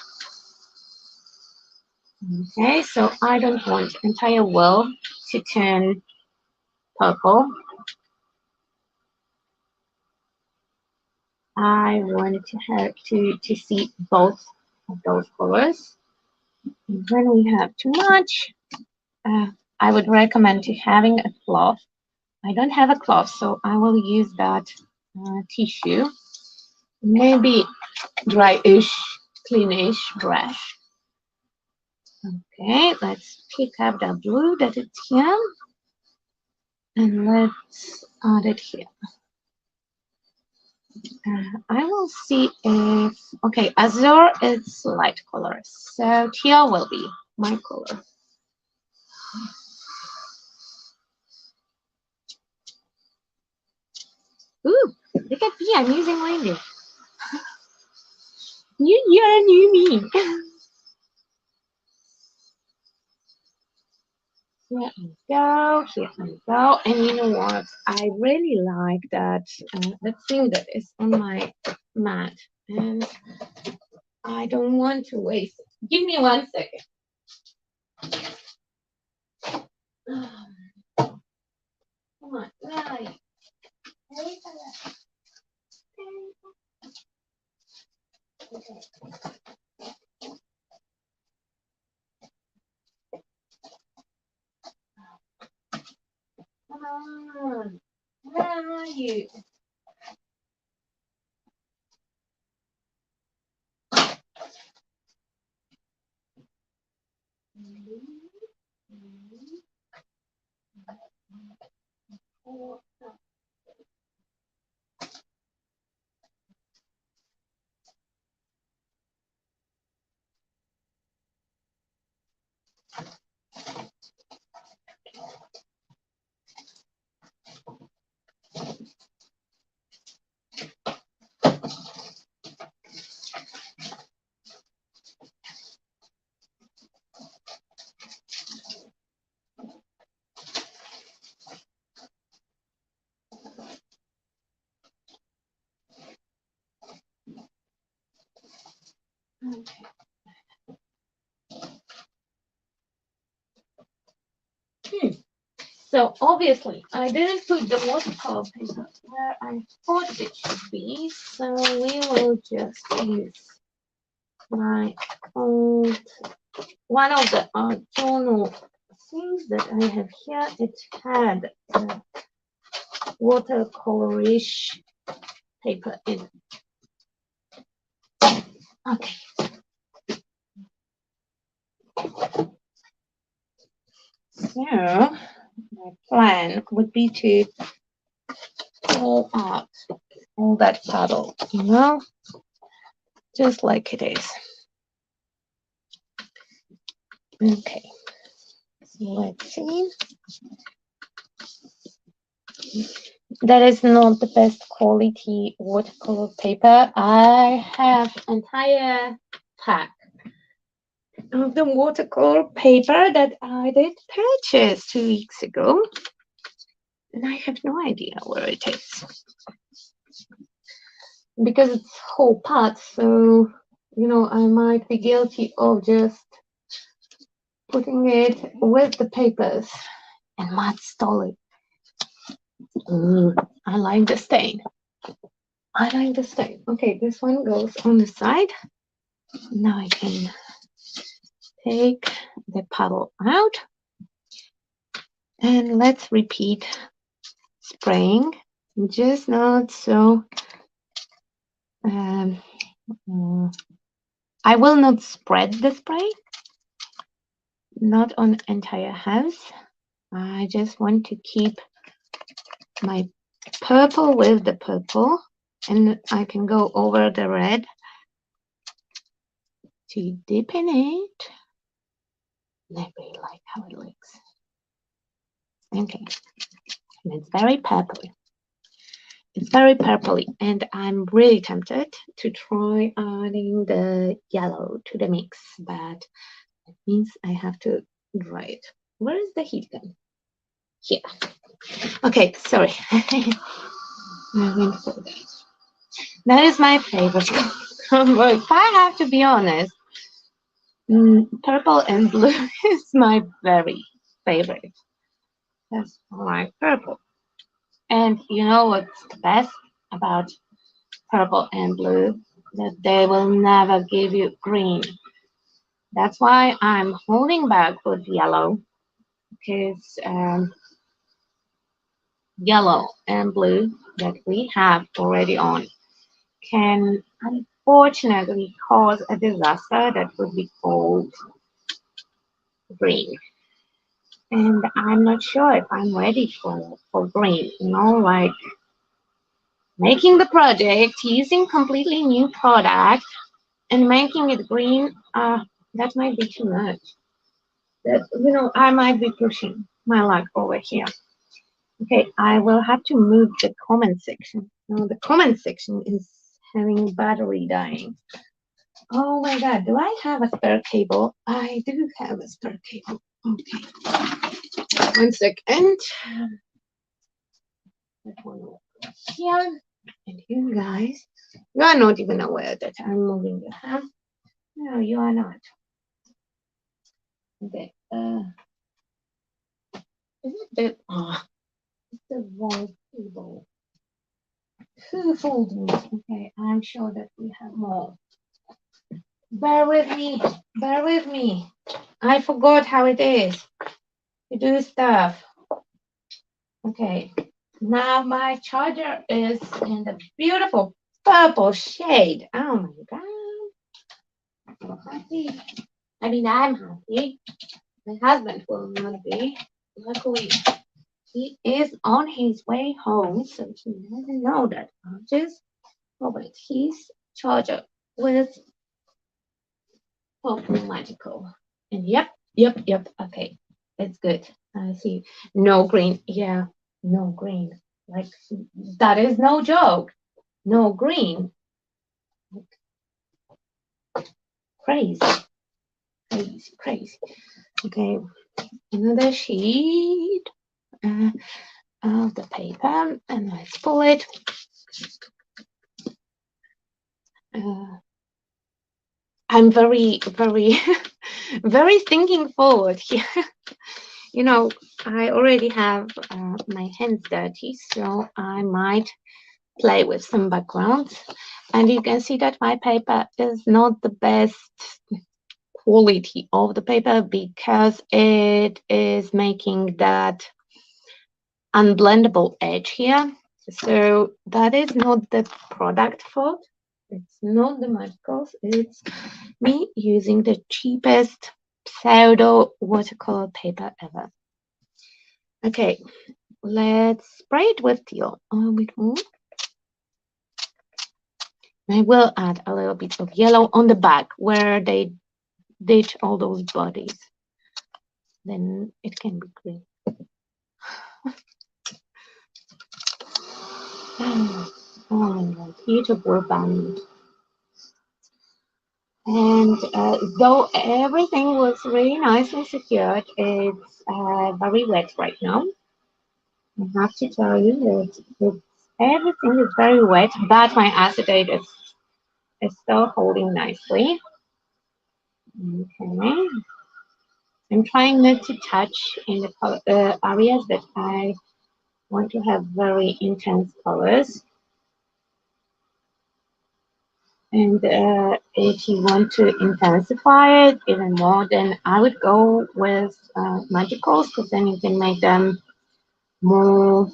Okay, so I don't want entire wall to turn purple. I wanted to see both of those colors. And when we have too much, I would recommend to having a cloth. I don't have a cloth, so I will use that tissue. Maybe dry-ish, cleanish brush. Okay, let's pick up the blue that is here, and let's add it here. I will see if, okay, azure is light color, so teal will be my color. Ooh, look at me, I'm using reindeer. New year, new me. Here we go, here we go. And you know what? I really like that, that thing that is on my mat. And I don't want to waste it. Give me 1 second. Come on, right. Okay. Come on. Where are you? Okay. So obviously I didn't put the watercolor paper where I thought it should be, so we will just use my old, one of the journal things that I have here. It had watercolorish paper in it. Okay. So my plan would be to pull out all that puddle, you know, just like it is. Okay, so let's see. That is not the best quality watercolor paper. I have entire pack of the watercolor paper that I did purchase 2 weeks ago, and I have no idea where it is because it's whole part. So you know, I might be guilty of just putting it with the papers, and Matt stole it. I like the stain. I like the stain. Okay, this one goes on the side. Now I can take the puddle out, and let's repeat spraying just not so. Um, I will not spread the spray, not on entire house. I just want to keep my purple with the purple, and I can go over the red to deepen it. I really like how it looks. Okay, and it's very purpley. It's very purpley, and I'm really tempted to try adding the yellow to the mix, but it means I have to dry it. Where is the heat gun? Here. Okay, sorry. I went for that. That is my favorite color. If I have to be honest, purple and blue is my very favorite. That's my purple. And you know what's the best about purple and blue? That they will never give you green. That's why I'm holding back with yellow, because yellow and blue that we have already on can unfortunately cause a disaster that would be called green. And I'm not sure if I'm ready for green, like making the project using completely new product and making it green, that might be too much. That, I might be pushing my luck over here. Okay, I will have to move the comment section. Now the comment section is having battery dying. Oh my god, do I have a spare cable? I do have a spare cable. Okay. 1 second. That one over here. And you guys, you are not even aware that I'm moving your hand. No, you are not. Okay. Is it the it's the wrong cable? Who fooled me? Okay, I'm sure that we have more. Bear with me. Bear with me. I forgot how it is to do stuff. Okay. Now my charger is in the beautiful purple shade. Oh my god. I'm happy. I mean, I'm happy. My husband will not be. Luckily, he is on his way home, so he doesn't know that I'll just open his charger with purple magical. And yep. Okay, it's good. I see. No green. Yeah, no green. Like, that is no joke. No green. Crazy. Crazy. Okay, another sheet of the paper, and let's pull it. I'm very, very, very thinking forward here. I already have my hands dirty, so I might play with some backgrounds. And you can see that my paper is not the best quality of the paper because it is making that unblendable edge here. So that is not the product fault. It's not the magicals. It's me using the cheapest pseudo watercolor paper ever. Okay, let's spray it with teal a bit more. I will add a little bit of yellow on the back where they ditch all those bodies. Then it can be green. Oh my god, YouTube banned. And though everything was really nice and secured, it's very wet right now. I have to tell you that everything is very wet, but my acetate is still holding nicely. Okay. I'm trying not to touch in the areas that I want to have very intense colors. And if you want to intensify it even more, then I would go with magicals, because then you can make them more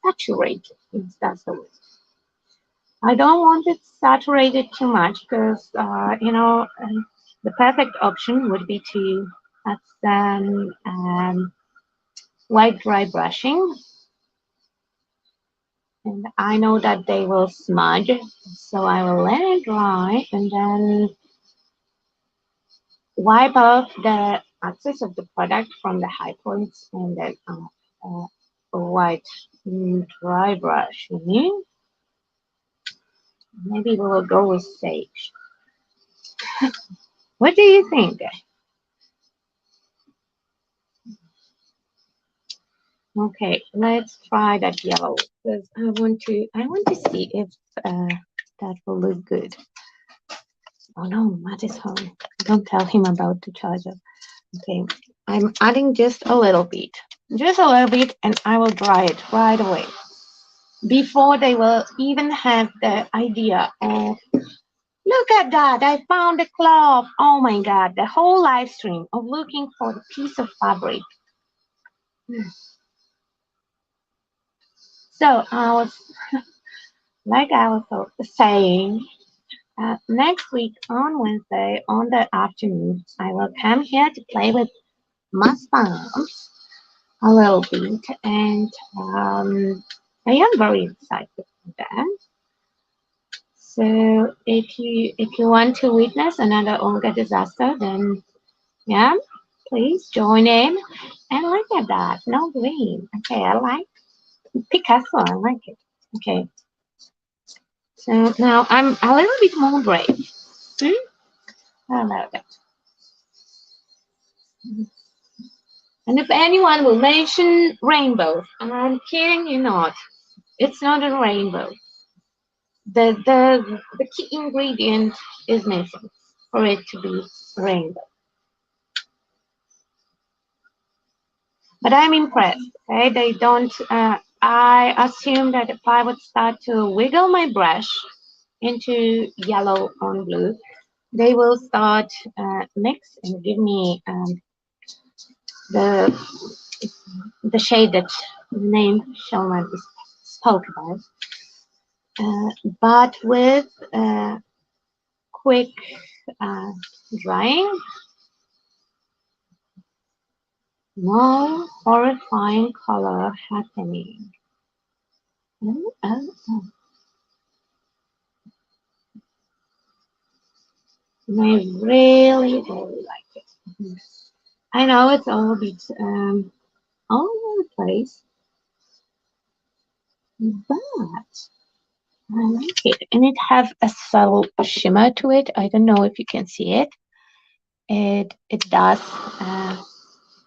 saturated. That's the word. I don't want it saturated too much because, the perfect option would be to add some white dry brushing. And I know that they will smudge, so I will let it dry and then wipe off the excess of the product from the high points and then white dry brush. Maybe we will go with sage. What do you think? Okay, let's try that yellow because I want to see if that will look good. Oh no, Matt is home. Don't tell him about the charger. Okay, I'm adding just a little bit, and I will dry it right away before they will even have the idea of, look at that, I found a cloth. Oh my God, the whole live stream of looking for the piece of fabric. So like I was saying, next week on Wednesday, on the afternoon, I will come here to play with my sponge a little bit, and I am very excited for that. So if you want to witness another Olga disaster, then yeah, please join in. And look at that, no green. Okay, I like Picasso. I like it. Okay, so now I'm a little bit more brave. I love that. And if anyone will mention rainbow, and I'm kidding you not, it's not a rainbow. The key ingredient is missing for it to be rainbow. But I'm impressed. Okay, they don't. I assume that if I would start to wiggle my brush into yellow on blue, they will start mix and give me the shade that the name shall not be spoke about. But with quick drying, no horrifying color happening. Oh, oh, oh. And I really, really like it. I know it's all a bit all over the place, but I like it. And it has a subtle shimmer to it. I don't know if you can see it. It does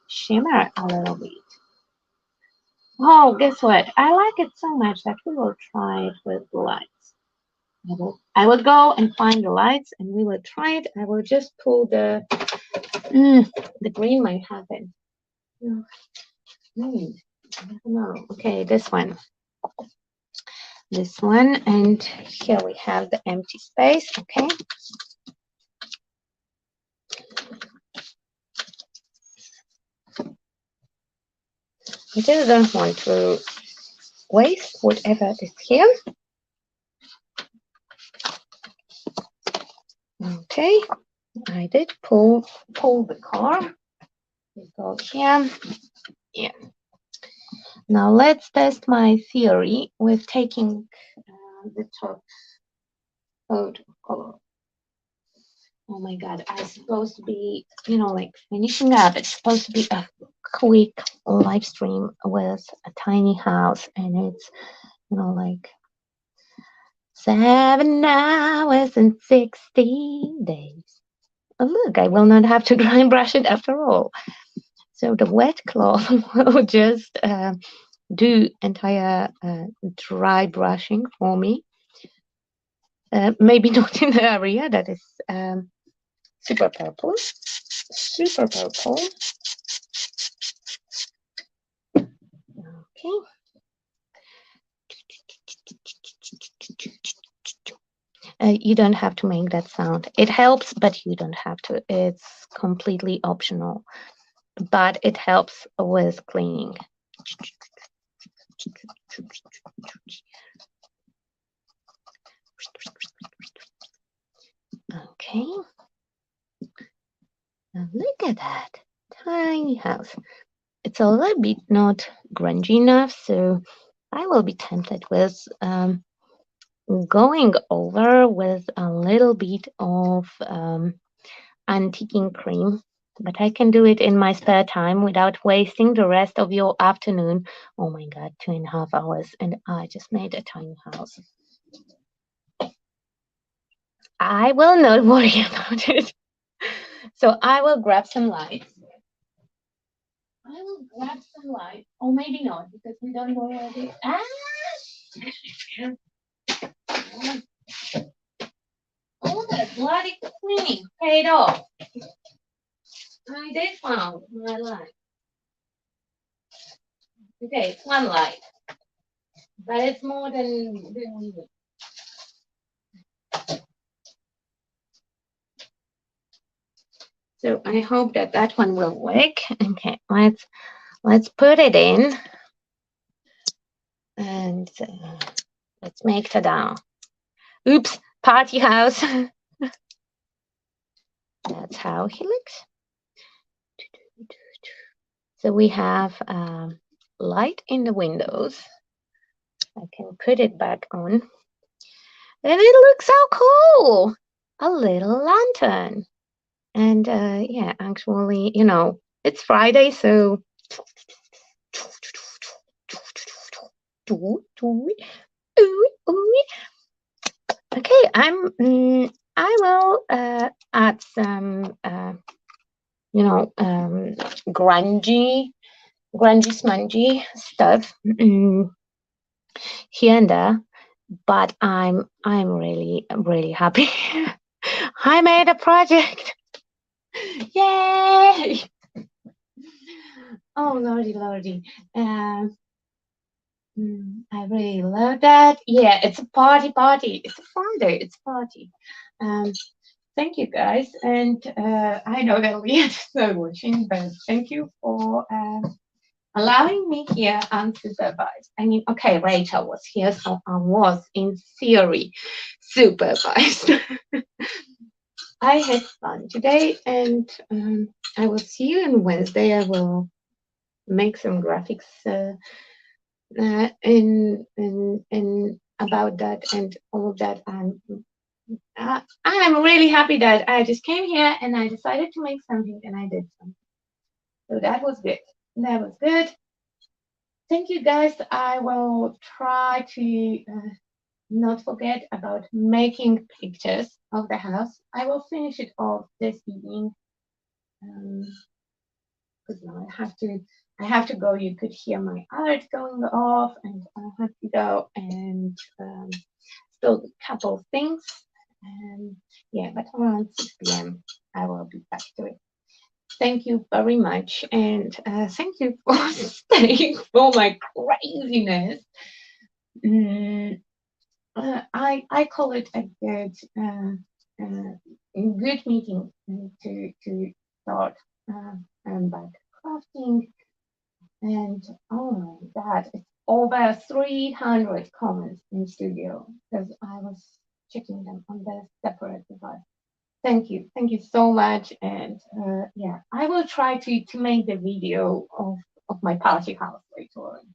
shimmer a little bit. Oh, guess what? I like it so much that we will try it with the lights. I will go and find the lights and we will try it. I will just pull the green might happen. I don't know. Okay, this one. This one, and here we have the empty space. Okay. I just don't want to waste whatever is here. Okay, I did pull the car. We go here. Yeah. Now let's test my theory with taking the top photo color. Oh my God, I'm supposed to be, like finishing up. It's supposed to be a quick live stream with a tiny house, and it's, like 7 hours and 60 days. Oh, look, I will not have to dry and brush it after all. So the wet cloth will just do entire dry brushing for me. Maybe not in the area that is super purple. Super purple. Okay. You don't have to make that sound. It helps, but you don't have to. It's completely optional. But it helps with cleaning. Okay. Now look at that tiny house. It's a little bit not grungy enough, so I will be tempted with going over with a little bit of antiquing cream, but I can do it in my spare time without wasting the rest of your afternoon. Oh my God, 2.5 hours, and I just made a tiny house. I will not worry about it. So I will grab some lights. I will grab some light, or maybe not, because we don't know where they are. All that bloody cleaning paid off. I did found my light. Okay, it's one light, but it's more than we need. So I hope that that one will work. Okay, let's put it in, and let's make ta-da. Oops, party house. That's how he looks. So we have light in the windows. I can put it back on. And it looks so cool. A little lantern. And yeah, actually, you know, it's Friday, so okay, I will add some you know, grungy smungy stuff here and there, but I'm really happy. I made a project. Yay! Oh lordy. I really love that. Yeah, it's a party. It's a Friday. It's a party. Thank you guys, and I know that Leah's not watching, but thank you for allowing me here unsupervised. I mean, okay, Rachel was here, so I was in theory supervised. I had fun today, and I will see you on Wednesday. I will make some graphics in about that and all of that. I'm really happy that I just came here and I decided to make something and I did something. So that was good. That was good. Thank you guys. I will try to not forget about making pictures of the house. I will finish it off this evening. Because now I have to go. You could hear my alert going off, and I have to go and still a couple of things. Yeah, but around 6 p.m. I will be back to it. Thank you very much, and thank you for staying for my craziness. I call it a good meeting to start about crafting. And oh my God, it's over 300 comments in studio because I was checking them on the separate device. Thank you so much, and yeah, I will try to make the video of my party house later on.